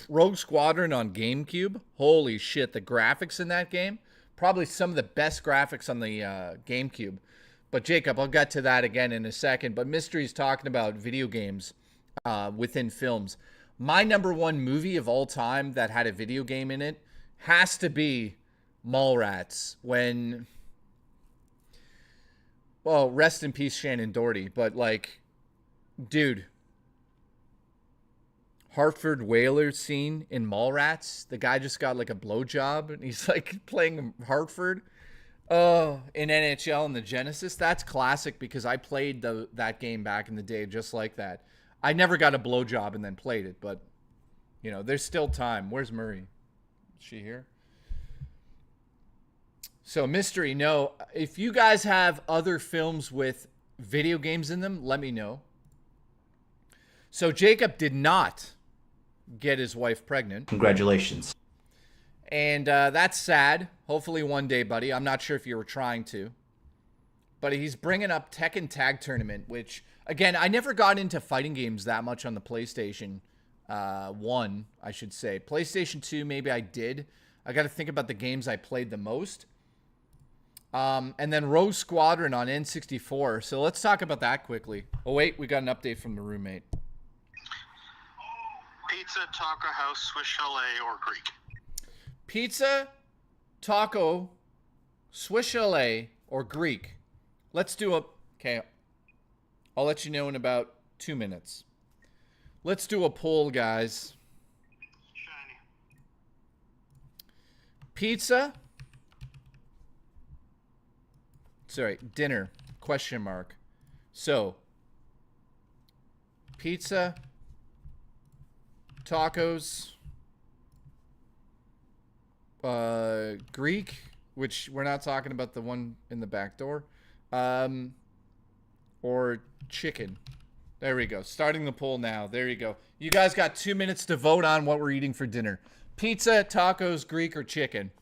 Rogue Squadron on GameCube. Holy shit, the graphics in that game. Probably some of the best graphics on the GameCube. But Jacob, I'll get to that again in a second. But Mystery's talking about video games within films. My number one movie of all time that had a video game in it has to be Mallrats. When... Well, rest in peace, Shannon Doherty. But, like, dude, Hartford Whalers scene in Mallrats. The guy just got, like, a blowjob, and he's, like, playing Hartford in NHL in the Genesis. That's classic because I played that game back in the day just like that. I never got a blowjob and then played it, but, you know, there's still time. Where's Murray? Is she here? So, Mystery, no. If you guys have other films with video games in them, let me know. So, Jacob did not get his wife pregnant. Congratulations. And that's sad. Hopefully one day, buddy. I'm not sure if you were trying to. But he's bringing up Tekken Tag Tournament, which, again, I never got into fighting games that much on the PlayStation 1, I should say. PlayStation 2, maybe I did. I got to think about the games I played the most. And then Rogue Squadron on N64. So let's talk about that quickly. Oh, wait, we got an update from the roommate. Pizza, Taco House, Swiss Chalet, or Greek? Pizza, taco, Swiss Chalet, or Greek. Let's do a... Okay, I'll let you know in about 2 minutes. Let's do a poll, guys. Shiny. Pizza... Sorry, dinner, question mark. So, pizza, tacos, Greek, which we're not talking about the one in the back door, or chicken. There we go. Starting the poll now. There you go. You guys got 2 minutes to vote on what we're eating for dinner. Pizza, tacos, Greek, or chicken.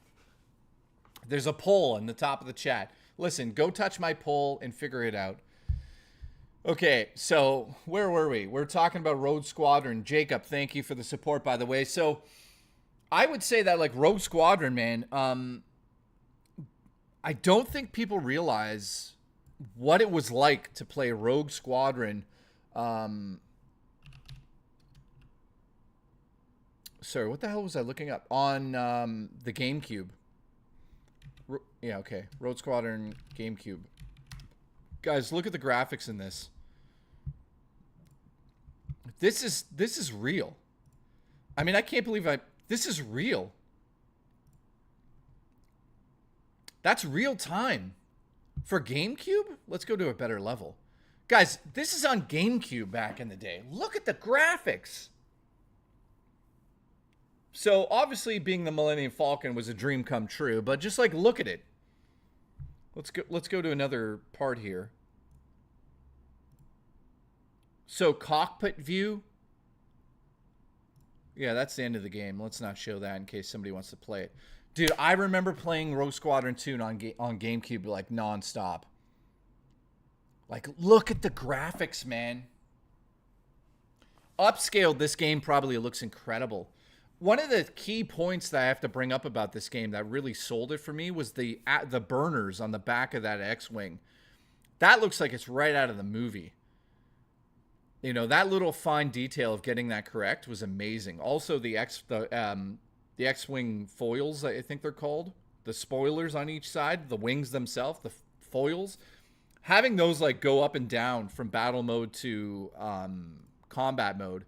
There's a poll in the top of the chat. Listen, go touch my poll and figure it out. Okay, so where were we? We're talking about Rogue Squadron. Jacob, thank you for the support, by the way. So I would say that, like, Rogue Squadron, man, I don't think people realize what it was like to play Rogue Squadron. Sorry, what the hell was I looking up? On the GameCube. Yeah, okay. Rogue Squadron, GameCube. Guys, look at the graphics in this. This is real. I mean, I can't believe this is real. That's real time. For GameCube? Let's go to a better level. Guys, this is on GameCube back in the day. Look at the graphics. So, obviously, being the Millennium Falcon was a dream come true, but just, like, look at it. Let's go to another part here. So, cockpit view. Yeah, that's the end of the game. Let's not show that in case somebody wants to play it. Dude, I remember playing Rogue Squadron 2 on GameCube, like, nonstop. Like, look at the graphics, man. Upscaled, this game probably looks incredible. One of the key points that I have to bring up about this game that really sold it for me was the burners on the back of that X-Wing. That looks like it's right out of the movie. You know, that little fine detail of getting that correct was amazing. Also, the X-Wing foils, I think they're called. The spoilers on each side, the wings themselves, the foils. Having those, like, go up and down from battle mode to combat mode.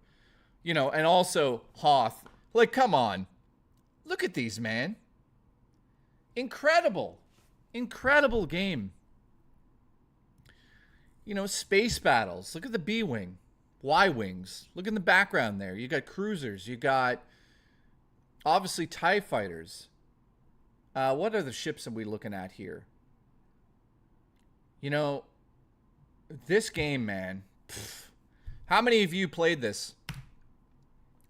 You know, and also Hoth. Like, come on. Look at these, man. Incredible. Incredible game. You know, space battles. Look at the B-Wing. Y-Wings. Look in the background there. You got cruisers. You got, obviously, TIE fighters. What are the ships are we looking at here? You know, this game, man. Pff, how many of you played this?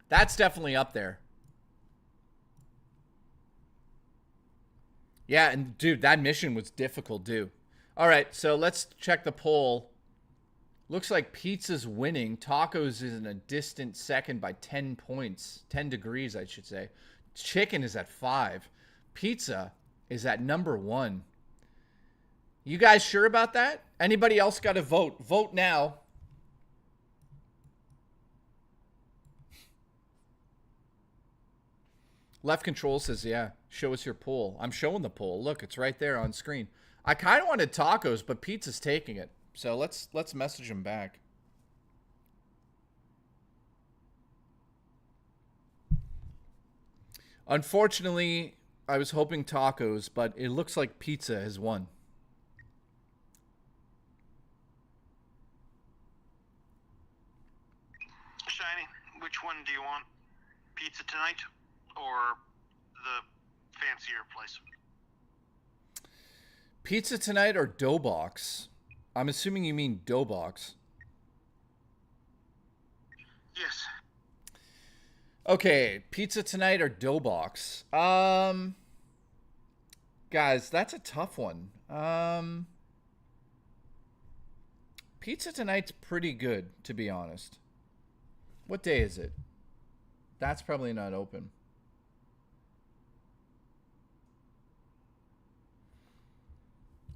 That's definitely up there. Yeah, and dude, that mission was difficult, too. All right, so let's check the poll. Looks like pizza's winning. Tacos is in a distant second by 10 points. 10 degrees, I should say. Chicken is at 5. Pizza is at number 1. You guys sure about that? Anybody else got to vote? Vote now. Left control says, yeah, show us your poll. I'm showing the poll. Look, it's right there on screen. I kind of wanted tacos, but pizza's taking it. So let's message him back. Unfortunately, I was hoping tacos, but it looks like pizza has won. Shiny, which one do you want? Pizza tonight or the fancier place? Pizza tonight or Doughbox? I'm assuming you mean Doughbox. Yes. Okay, pizza tonight or Doughbox? Guys, that's a tough one. Pizza tonight's pretty good, to be honest. What day is it? That's probably not open.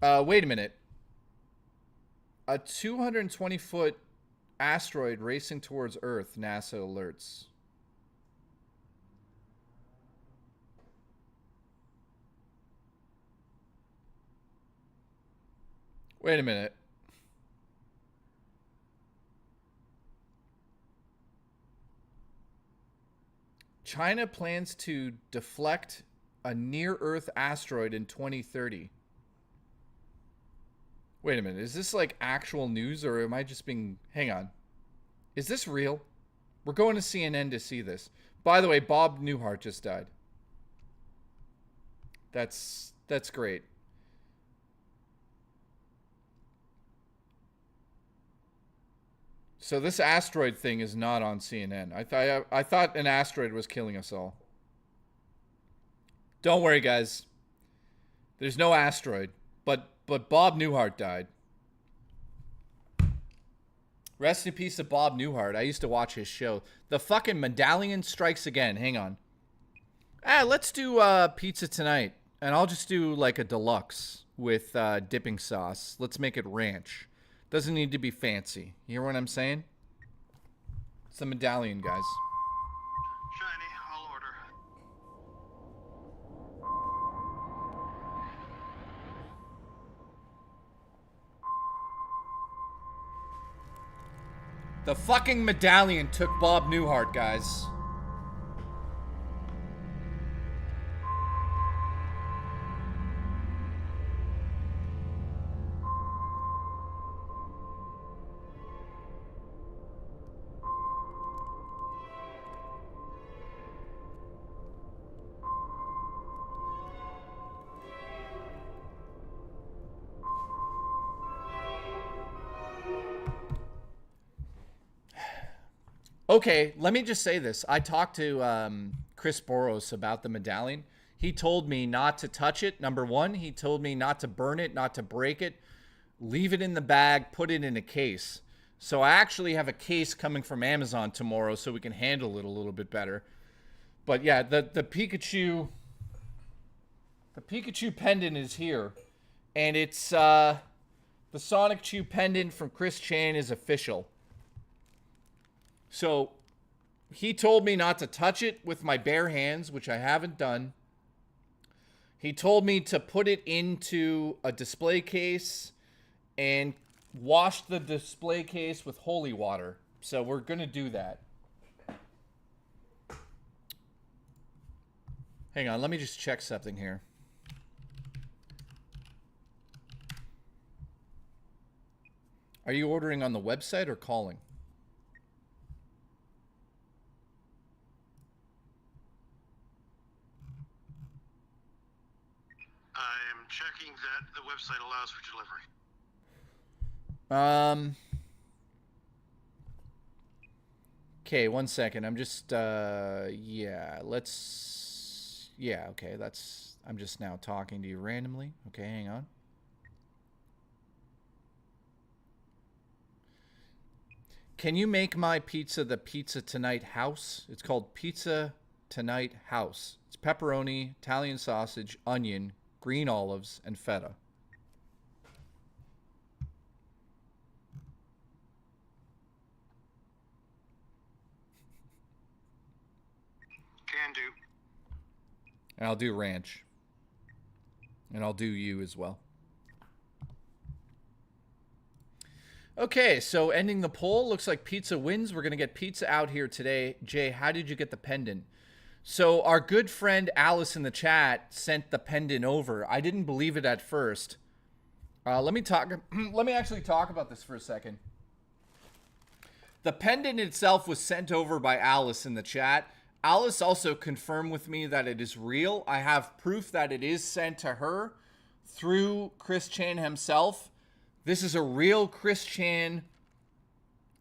Wait a minute. A 220-foot asteroid racing towards Earth, NASA alerts. Wait a minute. China plans to deflect a near-Earth asteroid in 2030. Wait a minute. Is this like actual news or am I just being... Hang on. Is this real? We're going to CNN to see this. By the way, Bob Newhart just died. That's great. So this asteroid thing is not on CNN. I thought an asteroid was killing us all. Don't worry, guys. There's no asteroid, but Bob Newhart died. Rest in peace to Bob Newhart. I used to watch his show. The fucking Medallion strikes again. Hang on. Let's do pizza tonight, and I'll just do like a deluxe with dipping sauce. Let's make it ranch. Doesn't need to be fancy. You hear what I'm saying? It's the Medallion, guys. Shiny, I'll order. The fucking Medallion took Bob Newhart, guys. Okay, let me just say this. I talked to Chris Boros about the Medallion. He told me not to touch it. Number one, he told me not to burn it, not to break it. Leave it in the bag, put it in a case. So I actually have a case coming from Amazon tomorrow so we can handle it a little bit better. But yeah, the Pikachu pendant is here. And it's the Sonic Chew pendant from Chris Chan is official. So he told me not to touch it with my bare hands, which I haven't done. He told me to put it into a display case and wash the display case with holy water. So we're going to do that. Hang on, let me just check something here. Are you ordering on the website or calling? I'm checking that the website allows for delivery. Okay, 1 second. I'm just yeah, let's okay, I'm just now talking to you randomly. Okay, hang on. Can you make my pizza the Pizza Tonight House? It's called Pizza Tonight House. It's pepperoni, Italian sausage, onion, green olives, and feta. Can do. And I'll do ranch. And I'll do you as well. Okay, so ending the poll. Looks like pizza wins. We're going to get pizza out here today. Jay, how did you get the pendant? So our good friend Alice in the chat sent the pendant over. I didn't believe it at first. Let me actually talk about this for a second. The pendant itself was sent over by Alice in the chat. Alice also confirmed with me that it is real. I have proof that it is sent to her through Chris Chan himself. This is a real Chris Chan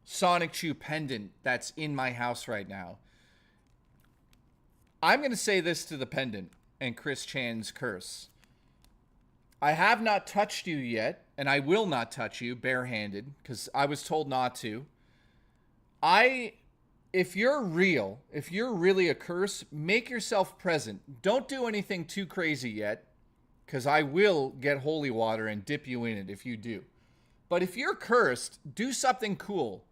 Sonic Chew pendant that's in my house right now. I'm going to say this to the pendant and Chris Chan's curse. I have not touched you yet, and I will not touch you barehanded because I was told not to. If you're real, if you're really a curse, make yourself present. Don't do anything too crazy yet, because I will get holy water and dip you in it if you do. But if you're cursed, do something cool.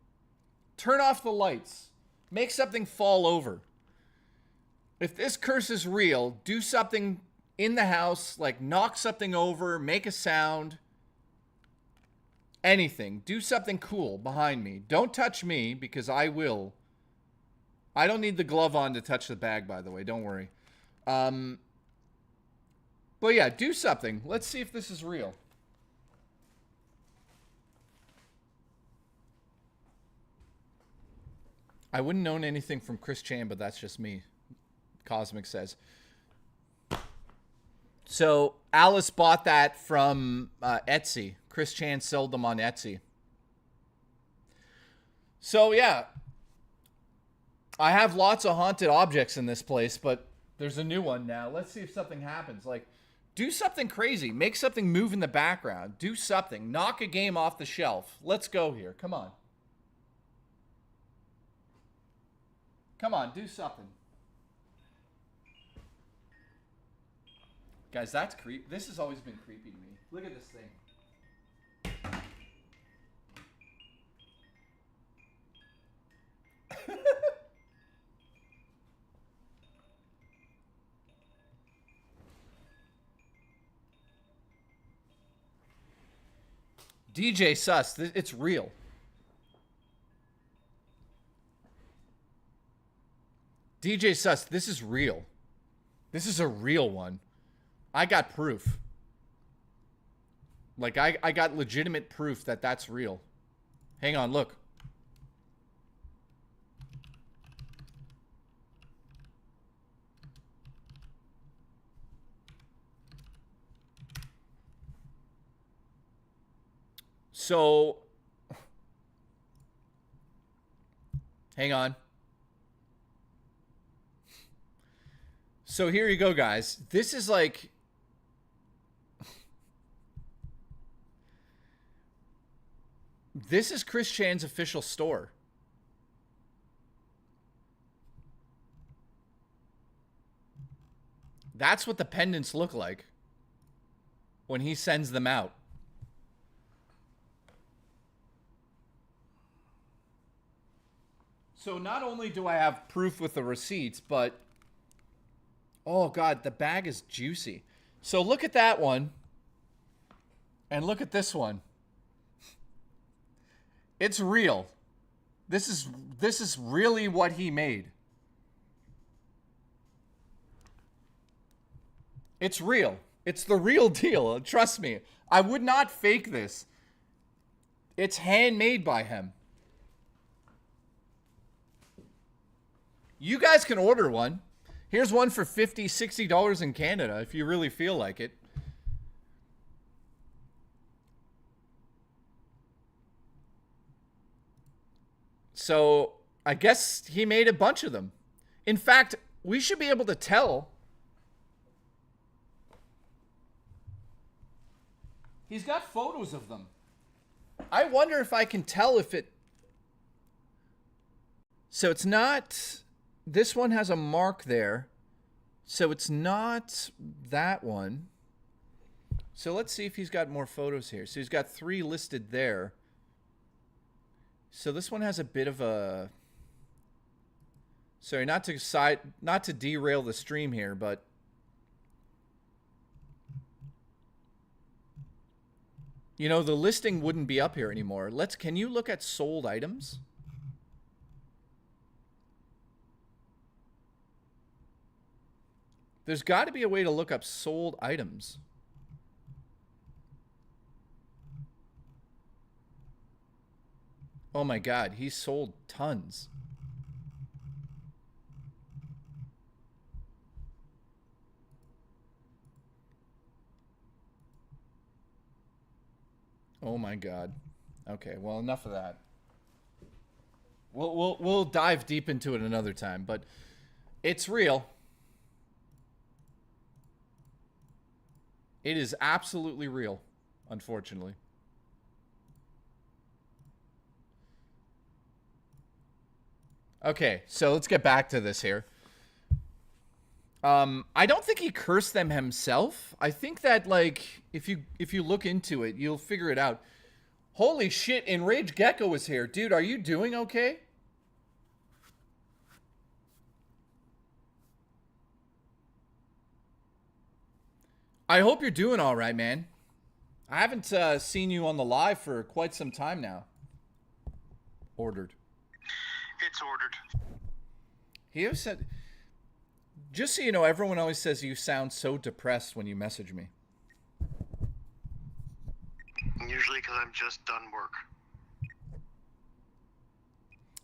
Turn off the lights. Make something fall over. If this curse is real, do something in the house, like knock something over, make a sound. Anything. Do something cool behind me. Don't touch me, because I will. I don't need the glove on to touch the bag, by the way. Don't worry. But yeah, do something. Let's see if this is real. I wouldn't own anything from Chris Chan, but that's just me. Cosmic says. So Alice bought that from Etsy. Chris Chan sold them on Etsy. So yeah, I have lots of haunted objects in this place, but there's a new one now. Let's see if something happens. Like, do something crazy. Make something move in the background. Do something. Knock a game off the shelf. Let's go here. Come on. Come on, do something. Guys, that's creepy. This has always been creepy to me. Look at this thing. DJ Sus, it's real. DJ Sus, this is real. This is a real one. I got proof. Like, I got legitimate proof that that's real. Hang on, look. So, hang on. So here you go, guys. This is like... This is Chris Chan's official store. That's what the pendants look like when he sends them out. So not only do I have proof with the receipts, but... Oh, God, the bag is juicy. So look at that one. And look at this one. It's real. This is really what he made. It's real. It's the real deal. Trust me. I would not fake this. It's handmade by him. You guys can order one. Here's one for $50, $60 in Canada if you really feel like it. So I guess he made a bunch of them. In fact, we should be able to tell. He's got photos of them. I wonder if I can tell if it... So it's not... This one has a mark there. So it's not that one. So let's see if he's got more photos here. So he's got 3 listed there. So this one has a bit of a... Sorry, not to derail the stream here, but... You know, the listing wouldn't be up here anymore. Can you look at sold items? There's got to be a way to look up sold items. Oh my God, he sold tons. Oh my God. Okay, well, enough of that. We'll dive deep into it another time, but it's real. It is absolutely real, unfortunately. Okay, so let's get back to this here. I don't think he cursed them himself. I think that, like, if you look into it, you'll figure it out. Holy shit, Enraged Gecko is here. Dude, are you doing okay? I hope you're doing all right, man. I haven't seen you on the live for quite some time now. Ordered. It's ordered. He always said... Just so you know, everyone always says you sound so depressed when you message me. Usually because I'm just done work.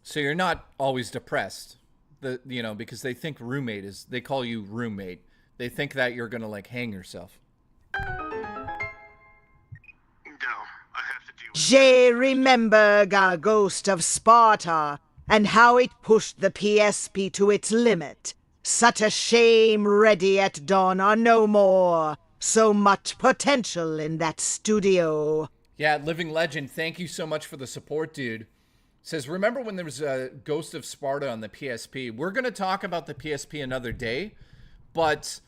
So you're not always depressed, because they think roommate is... They call you roommate. They think that you're gonna like hang yourself. No, I have to deal with Jay, remember the ghost of Sparta and how it pushed the PSP to its limit. Such a shame Ready at Dawn are no more. So much potential in that studio. Yeah, Living Legend, thank you so much for the support, dude. Says, remember when there was a Ghost of Sparta on the PSP? We're going to talk about the PSP another day. But,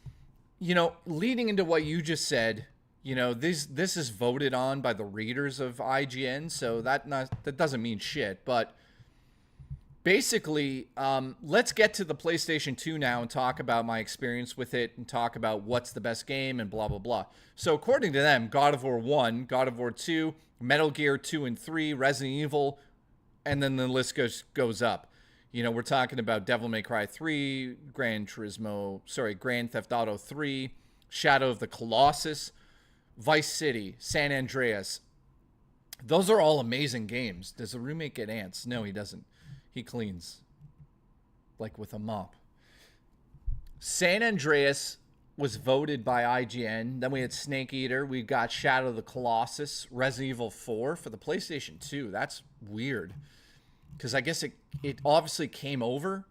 leading into what you just said, this is voted on by the readers of IGN. So that doesn't mean shit. But basically, let's get to the PlayStation 2 now and talk about my experience with it and talk about what's the best game and blah, blah, blah. So according to them, God of War 1, God of War 2, Metal Gear 2 and 3, Resident Evil, and then the list goes up. We're talking about Devil May Cry 3, Grand Theft Auto 3, Shadow of the Colossus, Vice City, San Andreas. Those are all amazing games. Does the roommate get ants? No, he doesn't. He cleans. Like with a mop. San Andreas was voted by IGN. Then we had Snake Eater. We got Shadow of the Colossus. Resident Evil 4 for the PlayStation 2. That's weird. Because I guess it obviously came over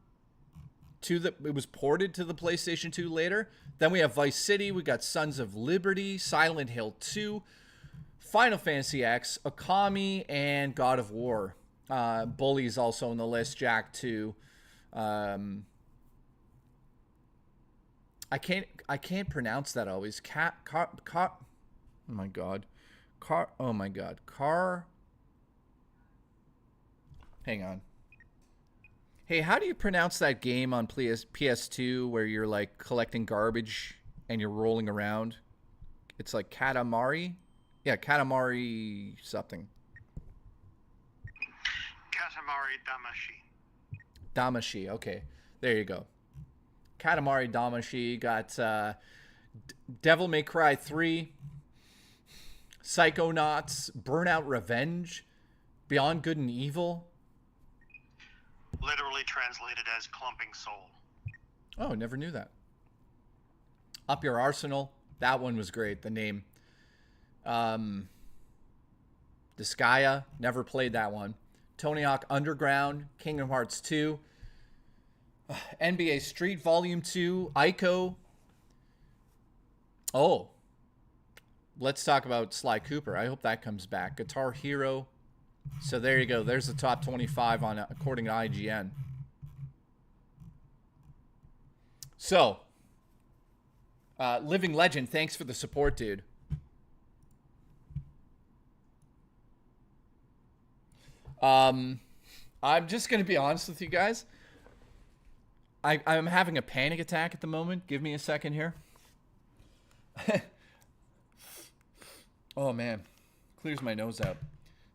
it was ported to the PlayStation 2 later. Then we have Vice City. We got Sons of Liberty, Silent Hill 2, Final Fantasy X, Okami, and God of War. Bully's also on the list. Jak 2. I can't pronounce that always. Oh my god. Hang on. Hey, how do you pronounce that game on PS2 where you're like collecting garbage and you're rolling around? It's like Katamari? Yeah, Katamari something. Katamari Damacy. Damacy, okay. There you go. Katamari Damacy. Got Devil May Cry 3, Psychonauts, Burnout Revenge, Beyond Good and Evil? Literally translated as clumping soul. Oh, never knew that. Up Your Arsenal. That one was great. The name. Disgaea. Never played that one. Tony Hawk Underground. Kingdom Hearts 2. NBA Street Volume 2. Ico. Oh. Let's talk about Sly Cooper. I hope that comes back. Guitar Hero. So there you go. There's the top 25 on according to IGN. So, Living Legend, thanks for the support, dude. I'm just going to be honest with you guys. I'm having a panic attack at the moment. Give me a second here. Oh, man. Clears my nose out.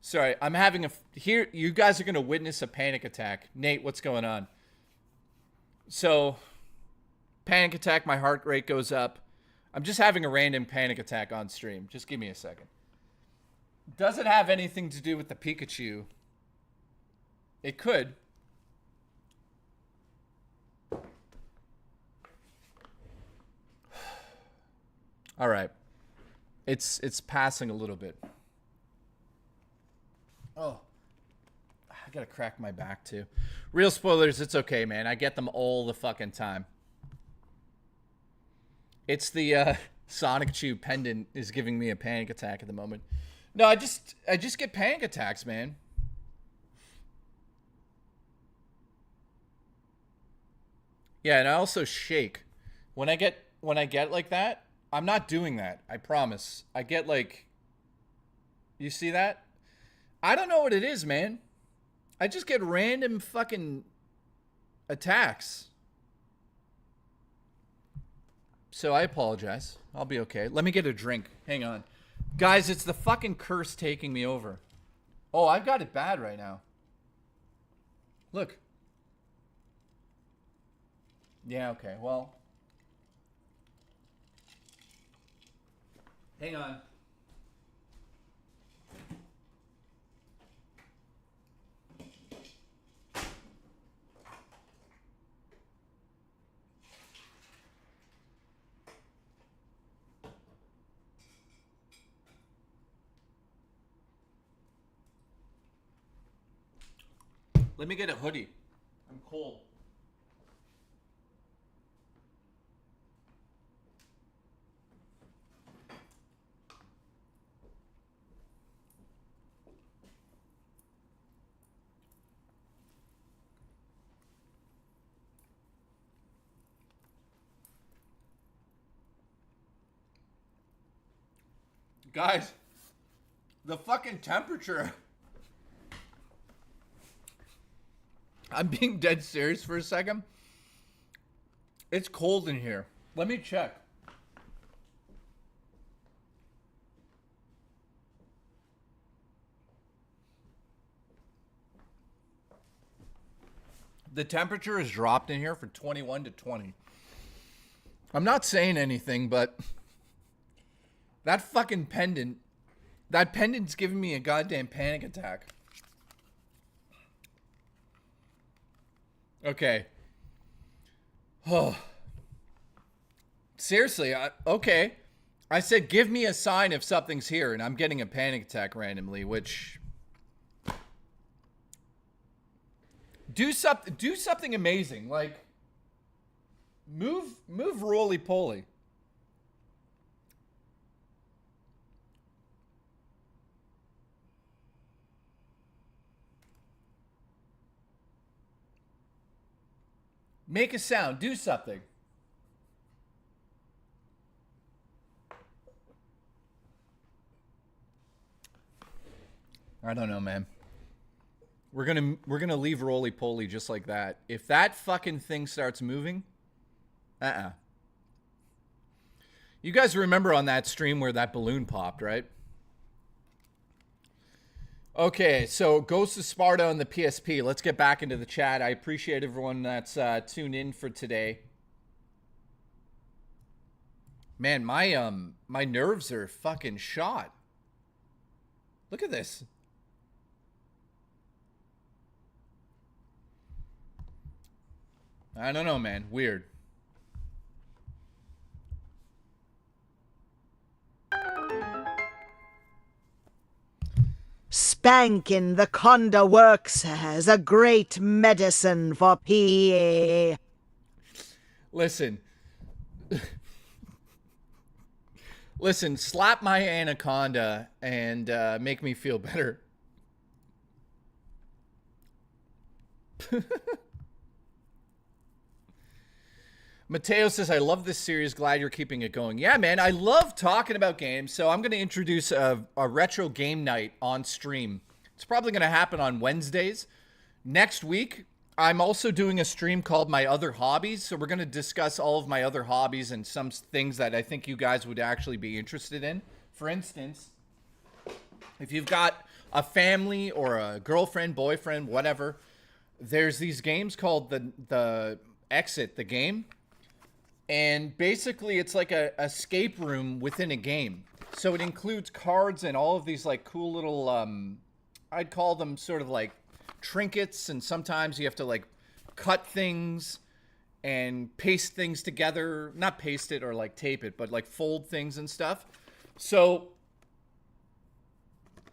Sorry, I'm having here, you guys are going to witness a panic attack. Nate, what's going on? So, panic attack, my heart rate goes up. I'm just having a random panic attack on stream. Just give me a second. Does it have anything to do with the Pikachu? It could. All right. It's passing a little bit. Oh, I gotta crack my back too. Real spoilers, it's okay, man. I get them all the fucking time. It's the Sonic Chew pendant is giving me a panic attack at the moment. No, I just get panic attacks, man. Yeah, and I also shake. When I get like that, I'm not doing that. I promise. I get like, you see that? I don't know what it is, man. I just get random fucking attacks. So I apologize. I'll be okay. Let me get a drink. Hang on. Guys, it's the fucking curse taking me over. Oh, I've got it bad right now. Look. Yeah, okay. Well. Hang on. Let me get a hoodie. I'm cold. Guys, the fucking temperature. I'm being dead serious for a second. It's cold in here. Let me check. The temperature has dropped in here from 21 to 20. I'm not saying anything, but that fucking pendant, that pendant's giving me a goddamn panic attack. Okay. Oh. Seriously, okay. I said give me a sign if something's here, and I'm getting a panic attack randomly, which... Do something amazing, like move roly-poly. Make a sound. Do something. I don't know, man. We're gonna leave roly-poly just like that. If that fucking thing starts moving, You guys remember on that stream where that balloon popped, right? Okay, so Ghost of Sparta on the PSP. Let's get back into the chat. I appreciate everyone that's tuned in for today. Man, my nerves are fucking shot. Look at this. I don't know, man. Weird. Spanking the Conda works as a great medicine for PA. Listen. Listen, slap my anaconda and make me feel better. Mateo says, I love this series. Glad you're keeping it going. Yeah, man, I love talking about games. So I'm going to introduce a retro game night on stream. It's probably going to happen on Wednesdays. Next week, I'm also doing a stream called My Other Hobbies. So we're going to discuss all of my other hobbies and some things that I think you guys would actually be interested in. For instance, if you've got a family or a girlfriend, boyfriend, whatever, there's these games called the Exit, the game. And basically, it's like a escape room within a game. So it includes cards and all of these like cool little, I'd call them sort of like trinkets. And sometimes you have to like cut things and paste things together. Not paste it or like tape it, but like fold things and stuff. So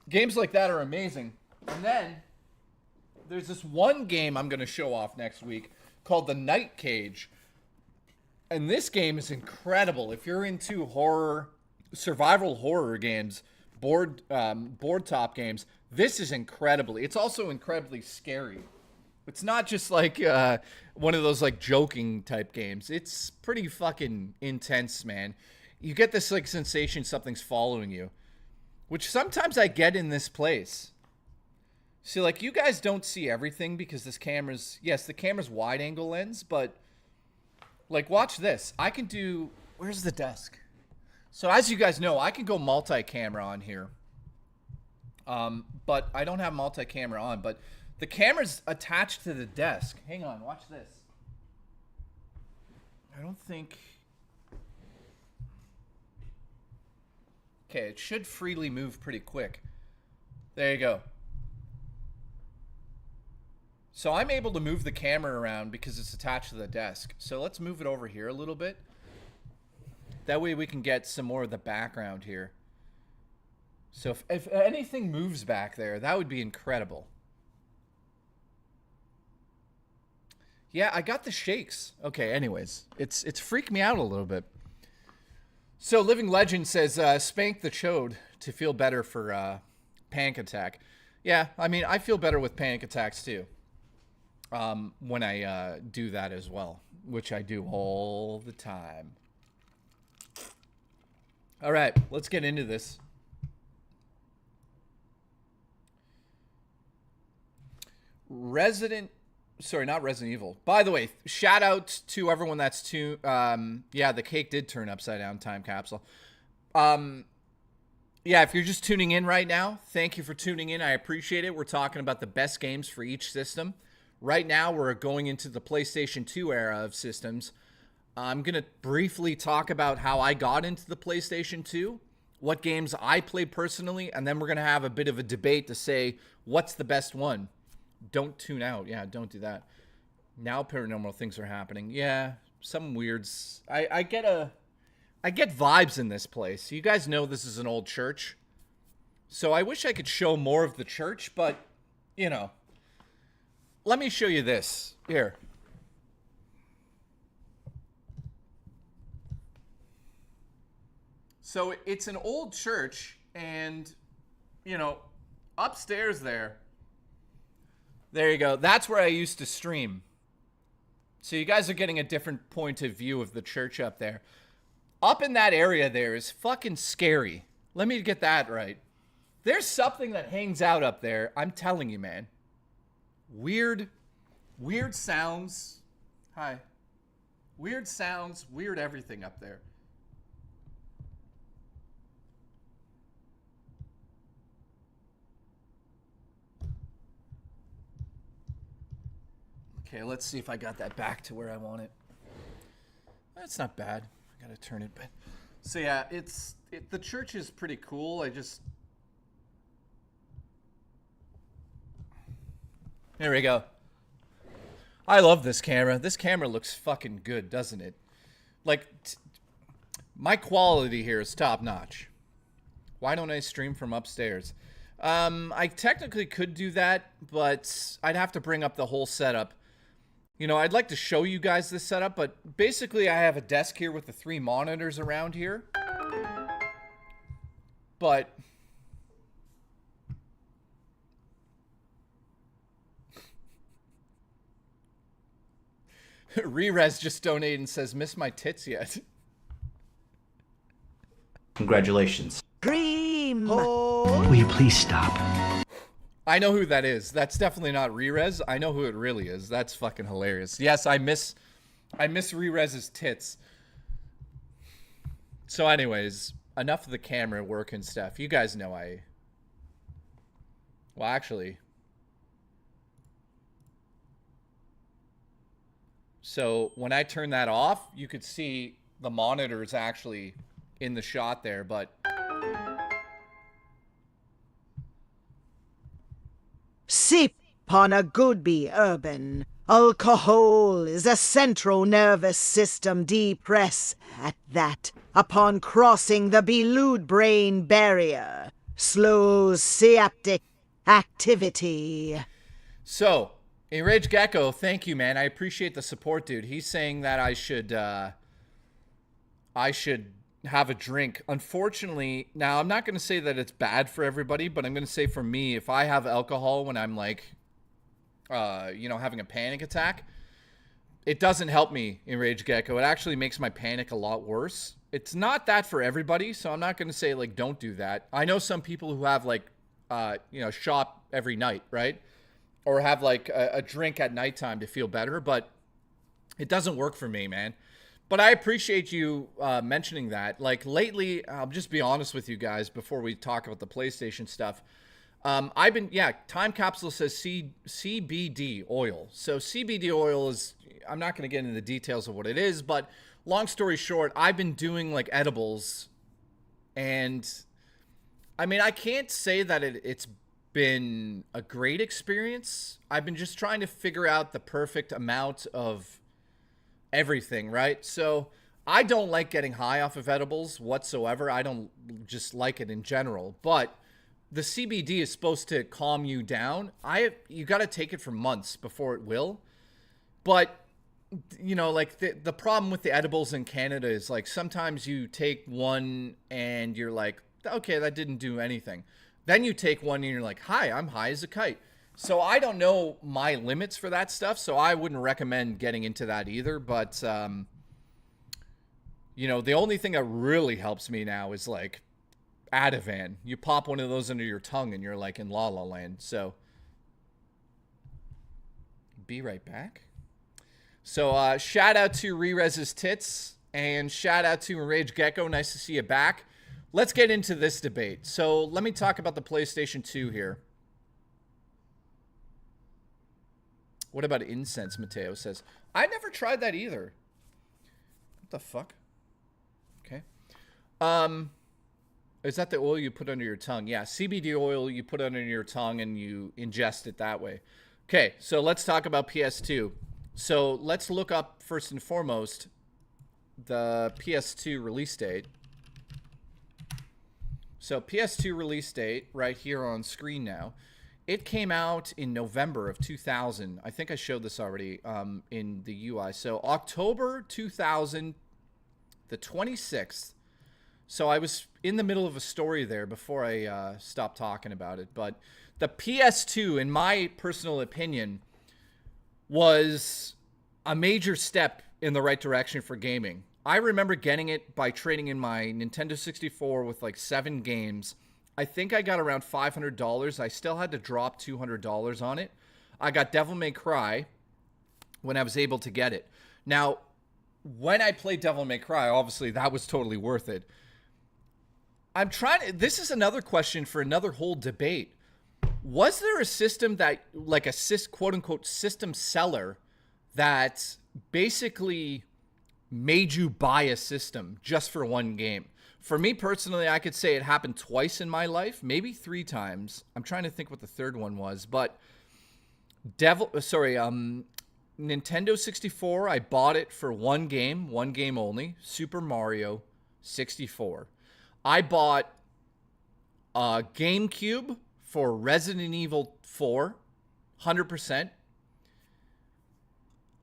games like that are amazing. And then there's this one game I'm going to show off next week called The Night Cage. And this game is incredible. If you're into horror, survival horror games, board top games, this is incredible. It's also incredibly scary. It's not just like one of those like joking type games. It's pretty fucking intense, man. You get this like sensation something's following you, which sometimes I get in this place. See, like you guys don't see everything because this camera's, yes, the camera's wide angle lens, but like, watch this. I can do... Where's the desk? So, as you guys know, I can go multi-camera on here. But I don't have multi-camera on. But the camera's attached to the desk. Hang on. Watch this. I don't think... Okay, it should freely move pretty quick. There you go. So I'm able to move the camera around because it's attached to the desk. So let's move it over here a little bit. That way we can get some more of the background here. So if anything moves back there, that would be incredible. Yeah, I got the shakes. Okay, anyways, it's freaked me out a little bit. So Living Legend says, spank the chode to feel better for panic attack. Yeah, I mean, I feel better with panic attacks too. When I do that as well, which I do all the time. All right, let's get into this. Not Resident Evil. By the way, shout out to everyone that's yeah, the cake did turn upside down, time capsule. Yeah, if you're just tuning in right now, thank you for tuning in. I appreciate it. We're talking about the best games for each system. Right now, we're going into the PlayStation 2 era of systems. I'm going to briefly talk about how I got into the PlayStation 2, what games I played personally, and then we're going to have a bit of a debate to say, what's the best one? Don't tune out. Yeah, don't do that. Now paranormal things are happening. Yeah, some weirds. I get vibes in this place. You guys know this is an old church. So I wish I could show more of the church, but, you know. Let me show you this. Here. So it's an old church, and, you know, upstairs there you go. That's where I used to stream. So you guys are getting a different point of view of the church up there. Up in that area there is fucking scary. Let me get that right. There's something that hangs out up there. I'm telling you, man. Weird sounds. Hi. Weird sounds, weird everything up there. Okay, let's see if I got that back to where I want it. That's not bad. I gotta turn it, but so yeah, the church is pretty cool. Here we go. I love this camera. This camera looks fucking good, doesn't it? Like, my quality here is top notch. Why don't I stream from upstairs? I technically could do that, but I'd have to bring up the whole setup. You know, I'd like to show you guys this setup, but basically I have a desk here with the 3 monitors around here. But Rerez just donated and says, miss my tits yet? Congratulations. Cream. Will you please stop? I know who that is. That's definitely not Rerez. I know who it really is. That's fucking hilarious. Yes, I miss Rerez's tits. So anyways, enough of the camera work and stuff. You guys know well, actually. So when I turn that off, you could see the monitors actually in the shot there, but Sip on a good be urban. Alcohol is a central nervous system depress at that. Upon crossing the blood-brain barrier, slows synaptic activity. So, Enraged Gecko, thank you, man. I appreciate the support, dude. He's saying that I should have a drink. Unfortunately, now I'm not going to say that it's bad for everybody, but I'm going to say for me, if I have alcohol when I'm like, you know, having a panic attack, it doesn't help me, Enraged Gecko. It actually makes my panic a lot worse. It's not that for everybody, so I'm not going to say, like, don't do that. I know some people who have, like, you know, shop every night, right? Or have, like, a drink at nighttime to feel better, but it doesn't work for me, man. But I appreciate you mentioning that. Like, lately, I'll just be honest with you guys before we talk about the PlayStation stuff. I've been, Time Capsule says CBD oil. So CBD oil is, I'm not going to get into the details of what it is, but long story short, I've been doing, like, edibles. And, I mean, I can't say that it's been a great experience. I've been just trying to figure out the perfect amount of everything, right? So I don't like getting high off of edibles whatsoever. I don't just like it in general, but the CBD is supposed to calm you down. You got to take it for months before it will. But you know, like the problem with the edibles in Canada is, like, sometimes you take one and you're like, okay, that didn't do anything. Then you take one and you're like, hi, I'm high as a kite. So I don't know my limits for that stuff, so I wouldn't recommend getting into that either. But, you know, the only thing that really helps me now is, like, Ativan. You pop one of those under your tongue and you're, like, in La La Land. So, be right back. So, shout out to Rerez's tits and shout out to Enraged Gecko. Nice to see you back. Let's get into this debate. So, let me talk about the PlayStation 2 here. What about incense, Mateo says? I never tried that either. What the fuck? Okay. Is that the oil you put under your tongue? Yeah, CBD oil you put under your tongue and you ingest it that way. Okay, so let's talk about PS2. So let's look up, first and foremost, the PS2 release date. So PS2 release date right here on screen now. It came out in November of 2000. I think I showed this already in the UI. So October 2000, the 26th. So I was in the middle of a story there before I stopped talking about it. But the PS2, in my personal opinion, was a major step in the right direction for gaming. I remember getting it by trading in my Nintendo 64 with like 7 games. I think I got around $500. I still had to drop $200 on it. I got Devil May Cry when I was able to get it. Now, when I played Devil May Cry, obviously that was totally worth it. This is another question for another whole debate. Was there a system that, like a quote unquote system seller, that basically made you buy a system just for one game? For me personally, I could say it happened twice in my life, maybe 3 times. I'm trying to think what the third one was, but Nintendo 64, I bought it for one game only, Super Mario 64. I bought GameCube for Resident Evil 4, 100%.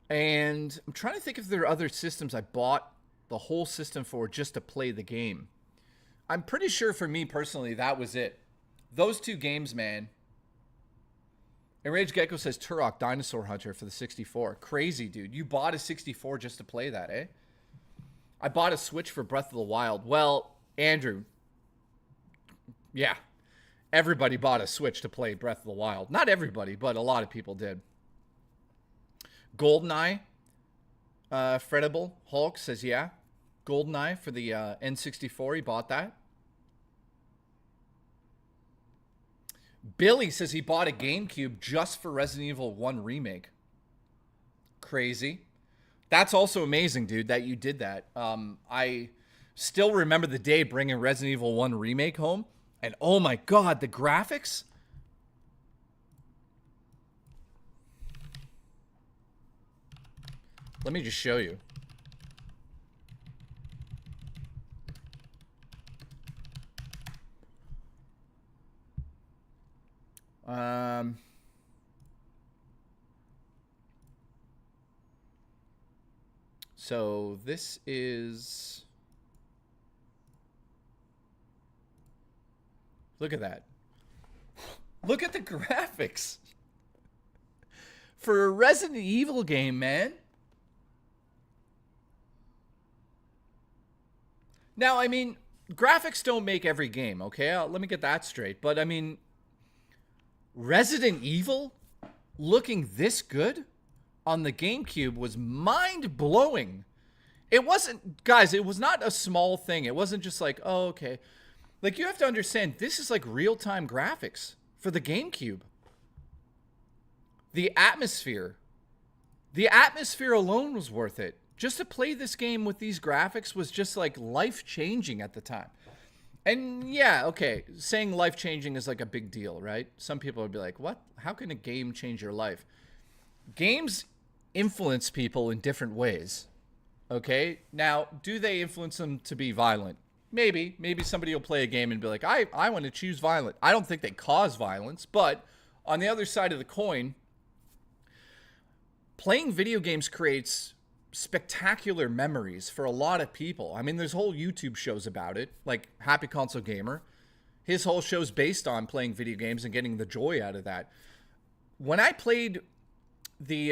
And I'm trying to think if there are other systems I bought the whole system for just to play the game. I'm pretty sure for me personally, that was it. Those two games, man. Enraged Gecko says Turok Dinosaur Hunter for the 64. Crazy, dude. You bought a 64 just to play that, eh? I bought a Switch for Breath of the Wild. Well, Andrew, yeah. Everybody bought a Switch to play Breath of the Wild. Not everybody, but a lot of people did. GoldenEye, Fredable Hulk says, yeah. GoldenEye for the N64. He bought that. Billy says he bought a GameCube just for Resident Evil 1 Remake. Crazy. That's also amazing, dude, that you did that. I still remember the day bringing Resident Evil 1 Remake home. And oh my God, the graphics. Let me just show you. So this is, look at that. Look at the graphics for a Resident Evil game, man. Now, I mean, graphics don't make every game, okay? Let me get that straight. But I mean, Resident Evil looking this good on the GameCube was mind-blowing. It wasn't, guys, it was not a small thing. It wasn't just like, oh, okay. Like, you have to understand, this is like real-time graphics for the GameCube. The atmosphere alone was worth it. Just to play this game with these graphics was just like life-changing at the time. And yeah, okay, saying life-changing is like a big deal, right? Some people would be like, what? How can a game change your life? Games influence people in different ways, okay? Now, do they influence them to be violent? Maybe. Maybe somebody will play a game and be like, I want to choose violent. I don't think they cause violence, but on the other side of the coin, playing video games creates spectacular memories for a lot of people. I mean, there's whole YouTube shows about it, like Happy Console Gamer. His whole show's based on playing video games and getting the joy out of that. When I played the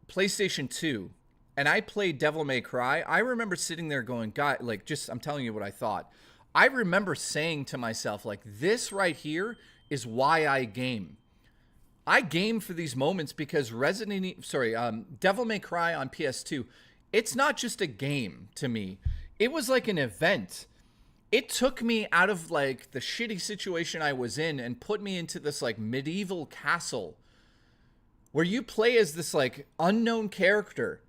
PlayStation 2 and I played Devil May Cry, I remember sitting there going, God, like, just, I'm telling you what I thought. I remember saying to myself, like, this right here is why I game. I game for these moments because Devil May Cry on PS2, it's not just a game to me. It was like an event. It took me out of like the shitty situation I was in and put me into this like medieval castle where you play as this like unknown character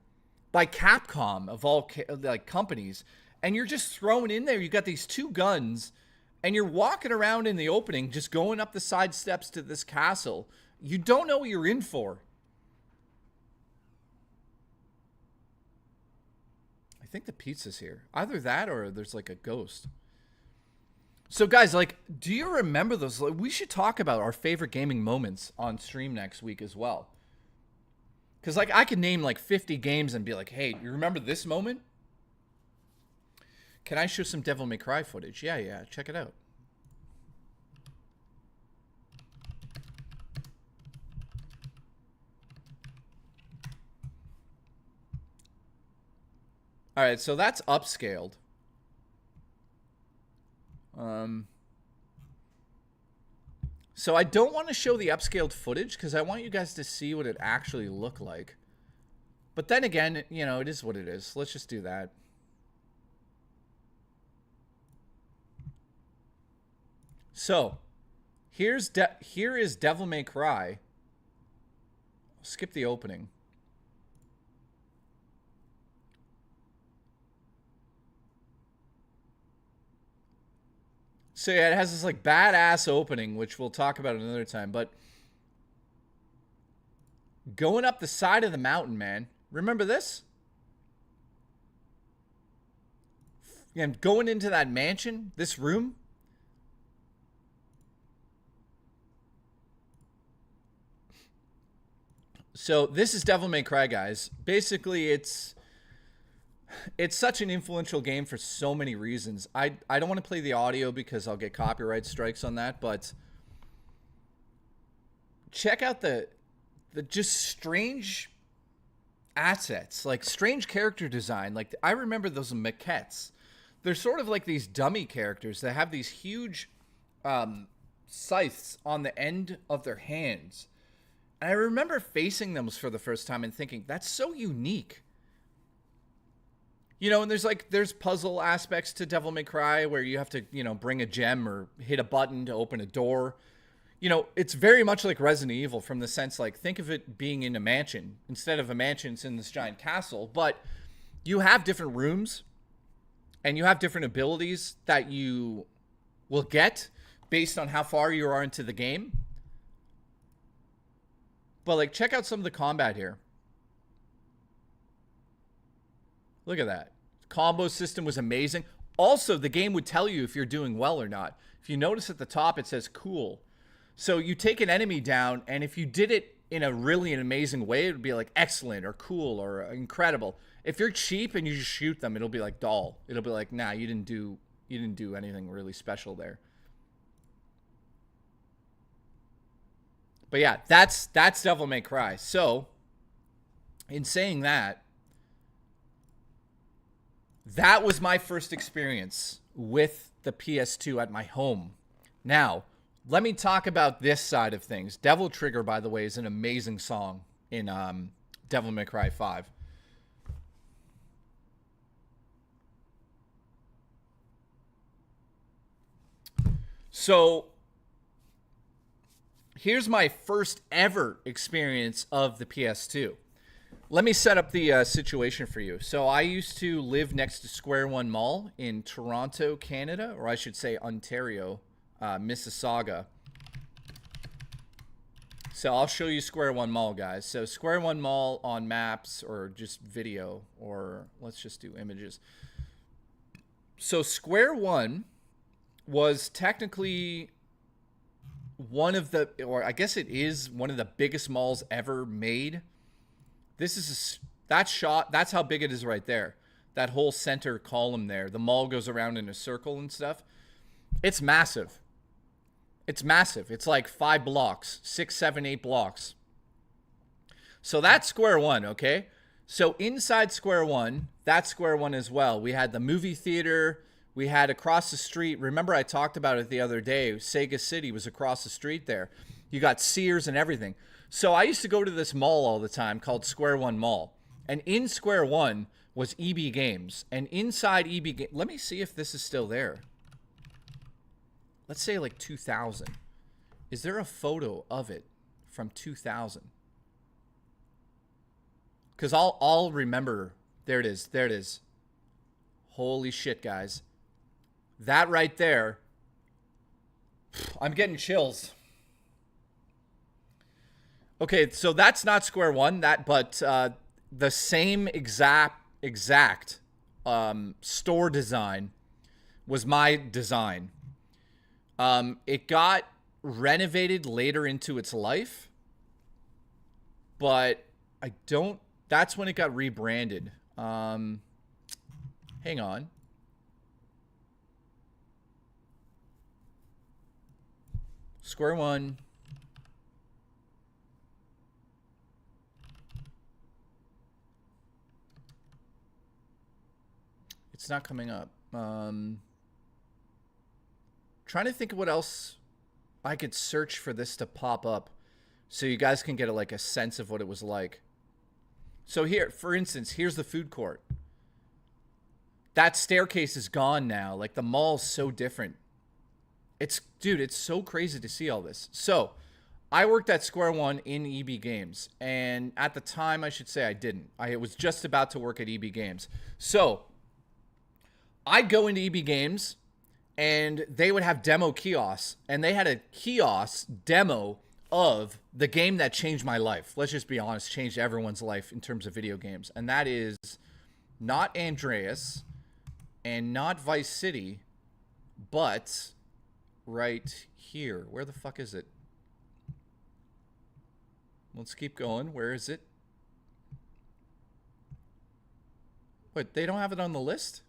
by Capcom of all like companies, and you're just thrown in there. You got these two guns and you're walking around in the opening, just going up the side steps to this castle. You don't know what you're in for. I think the pizza's here. Either that or there's like a ghost. So guys, like, do you remember those? Like, we should talk about our favorite gaming moments on stream next week as well. Because like I could name like 50 games and be like, hey, you remember this moment? Can I show some Devil May Cry footage? Yeah, check it out. All right, so that's upscaled. So I don't want to show the upscaled footage because I want you guys to see what it actually looked like. But then again, you know, it is what it is. Let's just do that. So here is Devil May Cry. I'll skip the opening. So yeah, it has this like badass opening, which we'll talk about another time. But going up the side of the mountain, man. Remember this? And going into that mansion, this room. So this is Devil May Cry, guys. Basically, it's such an influential game for so many reasons. I don't want to play the audio because I'll get copyright strikes on that, but check out the just strange assets, like strange character design. Like, I remember those maquettes. They're sort of like these dummy characters that have these huge scythes on the end of their hands. And I remember facing them for the first time and thinking, that's so unique. You know, and there's puzzle aspects to Devil May Cry where you have to, you know, bring a gem or hit a button to open a door. You know, it's very much like Resident Evil from the sense, like, think of it being in a mansion. Instead of a mansion, it's in this giant castle. But you have different rooms and you have different abilities that you will get based on how far you are into the game. But, like, check out some of the combat here. Look at that. The combo system was amazing. Also, the game would tell you if you're doing well or not. If you notice at the top, it says cool. So you take an enemy down, and if you did it in a really an amazing way, it would be like excellent or cool or incredible. If you're cheap and you just shoot them, it'll be like dull. It'll be like, nah, you didn't do anything really special there. But yeah, that's Devil May Cry. So, in saying that, that was my first experience with the PS2 at my home. Now, let me talk about this side of things. Devil Trigger, by the way, is an amazing song in Devil May Cry 5. So, here's my first ever experience of the PS2. Let me set up the situation for you. So I used to live next to Square One Mall in Toronto, Canada, or I should say Ontario, Mississauga. So I'll show you Square One Mall, guys. So Square One Mall on maps or just video, or let's just do images. So Square One was technically one of the, or I guess it is one of the biggest malls ever made. This is that shot. That's how big it is right there. That whole center column there. The mall goes around in a circle and stuff. It's massive. It's massive. It's like 5 blocks, 6, 7, 8 blocks. So that's Square One, okay? So inside Square One, that's Square One as well. We had the movie theater. We had across the street. Remember I talked about it the other day. Sega City was across the street there. You got Sears and everything. So I used to go to this mall all the time called Square One Mall. And in Square One was EB Games. And inside EB Games, let me see if this is still there. Let's say like 2000. Is there a photo of it from 2000? Because I'll remember. There it is. There it is. Holy shit, guys. That right there. I'm getting chills. Okay, so that's not Square One, but the same exact store design was my design. It got renovated later into its life, but I don't. That's when it got rebranded. Hang on. Square One. It's not coming up. Trying to think of what else I could search for this to pop up so you guys can get a sense of what it was like. So here, for instance, here's the food court. That staircase is gone now. Like, the mall's so different. Dude, it's so crazy to see all this. So, I worked at Square One in EB Games. And at the time, I should say I didn't. I was just about to work at EB Games. So, I'd go into EB Games, and they would have demo kiosks. And they had a kiosk demo of the game that changed my life. Let's just be honest, changed everyone's life in terms of video games. And that is not Andreas and not Vice City, but right here. Where the fuck is it? Let's keep going. Where is it? Wait, they don't have it on the list?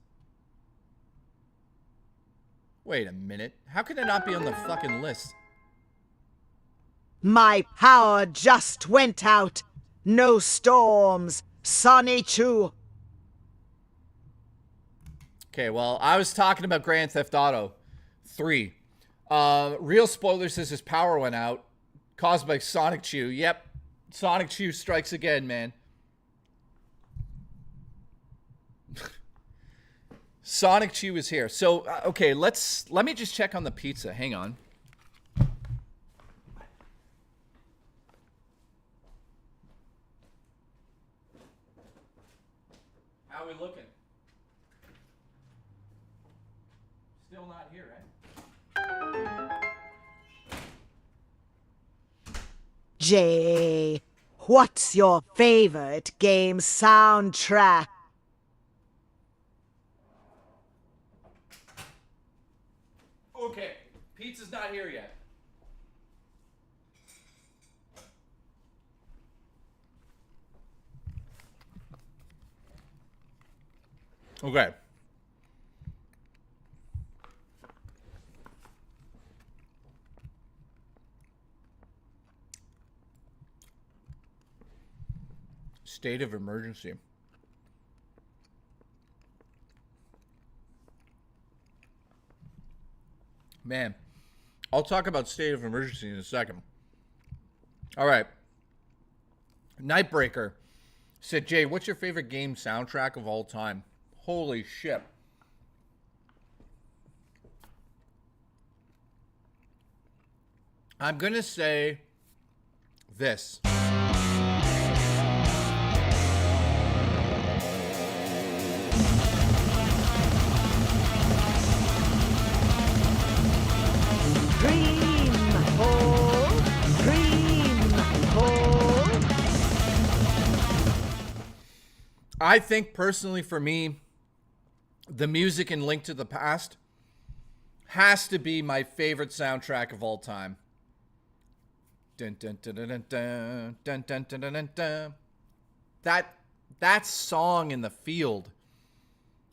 Wait a minute. How can it not be on the fucking list? My power just went out. No storms. Sonny Chu. Okay, well, I was talking about Grand Theft Auto 3. Real spoiler says his power went out. Caused by Sonic Chew. Yep. Sonic Chew strikes again, man. Sonic Chew is here. So, okay, let me just check on the pizza. Hang on. How are we looking? Still not here, right? Jay, what's your favorite game soundtrack? Okay, pizza's not here yet. Okay. State of emergency. Man, I'll talk about state of emergency in a second. All right. Nightbreaker said, Jay, what's your favorite game soundtrack of all time? Holy shit. I'm going to say this. I think personally for me, the music in Link to the Past has to be my favorite soundtrack of all time. Dun, dun, dun, dun, dun, dun, dun, dun, dun, dun, dun. That song in the field,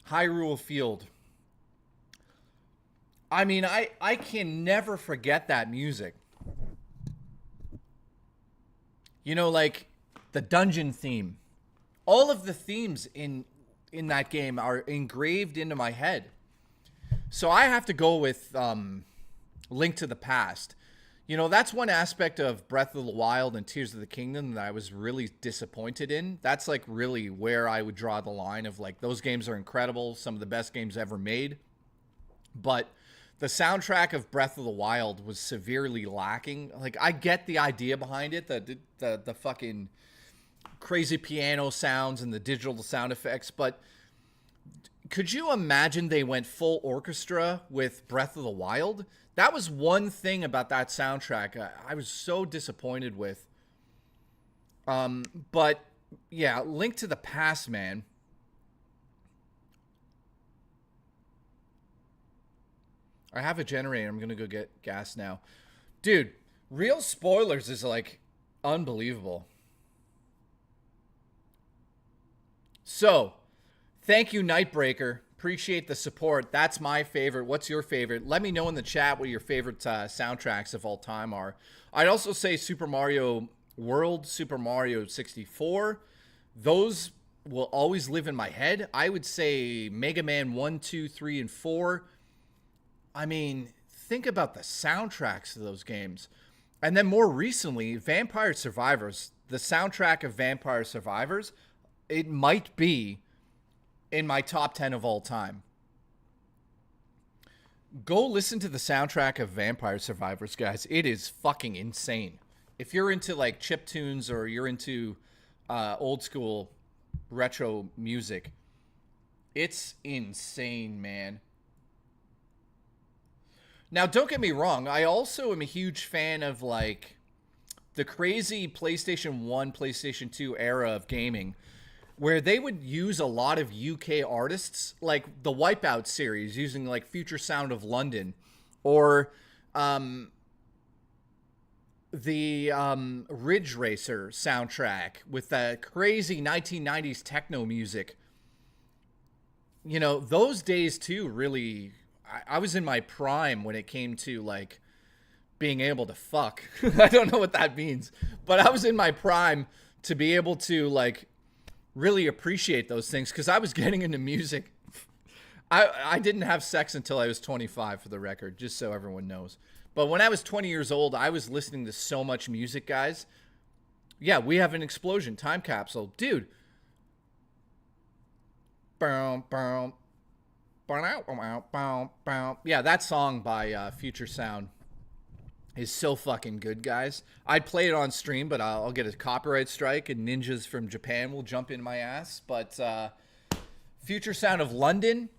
Hyrule Field. I mean, I can never forget that music. You know, like the dungeon theme. All of the themes in that game are engraved into my head. So I have to go with Link to the Past. You know, that's one aspect of Breath of the Wild and Tears of the Kingdom that I was really disappointed in. That's like really where I would draw the line of like, those games are incredible, some of the best games ever made. But the soundtrack of Breath of the Wild was severely lacking. Like, I get the idea behind it, the fucking crazy piano sounds and the digital sound effects, but could you imagine they went full orchestra with Breath of the Wild? That was one thing about that soundtrack I was so disappointed with. But yeah, Link to the Past, man. I have a generator. I'm going to go get gas now. Dude, Real Spoilers is like unbelievable. So, thank you, Nightbreaker. Appreciate the support. That's my favorite. What's your favorite? Let me know in the chat what your favorite soundtracks of all time are. I'd also say Super Mario World, Super Mario 64. Those will always live in my head. I would say Mega Man 1, 2, 3, and 4. I mean, think about the soundtracks of those games. And then more recently, Vampire Survivors. The soundtrack of Vampire Survivors, it might be in my top 10 of all time. Go listen to the soundtrack of Vampire Survivors, guys. It is fucking insane. If you're into like chiptunes or you're into old school retro music, it's insane, man. Now, don't get me wrong. I also am a huge fan of like the crazy PlayStation 1, PlayStation 2 era of gaming, where they would use a lot of UK artists, like the Wipeout series, using like Future Sound of London, or the Ridge Racer soundtrack with that crazy 1990s techno music. You know, those days too, really, I was in my prime when it came to like being able to fuck. I don't know what that means, but I was in my prime to be able to like really appreciate those things, because I was getting into music. I didn't have sex until I was 25, for the record, just so everyone knows. But when I was 20 years old, I was listening to so much music, guys. Yeah, we have an explosion. Time capsule. Dude. Yeah, that song by Future Sound is so fucking good, guys. I'd play it on stream, but I'll get a copyright strike, and ninjas from Japan will jump in my ass. But Future Sound of London,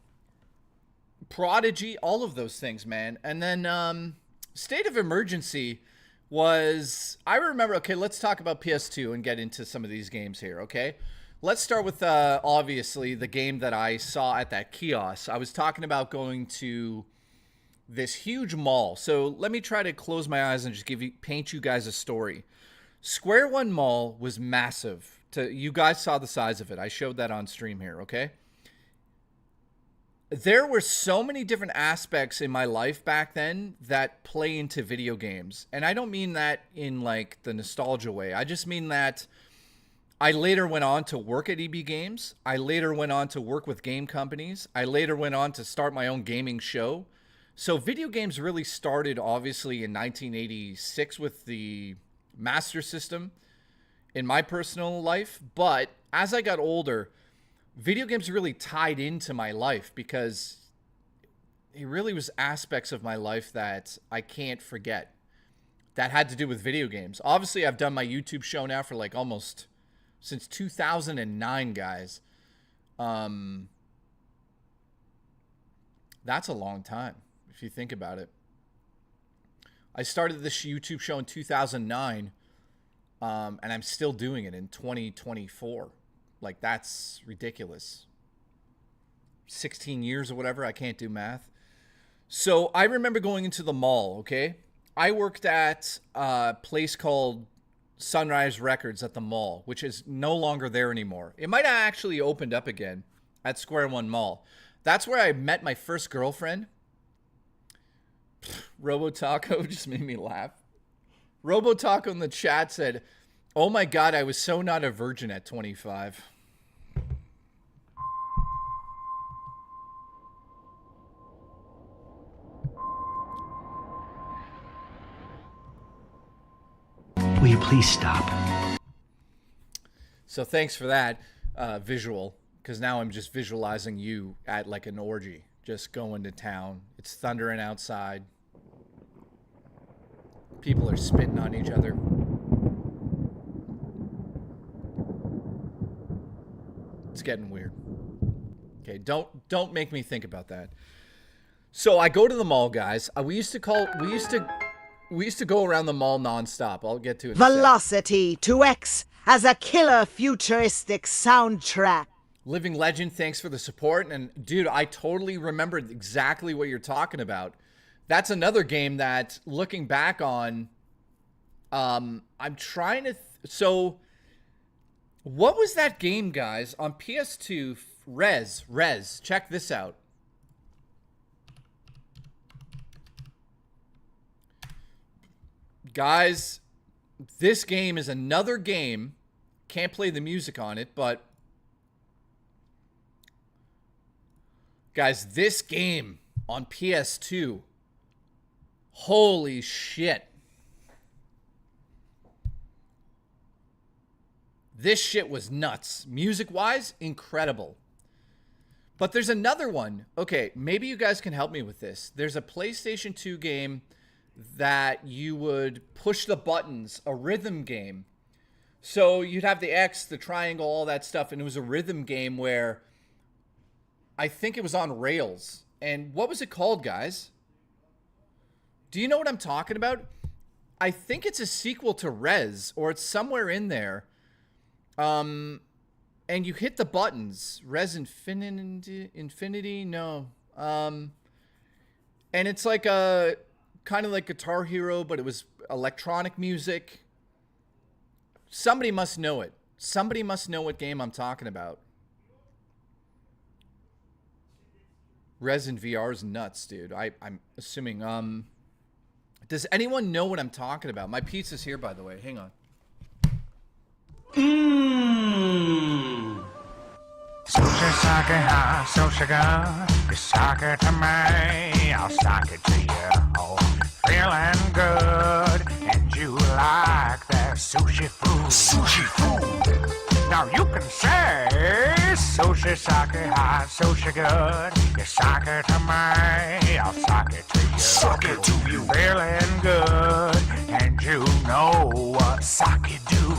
Prodigy, all of those things, man. And then State of Emergency was, I remember, okay, let's talk about PS2 and get into some of these games here, okay? Let's start with, obviously, the game that I saw at that kiosk. I was talking about going to this huge mall. So let me try to close my eyes and just paint you guys a story. Square One Mall was massive. You guys saw the size of it. I showed that on stream here, okay? There were so many different aspects in my life back then that play into video games. And I don't mean that in like the nostalgia way. I just mean that I later went on to work at EB Games. I later went on to work with game companies. I later went on to start my own gaming show. So video games really started obviously in 1986 with the Master System in my personal life. But as I got older, video games really tied into my life, because it really was aspects of my life that I can't forget that had to do with video games. Obviously, I've done my YouTube show now for like almost since 2009, guys. That's a long time if you think about it. I started this YouTube show in 2009, and I'm still doing it in 2024. Like, that's ridiculous. 16 years or whatever. I can't do math. So I remember going into the mall, okay? I worked at a place called Sunrise Records at the mall, which is no longer there anymore. It might have actually opened up again at Square One Mall. That's where I met my first girlfriend. Robotaco just made me laugh. Robotaco in the chat said, "Oh my God, I was so not a virgin at 25. Will you please stop? So thanks for that visual, because now I'm just visualizing you at like an orgy, just going to town. It's thundering outside. People are spitting on each other. It's getting weird. Okay, don't make me think about that. So I go to the mall, guys. We used to go around the mall nonstop. I'll get to it in a sec. Velocity to X as a killer futuristic soundtrack. Living Legend, thanks for the support. And dude, I totally remembered exactly what you're talking about. That's another game that, looking back on, I'm trying to... So, what was that game, guys, on PS2? Rez. Check this out. Guys, this game is another game. Can't play the music on it, but... Guys, this game on PS2... Holy shit. This shit was nuts. Music-wise, incredible. But there's another one. Okay, maybe you guys can help me with this. There's a PlayStation 2 game that you would push the buttons, a rhythm game. So you'd have the X, the triangle, all that stuff, and it was a rhythm game where I think it was on rails. And what was it called, guys? Do you know what I'm talking about? I think it's a sequel to Rez, or it's somewhere in there. And you hit the buttons. Rez Infinity? No. And it's like a kind of like Guitar Hero, but it was electronic music. Somebody must know it. Somebody must know what game I'm talking about. Resin VR is nuts, dude. I'm assuming. Does anyone know what I'm talking about? My pizza's here, by the way. Hang on. Sushi, sake, hot, so sugar. You suck it to me, I'll suck it to you. Oh, feeling good, and you like that sushi food. Sushi food. Now you can say, sushi, sake, hot, sushi good. You suck it to me, I'll suck it to you. Suck it to you. Feeling good, and you know what sake do.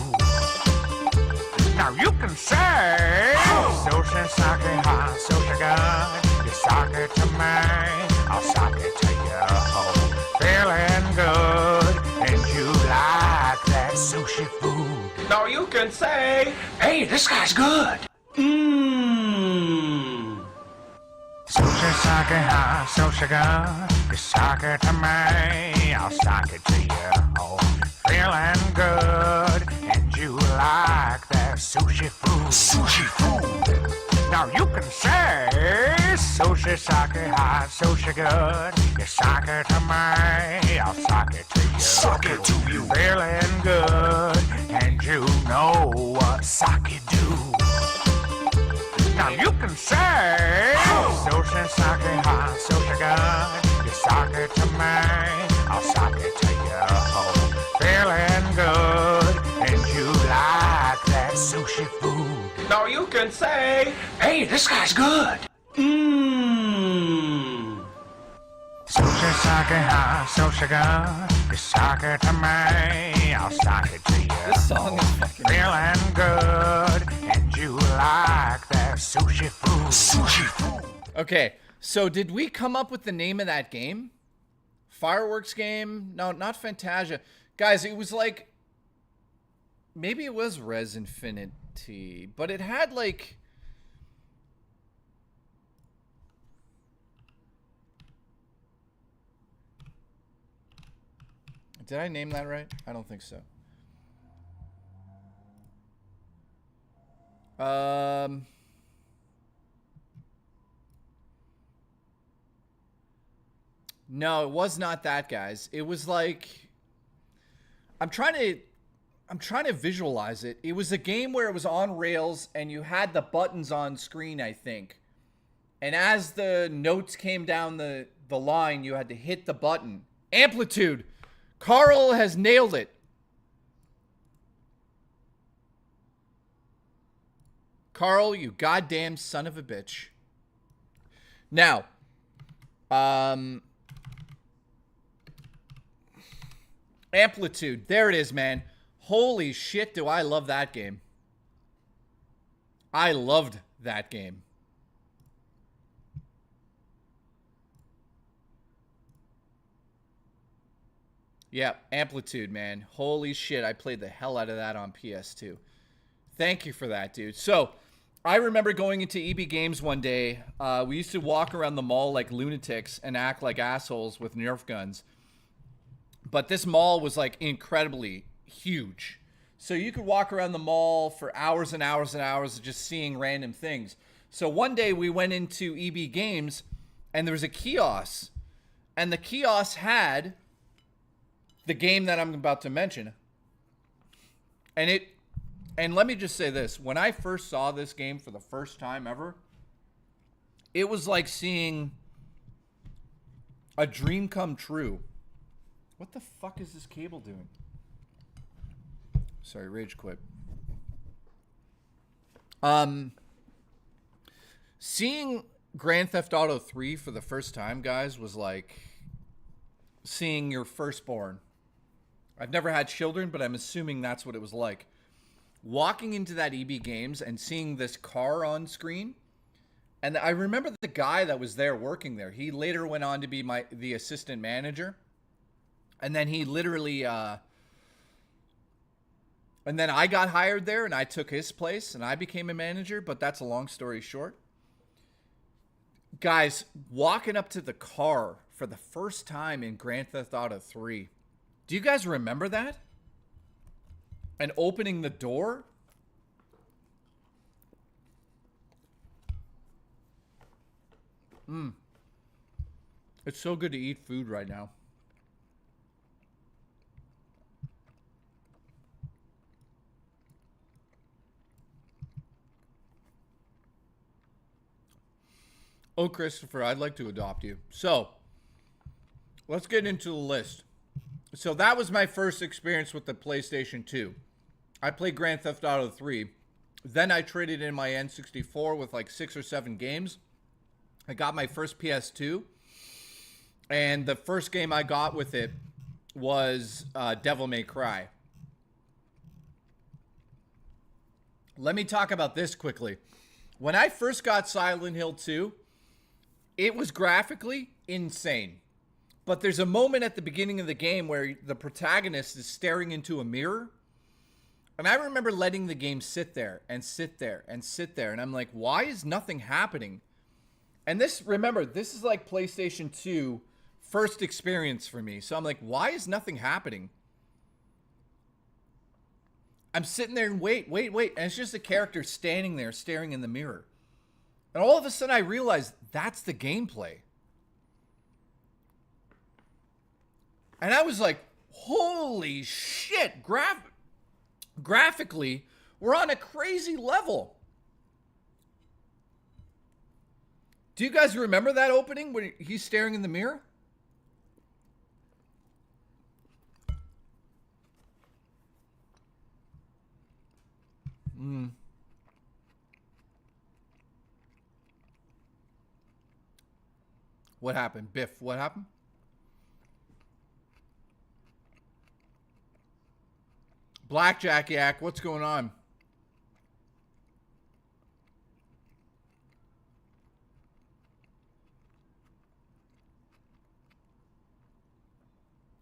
Now you can say, sushi, sake, hot, sushi good. You suck it to me, I'll suck it to you. Oh, feeling good, and you like that sushi food. Now you can say, hey, this guy's good. Mmm. Sushi, sake, hot, sushi good. You suck it to me, I'll suck it to you. Oh, feeling good, and you like that sushi food. Sushi food. Now you can say, sushi, sake, hot, sushi good. You suck it to me, I'll suck it to you. Suck it to you. Feeling good, and you know what sake do. Now you can say, sushi, sake, hot, sushi good. You suck it to me, I'll suck it to you. Oh, feeling good, and you like that sushi food. Now you can say, hey, this guy's good. Mmm. Sushi, sake, hot, sushi good. You suck it to me, I'll suck it to you. This song is fucking feeling good, and you like that sushi food. Sushi food. Okay, so did we come up with the name of that game? Fireworks game? No, not Fantasia. Guys, it was like... Maybe it was Res Infinity, but it had like... Did I name that right? I don't think so. No, it was not that, guys. It was like... I'm trying to visualize it. It was a game where it was on rails and you had the buttons on screen, I think. And as the notes came down the line, you had to hit the button. Amplitude. Carl has nailed it. Carl, you goddamn son of a bitch. Now, Amplitude. There it is, man. Holy shit, do I love that game. I loved that game. Yeah, Amplitude, man. Holy shit, I played the hell out of that on PS2. Thank you for that, dude. So, I remember going into EB Games one day. We used to walk around the mall like lunatics and act like assholes with Nerf guns. But this mall was like incredibly huge. So you could walk around the mall for hours and hours and hours just seeing random things. So one day we went into EB Games and there was a kiosk. And the kiosk had the game that I'm about to mention. And let me just say this. When I first saw this game for the first time ever, it was like seeing a dream come true. What the fuck is this cable doing? Sorry, rage quit. Seeing Grand Theft Auto 3 for the first time, guys, was like seeing your firstborn. I've never had children, but I'm assuming that's what it was like. Walking into that EB Games and seeing this car on screen. And I remember the guy that was there working there. He later went on to be the assistant manager. And then he literally, and then I got hired there and I took his place and I became a manager, but that's a long story short. Guys, walking up to the car for the first time in Grand Theft Auto 3. Do you guys remember that? And opening the door? It's so good to eat food right now. Oh, Christopher, I'd like to adopt you. So, let's get into the list. So that was my first experience with the PlayStation 2. I played Grand Theft Auto 3. Then I traded in my N64 with like 6 or 7 games. I got my first PS2. And the first game I got with it was Devil May Cry. Let me talk about this quickly. When I first got Silent Hill 2, it was graphically insane. But there's a moment at the beginning of the game where the protagonist is staring into a mirror. And I remember letting the game sit there and sit there and sit there. And I'm like, why is nothing happening? And this, remember, this is like PlayStation 2 first experience for me. So I'm like, why is nothing happening? I'm sitting there and wait. And it's just a character standing there staring in the mirror. And all of a sudden I realized that's the gameplay. And I was like, holy shit, graphically, we're on a crazy level. Do you guys remember that opening when he's staring in the mirror? What happened? Biff, what happened? Blackjack Yak, what's going on?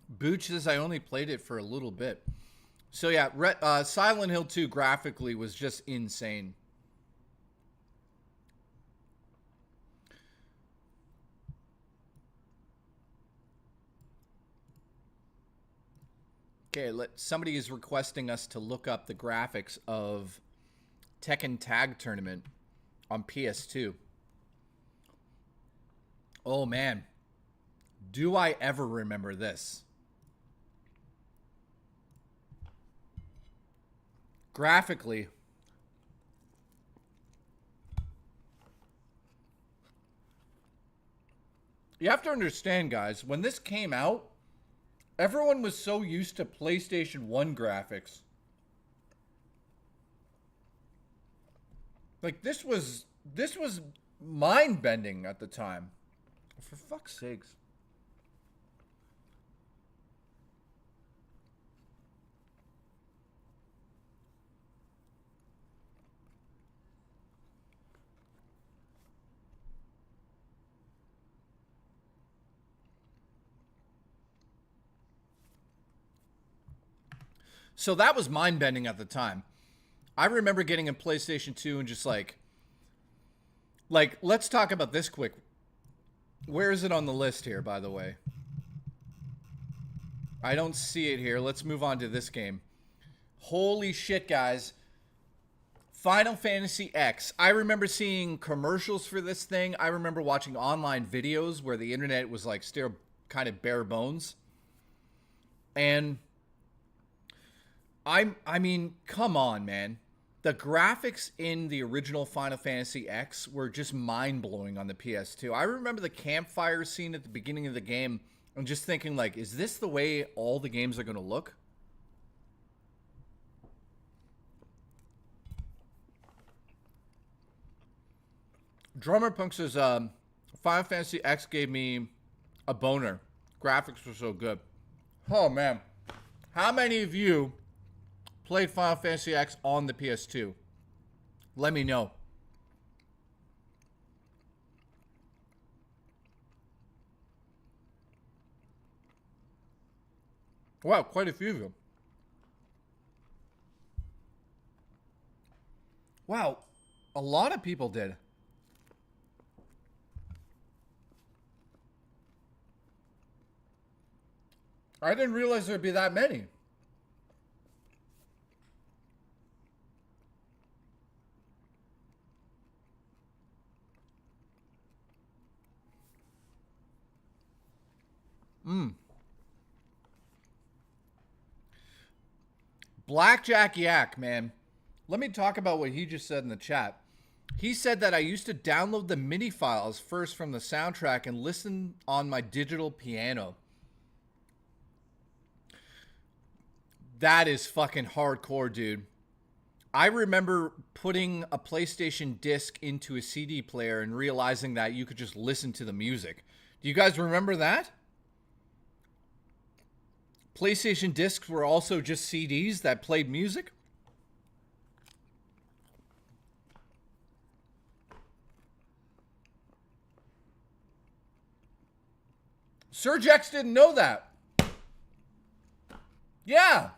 Booch says I only played it for a little bit. So yeah, Silent Hill 2 graphically was just insane. Okay, somebody is requesting us to look up the graphics of Tekken Tag Tournament on PS2. Oh man, do I ever remember this? Graphically, you have to understand, guys, when this came out, everyone was so used to PlayStation 1 graphics. Like, this was mind-bending at the time. For fuck's sakes. So that was mind-bending at the time. I remember getting a PlayStation 2 and just like, let's talk about this quick. Where is it on the list here, by the way? I don't see it here. Let's move on to this game. Holy shit, guys. Final Fantasy X. I remember seeing commercials for this thing. I remember watching online videos where the internet was like still kind of bare bones. And I mean, come on, man. The graphics in the original Final Fantasy X were just mind-blowing on the PS2. I remember the campfire scene at the beginning of the game and just thinking, like, is this the way all the games are going to look? Drummer Punk says, Final Fantasy X gave me a boner. Graphics were so good. Oh, man. How many of you played Final Fantasy X on the PS2? Let me know. Wow, quite a few of them. Wow, a lot of people did. I didn't realize there'd be that many. Blackjack Yak, man. Let me talk about what he just said in the chat. He said that I used to download the MIDI files first from the soundtrack and listen on my digital piano. That is fucking hardcore, dude. I remember putting a PlayStation disc into a CD player and realizing that you could just listen to the music. Do you guys remember that? PlayStation discs were also just CDs that played music. Surge X didn't know that. Yeah.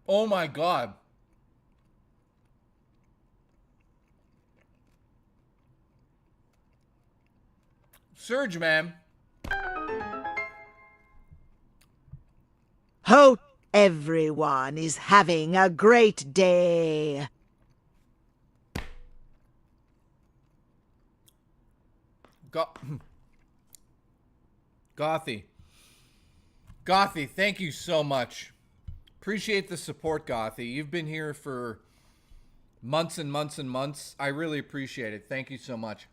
Oh my God. Surge, man. Hope everyone is having a great day. Gothy. Gothy, thank you so much. Appreciate the support, Gothy. You've been here for months and months and months. I really appreciate it. Thank you so much.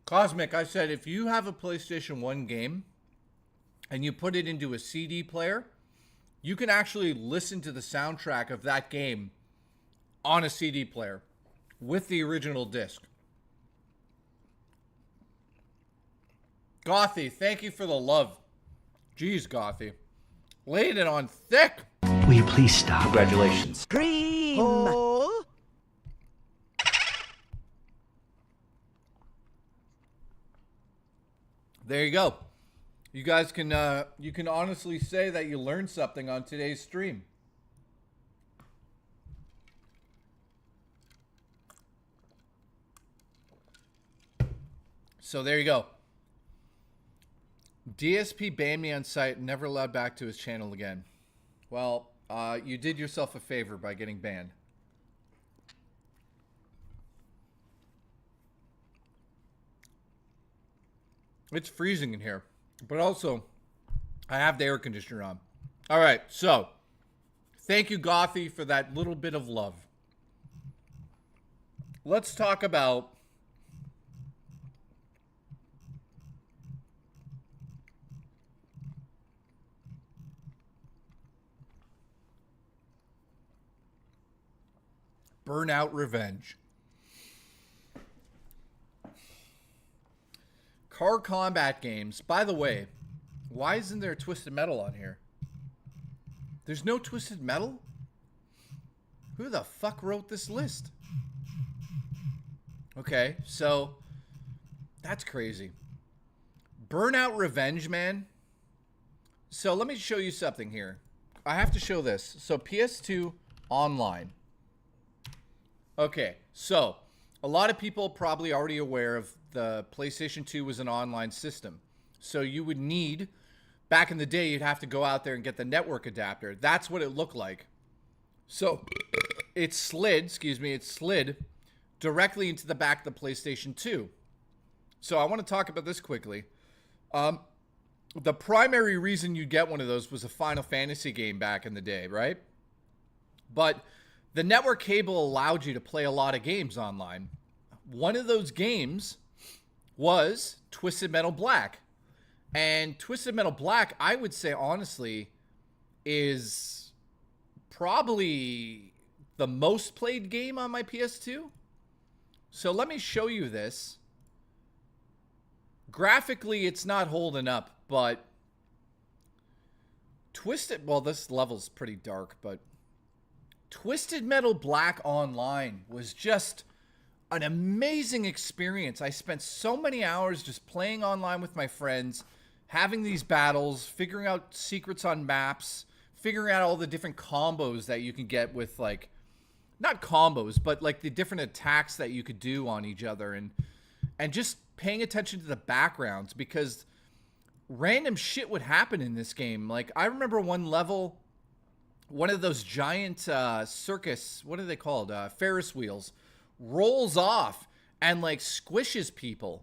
Cosmic, I said if you have a PlayStation 1 game and you put it into a CD player, you can actually listen to the soundtrack of that game on a CD player with the original disc. Gothy, thank you for the love. Jeez, Gothy. Laid it on thick. Will you please stop? Congratulations. Cream. There you go. You guys can you can honestly say that you learned something on today's stream. So there you go. DSP banned me on site, never allowed back to his channel again. Well, you did yourself a favor by getting banned. It's freezing in here, but also I have the air conditioner on. All right, so thank you, Gothy, for that little bit of love. Let's talk about Burnout Revenge. Car combat games. By the way, why isn't there Twisted Metal on here? There's no Twisted Metal? Who the fuck wrote this list? Okay, so that's crazy. Burnout Revenge, man. So let me show you something here. I have to show this. So PS2 online. Okay, so a lot of people probably already aware of the PlayStation 2 was an online system. So you would need, back in the day, you'd have to go out there and get the network adapter. That's what it looked like. So it slid directly into the back of the PlayStation 2. So I want to talk about this quickly. The primary reason you'd get one of those was a Final Fantasy game back in the day, right? But the network cable allowed you to play a lot of games online. One of those games was Twisted Metal Black. And Twisted Metal Black, I would say, honestly, is probably the most played game on my PS2. So let me show you this. Graphically, it's not holding up, but Twisted, well, this level's pretty dark, but Twisted Metal Black Online was just an amazing experience. I spent so many hours just playing online with my friends, having these battles, figuring out secrets on maps, figuring out all the different combos that you can get with, like, not combos, but like the different attacks that you could do on each other, and just paying attention to the backgrounds, because random shit would happen in this game. Like, I remember one level, one of those giant circus, what are they called? Ferris wheels, rolls off and like squishes people.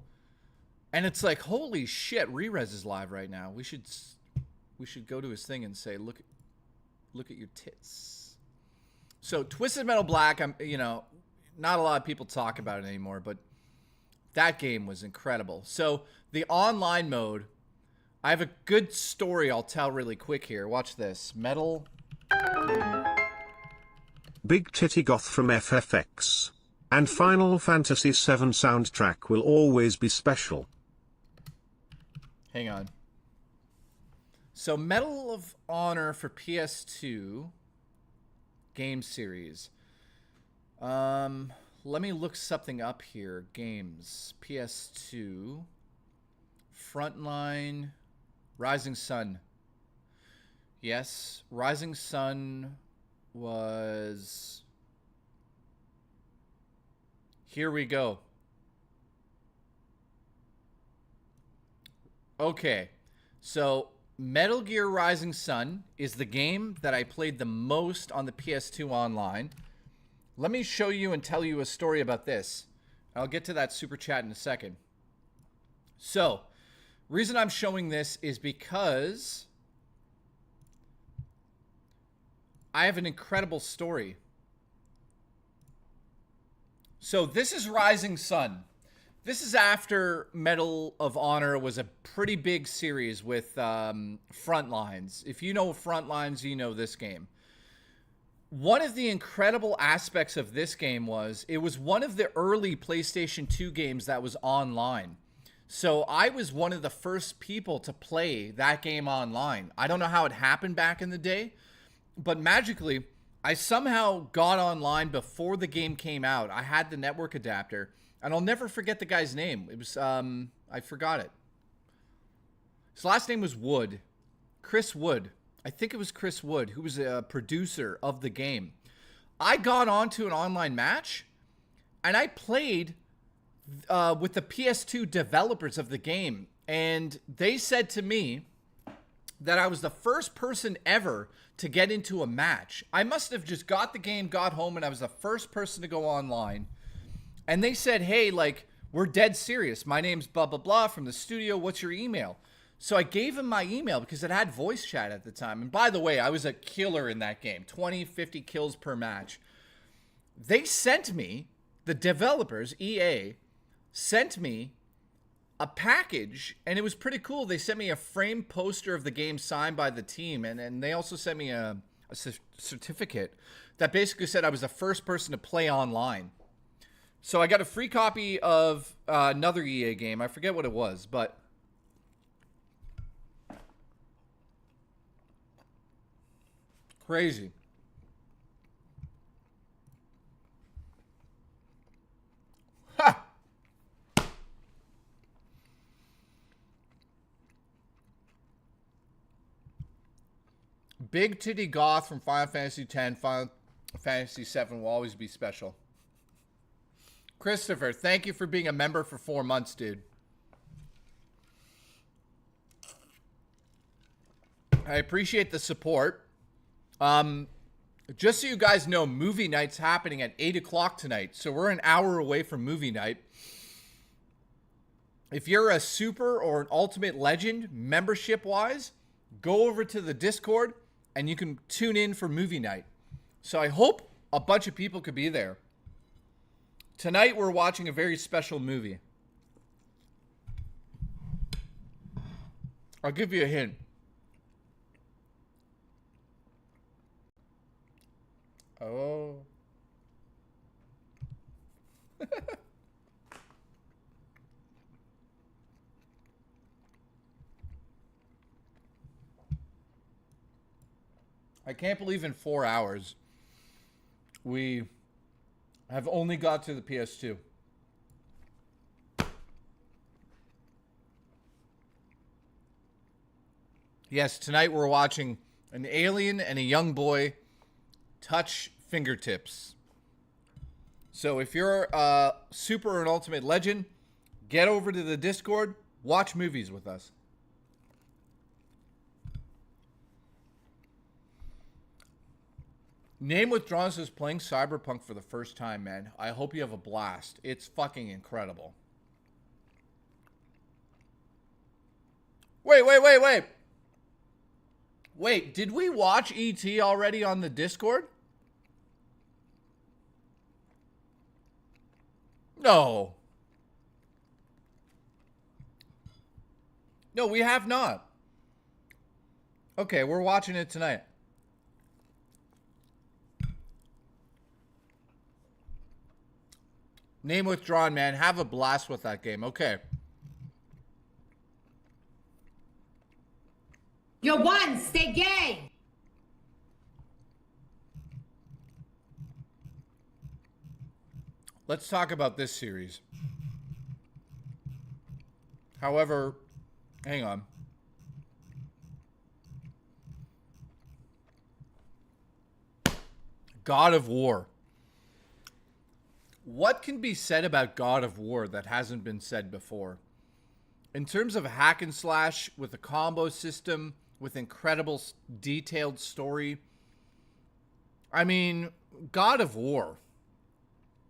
And it's like, holy shit, Rerez is live right now. We should go to his thing and say, look at your tits. So Twisted Metal Black, not a lot of people talk about it anymore, but that game was incredible. So the online mode, I have a good story I'll tell really quick here. Watch this. Metal. Big Titty Goth from FFX. And Final Fantasy VII soundtrack will always be special. Hang on. So Medal of Honor for PS2 game series. Let me look something up here. Games. PS2. Frontline. Rising Sun. Yes, Rising Sun was... Here we go. Okay, so Metal Gear Rising Sun is the game that I played the most on the PS2 online. Let me show you and tell you a story about this. I'll get to that super chat in a second. So, reason I'm showing this is because I have an incredible story. So this is Rising Sun. This is after Medal of Honor was a pretty big series with Frontlines. If you know Frontlines, you know this game. One of the incredible aspects of this game was it was one of the early PlayStation 2 games that was online. So I was one of the first people to play that game online. I don't know how it happened back in the day, but magically, I somehow got online before the game came out. I had the network adapter, and I'll never forget the guy's name. It was, I forgot it. His last name was Wood. Chris Wood. I think it was Chris Wood, who was a producer of the game. I got onto an online match, and I played with the PS2 developers of the game, and they said to me that I was the first person ever to get into a match. I must have just got the game, got home, and I was the first person to go online. And they said, hey, like, we're dead serious. My name's blah, blah, blah from the studio. What's your email? So I gave him my email because it had voice chat at the time. And by the way, I was a killer in that game. 20, 50 kills per match. They sent me, the developers, EA, sent me a package, and it was pretty cool. They sent me a framed poster of the game signed by the team, and they also sent me a certificate that basically said I was the first person to play online. So I got a free copy of another EA game. I forget what it was, but crazy. Ha! Big Titty Goth from Final Fantasy X, Final Fantasy VII will always be special. Christopher, thank you for being a member for 4 months, dude. I appreciate the support. Just so you guys know, movie night's happening at 8 o'clock tonight, so we're an hour away from movie night. If you're a super or an ultimate legend, membership-wise, go over to the Discord, and you can tune in for movie night. So I hope a bunch of people could be there. Tonight we're watching a very special movie. I'll give you a hint. Oh. I can't believe in 4 hours We have only got to the PS2. Yes, tonight we're watching an alien and a young boy touch fingertips. So if you're a super or an ultimate legend, get over to the Discord, watch movies with us. Name Withdrawn says playing Cyberpunk for the first time, man. I hope you have a blast. It's fucking incredible. Wait. Wait, did we watch E.T. already on the Discord? No. No, we have not. Okay, we're watching it tonight. Name Withdrawn, man. Have a blast with that game. Okay. You're one, stay gay. Let's talk about this series. However, hang on. God of War. What can be said about God of War that hasn't been said before? In terms of hack and slash with a combo system, with incredible detailed story. I mean, God of War.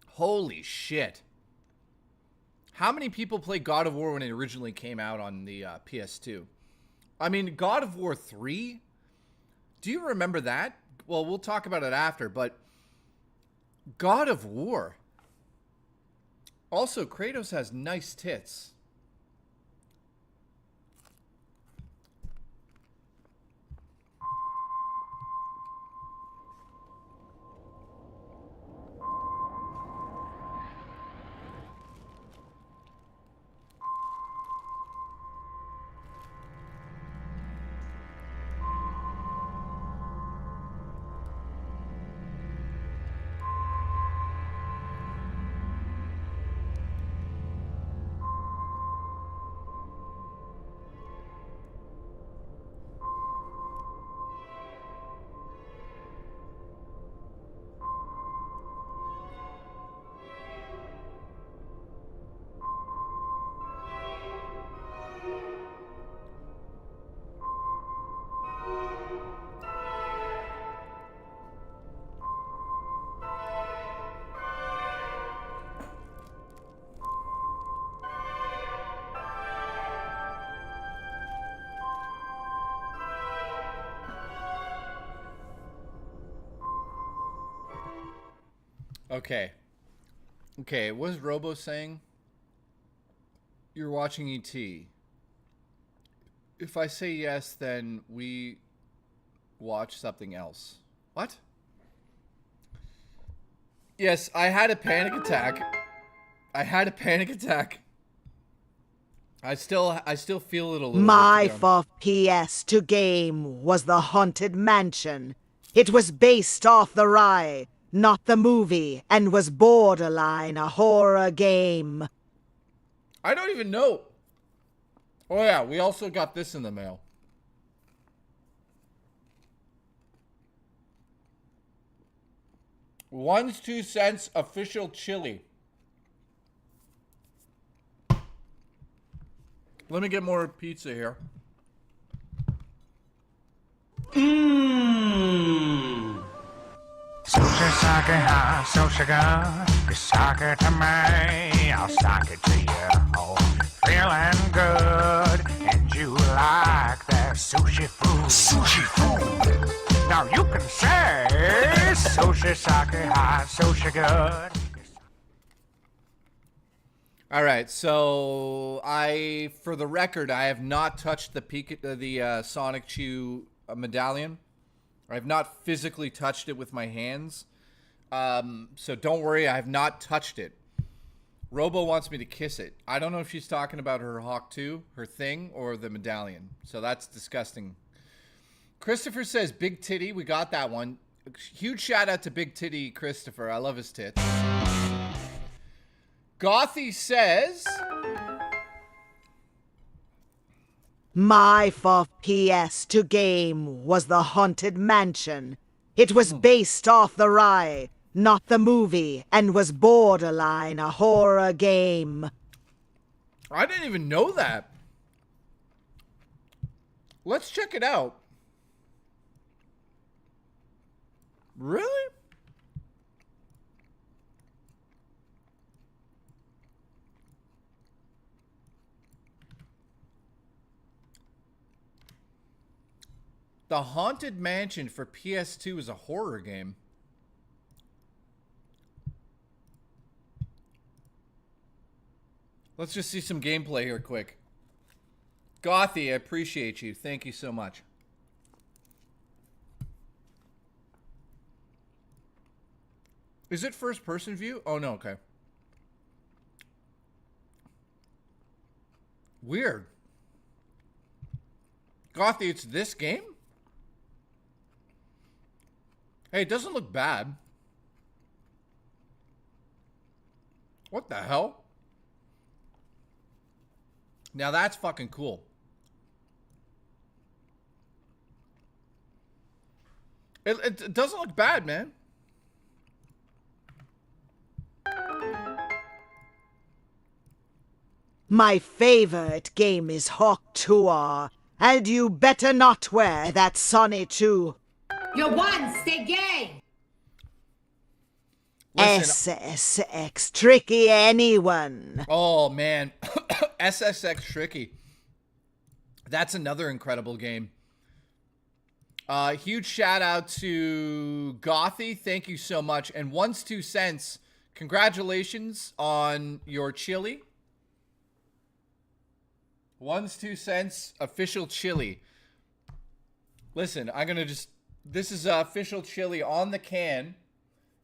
Holy shit. How many people played God of War when it originally came out on the PS2? I mean, God of War 3? Do you remember that? Well, we'll talk about it after, but God of War. Also, Kratos has nice tits. Okay, what was Robo saying? You're watching E.T. If I say yes, then we watch something else. What? Yes, I had a panic attack. I still feel it a little My bit. first PS2 game was The Haunted Mansion. It was based off the ride, not the movie, and was borderline a horror game. I don't even know. Oh yeah, we also got this in the mail. One's 2 cents official chili. Let me get more pizza here. Sushi, sake, hot, so sugar. You suck it to me, I'll suck it to you. Oh, feeling good, and you like that sushi food. Sushi food. Now you can say, sushi, sake, hot, so sugar. All right, so for the record, I have not touched the Sonic Chew medallion. I have not physically touched it with my hands. So don't worry, I have not touched it. Robo wants me to kiss it. I don't know if she's talking about her Hawk 2, her thing, or the medallion. So that's disgusting. Christopher says, big titty. We got that one. Huge shout out to Big Titty Christopher. I love his tits. Gothy says, My for PS2 game was the Haunted Mansion. It was based off the ride, not the movie, and was borderline a horror game. I didn't even know that. Let's check it out. Really? The Haunted Mansion for PS2 is a horror game. Let's just see some gameplay here quick. Gothy, I appreciate you. Thank you so much. Is it first person view? Oh, no, okay. Weird. Gothy, it's this game? Hey, it doesn't look bad. What the hell? Now that's fucking cool. It doesn't look bad, man. My favorite game is Hawk Tour, and you better not wear that Sonny too. You won, stay gay! Listen, SSX tricky anyone. oh, man. SSX Tricky. That's another incredible game. Huge shout out to Gothy. Thank you so much. And One's 2 Cents, congratulations on your chili. One's 2 Cents official chili. Listen, I'm going to just... This is official chili on the can.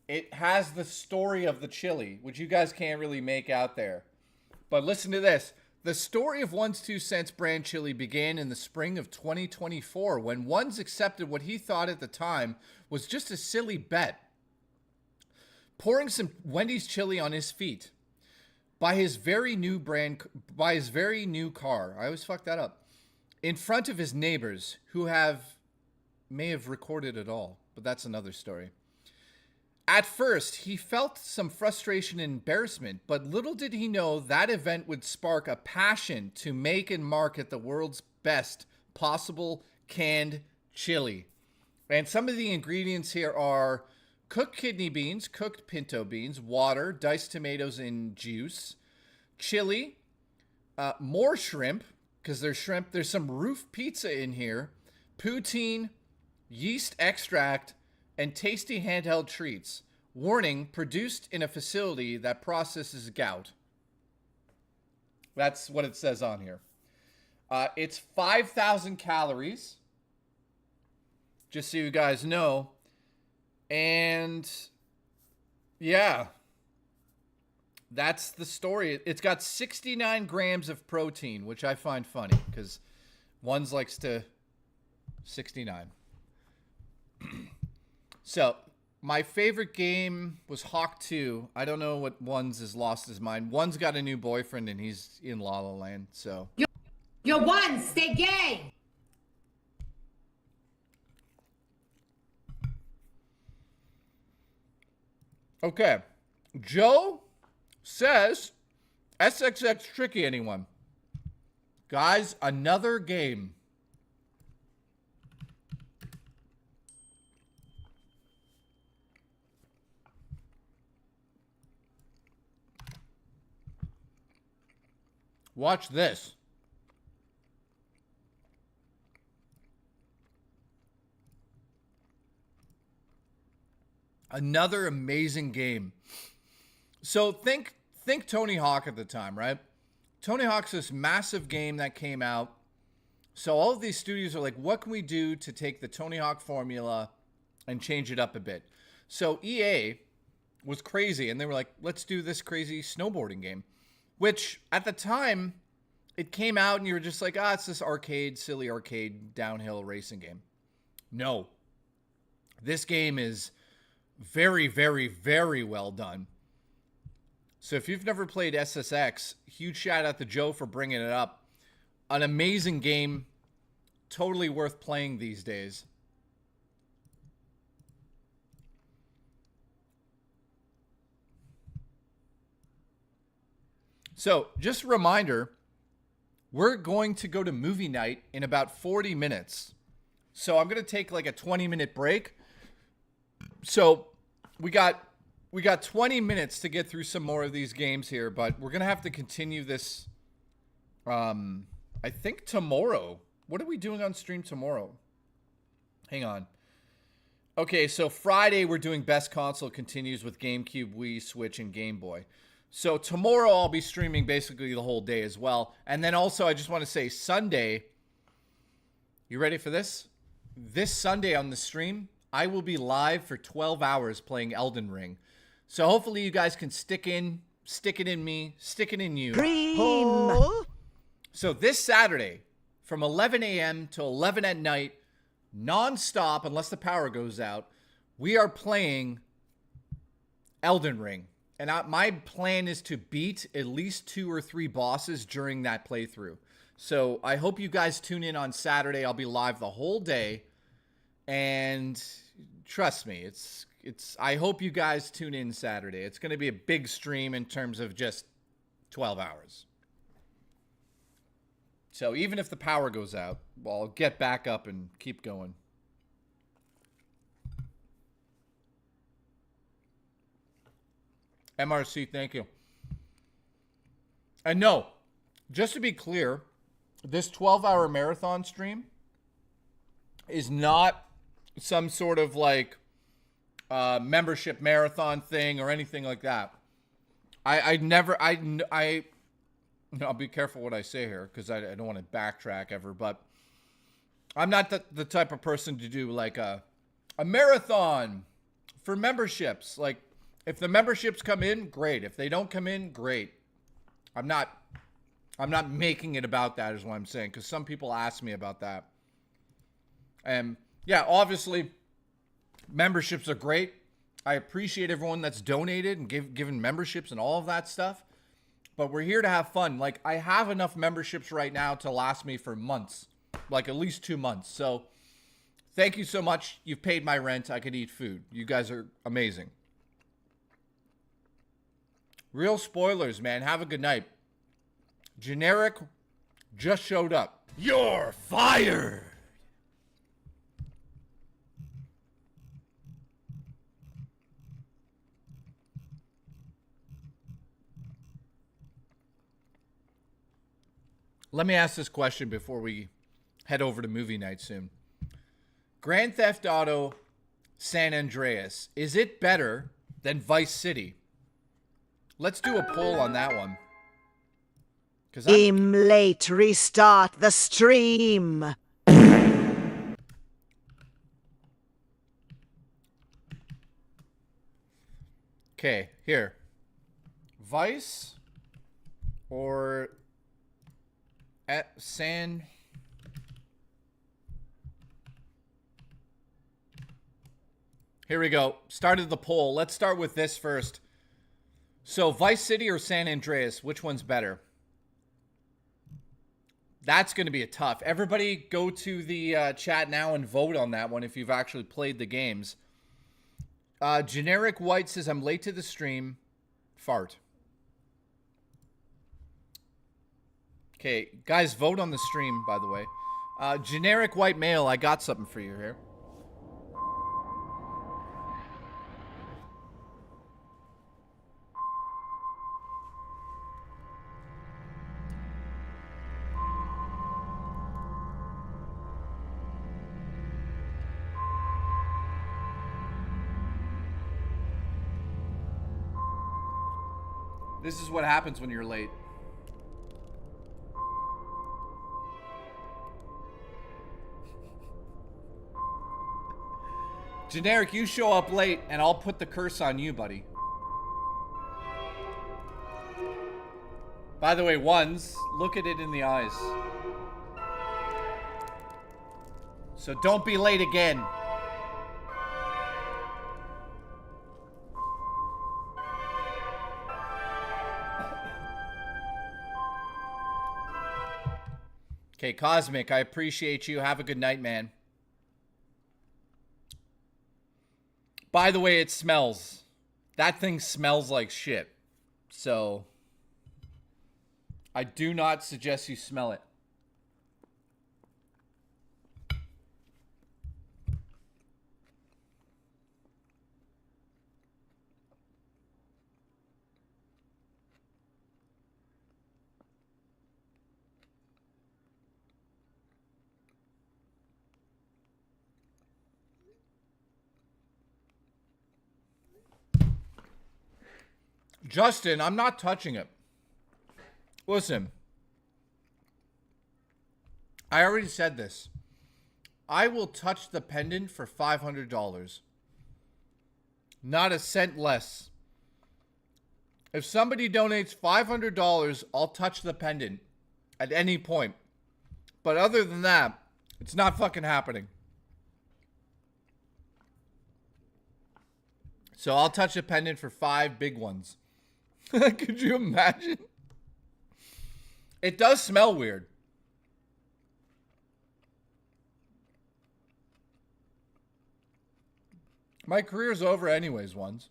It has the story of the chili, which you guys can't really make out there. But listen to this. The story of One's 2 Cents brand chili began in the spring of 2024 when One's accepted what he thought at the time was just a silly bet. Pouring some Wendy's chili on his feet by his very new car. I always fuck that up. In front of his neighbors who may have recorded it all, but that's another story. At first, he felt some frustration and embarrassment, but little did he know that event would spark a passion to make and market the world's best possible canned chili. And some of the ingredients here are cooked kidney beans, cooked pinto beans, water, diced tomatoes in juice, chili, more shrimp, because there's shrimp. There's some roof pizza in here, poutine, yeast extract, and tasty handheld treats. Warning, produced in a facility that processes gout. That's what it says on here. It's 5,000 calories. Just so you guys know. And yeah, that's the story. It's got 69 grams of protein, which I find funny because One's likes to 69. So, my favorite game was Hawk 2. I don't know what One's has lost his mind. One's got a new boyfriend and he's in La La Land, so. You won, stay gay! Okay. Joe says, SXX tricky anyone. Guys, another game. Watch this. Another amazing game. So think Tony Hawk at the time, right? Tony Hawk's this massive game that came out. So all of these studios are like, what can we do to take the Tony Hawk formula and change it up a bit? So EA was crazy, and they were like, let's do this crazy snowboarding game. Which, at the time, it came out and you were just like, it's this silly arcade downhill racing game. No. This game is very, very, very well done. So if you've never played SSX, huge shout out to Joe for bringing it up. An amazing game, totally worth playing these days. So just a reminder, we're going to go to movie night in about 40 minutes. So I'm going to take like a 20-minute break. So we got 20 minutes to get through some more of these games here, but we're going to have to continue this, I think tomorrow. What are we doing on stream tomorrow? Hang on. Okay, so Friday we're doing Best Console continues with GameCube, Wii, Switch, and Game Boy. So tomorrow I'll be streaming basically the whole day as well. And then also I just want to say Sunday, you ready for this? This Sunday on the stream, I will be live for 12 hours playing Elden Ring. So hopefully you guys can stick it in me, stick it in you. Dream. So this Saturday, from 11 a.m. to 11 at night, non-stop, unless the power goes out, we are playing Elden Ring. And my plan is to beat at least 2 or 3 bosses during that playthrough. So I hope you guys tune in on Saturday. I'll be live the whole day. And trust me, I hope you guys tune in Saturday. It's going to be a big stream in terms of just 12 hours. So even if the power goes out, well, I'll get back up and keep going. MRC, thank you. And no, just to be clear, this 12-hour marathon stream is not some sort of like membership marathon thing or anything like that. I'll be careful what I say here because I don't want to backtrack ever, but I'm not the type of person to do like a marathon for memberships. Like, if the memberships come in, great. If they don't come in, great. I'm not making it about that is what I'm saying, because some people ask me about that. And yeah, obviously, memberships are great. I appreciate everyone that's donated and given memberships and all of that stuff. But we're here to have fun. Like, I have enough memberships right now to last me for months, like at least 2 months. So thank you so much. You've paid my rent. I could eat food. You guys are amazing. Real spoilers, man. Have a good night. Generic just showed up. You're fired. Let me ask this question before we head over to movie night soon. Grand Theft Auto San Andreas, is it better than Vice City? Let's do a poll on that one. I'm late. Restart the stream. Okay, here. Vice or at San... Here we go. Started the poll. Let's start with this first. So, Vice City or San Andreas, which one's better? That's going to be a tough. Everybody go to the chat now and vote on that one if you've actually played the games. Generic White says, I'm late to the stream. Fart. Okay, guys, vote on the stream, by the way. Generic White Male, I got something for you here. This is what happens when you're late. Generic, you show up late and I'll put the curse on you, buddy. By the way, ones, look at it in the eyes. So don't be late again. Okay, Cosmic, I appreciate you. Have a good night, man. By the way, it smells. That thing smells like shit. So, I do not suggest you smell it. Justin, I'm not touching it. Listen. I already said this. I will touch the pendant for $500. Not a cent less. If somebody donates $500, I'll touch the pendant at any point. But other than that, it's not fucking happening. So I'll touch a pendant for 5 big ones. Could you imagine? It does smell weird. My career's over anyways, ones.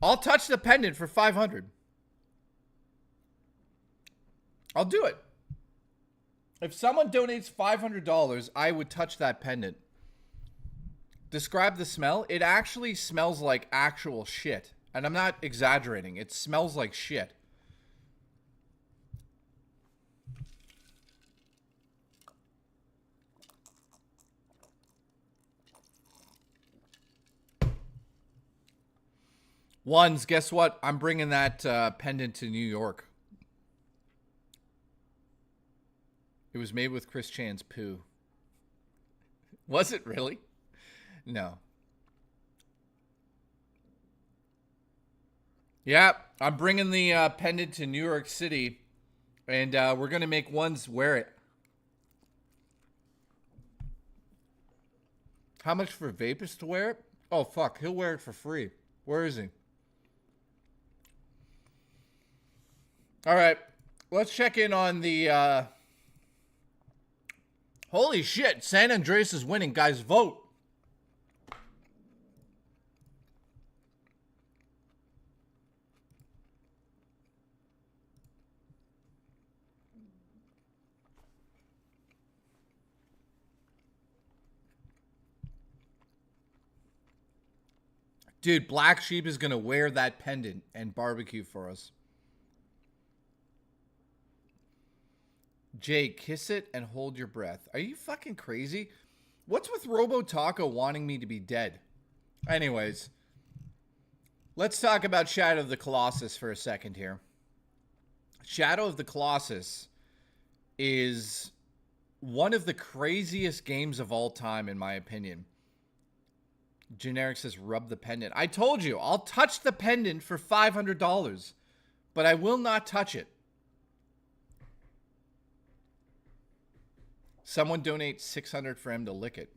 I'll touch the pendant for 500. I'll do it. If someone donates $500, I would touch that pendant. Describe the smell. It actually smells like actual shit. And I'm not exaggerating. It smells like shit. Ones, guess what? I'm bringing that pendant to New York. It was made with Chris Chan's poo. Was it really? No. Yeah, I'm bringing the pendant to New York City, and we're going to make ones wear it. How much for Vapus to wear it? Oh, fuck. He'll wear it for free. Where is he? All right. Let's check in on the... Holy shit. San Andreas is winning. Guys, vote. Dude, Black Sheep is going to wear that pendant and barbecue for us. Jay, kiss it and hold your breath. Are you fucking crazy? What's with Robo Taco wanting me to be dead? Anyways, let's talk about Shadow of the Colossus for a second here. Shadow of the Colossus is one of the craziest games of all time, in my opinion. Generic says, rub the pendant. I told you, I'll touch the pendant for $500, but I will not touch it. Someone donate $600 for him to lick it.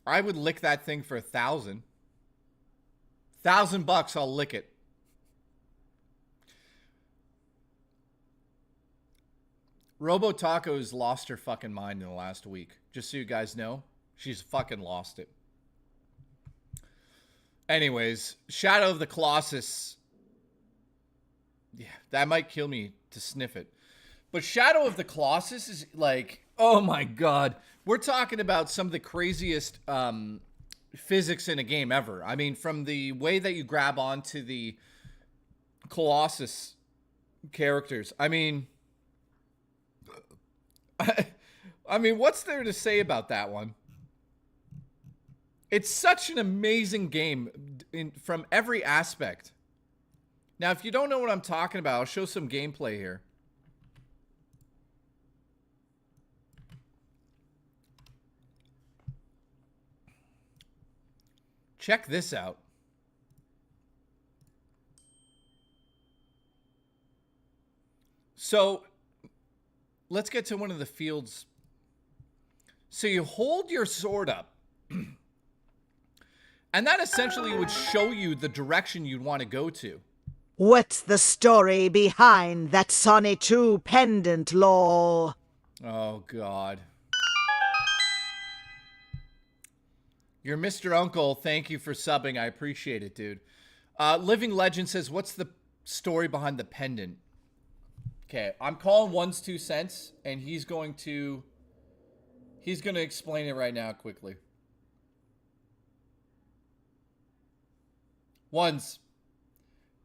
I would lick that thing for $1,000. $1,000, I'll lick it. Robo Taco's lost her fucking mind in the last week. Just so you guys know. She's fucking lost it. Anyways, Shadow of the Colossus. Yeah, that might kill me to sniff it. But Shadow of the Colossus is like, oh my god. We're talking about some of the craziest physics in a game ever. I mean, from the way that you grab onto the Colossus characters. I mean, what's there to say about that one? It's such an amazing game from every aspect. Now, if you don't know what I'm talking about, I'll show some gameplay here. Check this out. So, let's get to one of the fields. So you hold your sword up. And that essentially would show you the direction you'd want to go to. What's the story behind that Sonny 2 pendant, lol? Oh, God. Your Mr. Uncle, thank you for subbing. I appreciate it, dude. Living Legend says, what's the story behind the pendant? Okay, I'm calling One's 2 cents, and he's going to explain it right now quickly. Ones,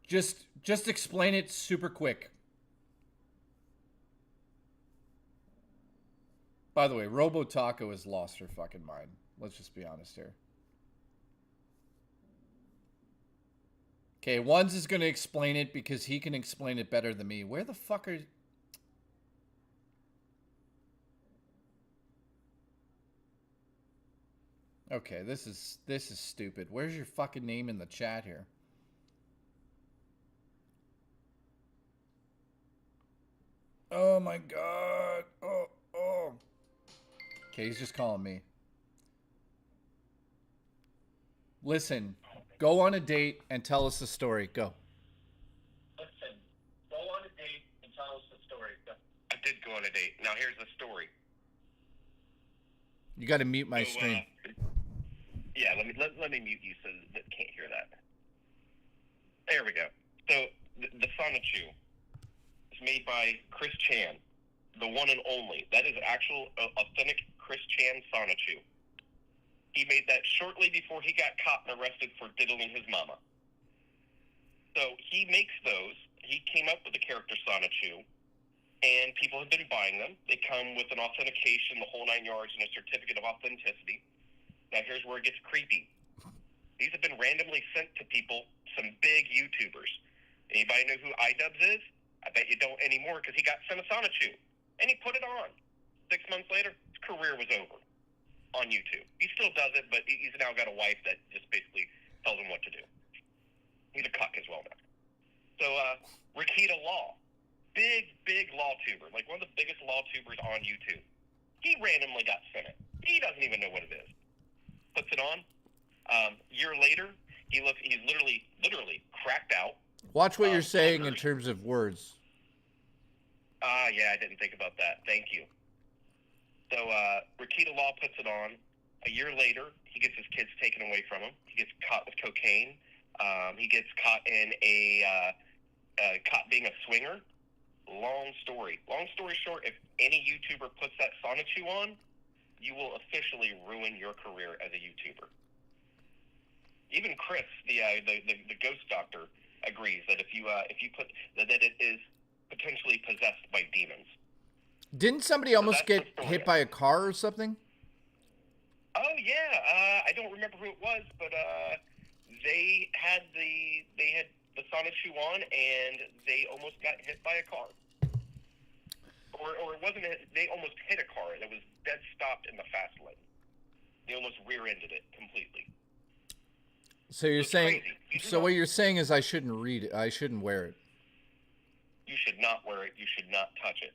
just explain it super quick. By the way, Robo Taco has lost her fucking mind. Let's just be honest here. Okay, Ones is going to explain it because he can explain it better than me. Where the fuck are... Okay, this is stupid. Where's your fucking name in the chat here? Oh my God. Oh. Okay, he's just calling me. Listen, go on a date and tell us the story. Go. Listen, go on a date and tell us the story. Go. I did go on a date. Now here's the story. You got to mute my stream. Yeah, let me mute you so that can't hear that. There we go. So the Sonichu is made by Chris Chan, the one and only. That is an actual authentic Chris Chan Sonichu. He made that shortly before he got caught and arrested for diddling his mama. So he makes those. He came up with the character Sonichu, and people have been buying them. They come with an authentication, the whole 9 yards, and a certificate of authenticity. Now here's where it gets creepy. These have been randomly sent to people, some big YouTubers. Anybody know who iDubbbz is? I bet you don't anymore because he got sent a Sonichu, and he put it on. 6 months later, his career was over on YouTube. He still does it, but he's now got a wife that just basically tells him what to do. He's a cuck as well now. So, Rakita Law, big law tuber, like one of the biggest law tubers on YouTube. He randomly got sent it. He doesn't even know what it is. Puts it on. Year later, he's literally cracked out. Watch what you're saying in terms of words. Yeah, I didn't think about that. Thank you. So, Rakita Law puts it on. A year later, he gets his kids taken away from him. He gets caught with cocaine. He gets caught in caught being a swinger. Long story. Long story short, if any YouTuber puts that Sonichu on, you will officially ruin your career as a YouTuber. Even Chris, the ghost doctor, agrees that if you put that it is potentially possessed by demons. Didn't somebody almost get hit by a car or something? Oh yeah, I don't remember who it was, but they had the Sonichu on, and they almost got hit by a car. Or it wasn't. They almost hit a car that was dead stopped in the fast lane. They almost rear-ended it completely. So you're saying? So what you're saying is I shouldn't read it. I shouldn't wear it. You should not wear it. You should not touch it.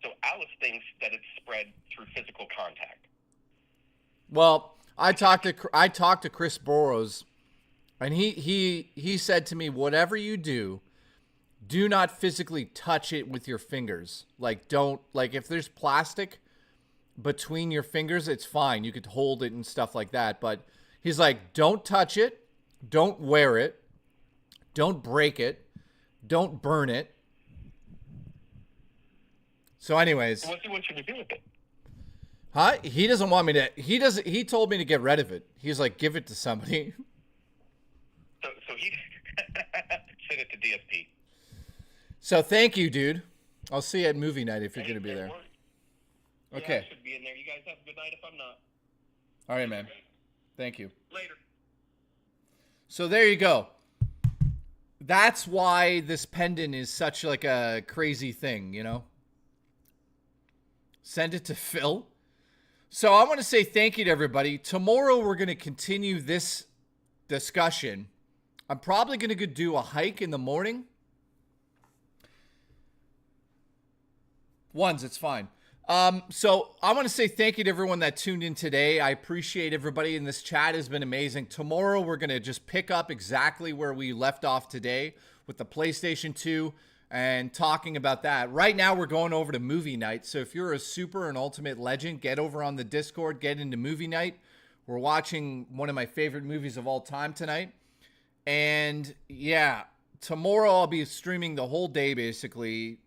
So Alice thinks that it's spread through physical contact. Well, I talked to Chris Burrows, and he said to me, whatever you do, do not physically touch it with your fingers. Like, don't, like, if there's plastic between your fingers, it's fine. You could hold it and stuff like that. But he's like, don't touch it. Don't wear it. Don't break it. Don't burn it. So anyways. What's he want you to do with it? Huh? He doesn't want me to, he told me to get rid of it. He's like, give it to somebody. So he sent it to DSP. So thank you, dude. I'll see you at movie night if you're going to be there. Okay. Yeah, I should be in there. You guys have a good night if I'm not. All right, man. Thank you. Later. So there you go. That's why this pendant is such like a crazy thing, you know? Send it to Phil. So I want to say thank you to everybody. Tomorrow we're going to continue this discussion. I'm probably going to go do a hike in the morning. It's fine. So I want to say thank you to everyone that tuned in today. I appreciate everybody, and this chat has been amazing. Tomorrow we're going to just pick up exactly where we left off today. with the PlayStation 2 and talking about that. Right now, we're going over to movie night. So if you're a super and ultimate legend, get over on the Discord, get into movie night. We're watching one of my favorite movies of all time tonight. And yeah, tomorrow I'll be streaming the whole day, basically.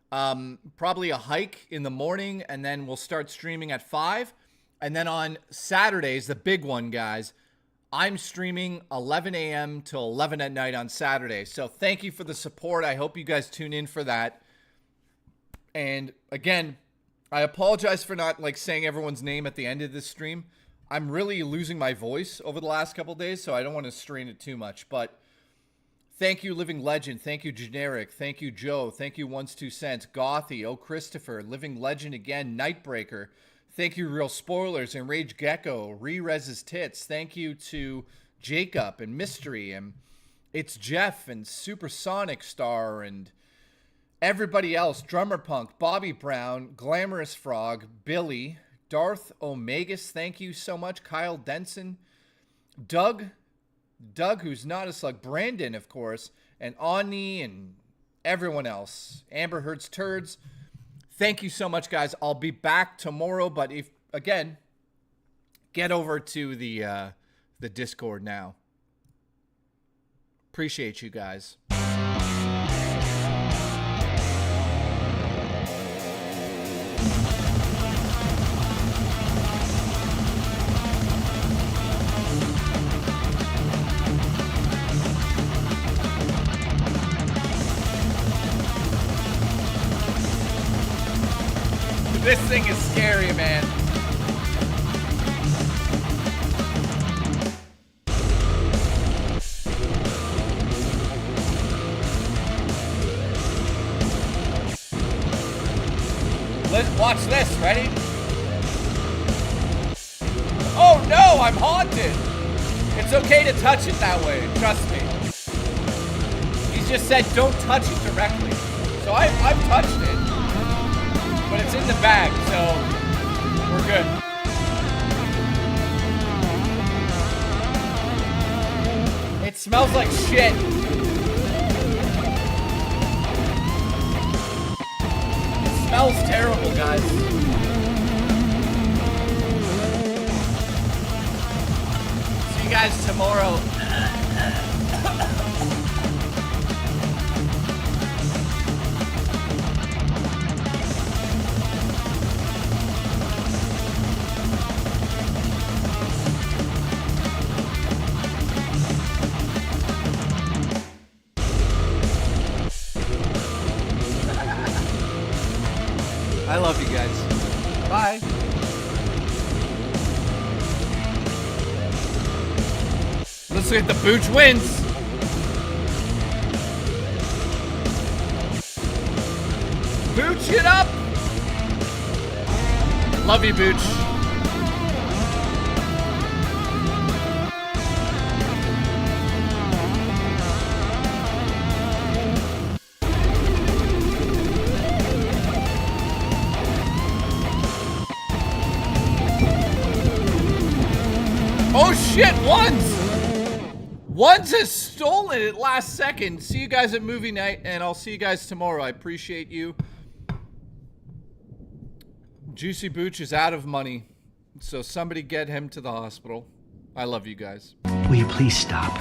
Probably a hike in the morning, and then we'll start streaming at 5. And then on Saturdays, the big one, guys, I'm streaming 11 a.m. till 11 at night on Saturday. So thank you for the support. I hope you guys tune in for that. And again, I apologize for not saying everyone's name at the end of this stream. I'm really losing my voice over the last couple days, so I don't want to strain it too much. But thank you, Living Legend. Thank you, Generic. Thank you, Joe. Thank you, Ones 2 Cents. Gothy. Oh, Christopher. Living Legend again. Nightbreaker. Thank you, Real Spoilers. And Rage Gecko. Re-Rez's Tits. Thank you to Jacob and Mystery. And It's Jeff and Supersonic Star and everybody else. Drummer Punk. Bobby Brown. Glamorous Frog. Billy. Darth Omegas. Thank you so much. Kyle Denson. Doug, who's not a slug. Brandon, of course, and Ani and everyone else. Amber Heard's Turds. Thank you so much, guys. I'll be back tomorrow, but if again, get over to the Discord now. Appreciate you guys. This thing is scary, man. Let's watch this. Ready? Oh no, I'm haunted. It's okay to touch it that way. Trust me. He's just said don't touch it directly. So I've touched it. But it's in the bag, so we're good. It smells like shit. It smells terrible, guys. See you guys tomorrow. I love you guys. Bye. Let's see if the Booch wins. Booch it up. Love you, Booch. Oh shit, Ones has stolen it last second. See you guys at movie night, and I'll see you guys tomorrow. I appreciate you. Juicy Booch is out of money, so somebody get him to the hospital. I love you guys. Will you please stop?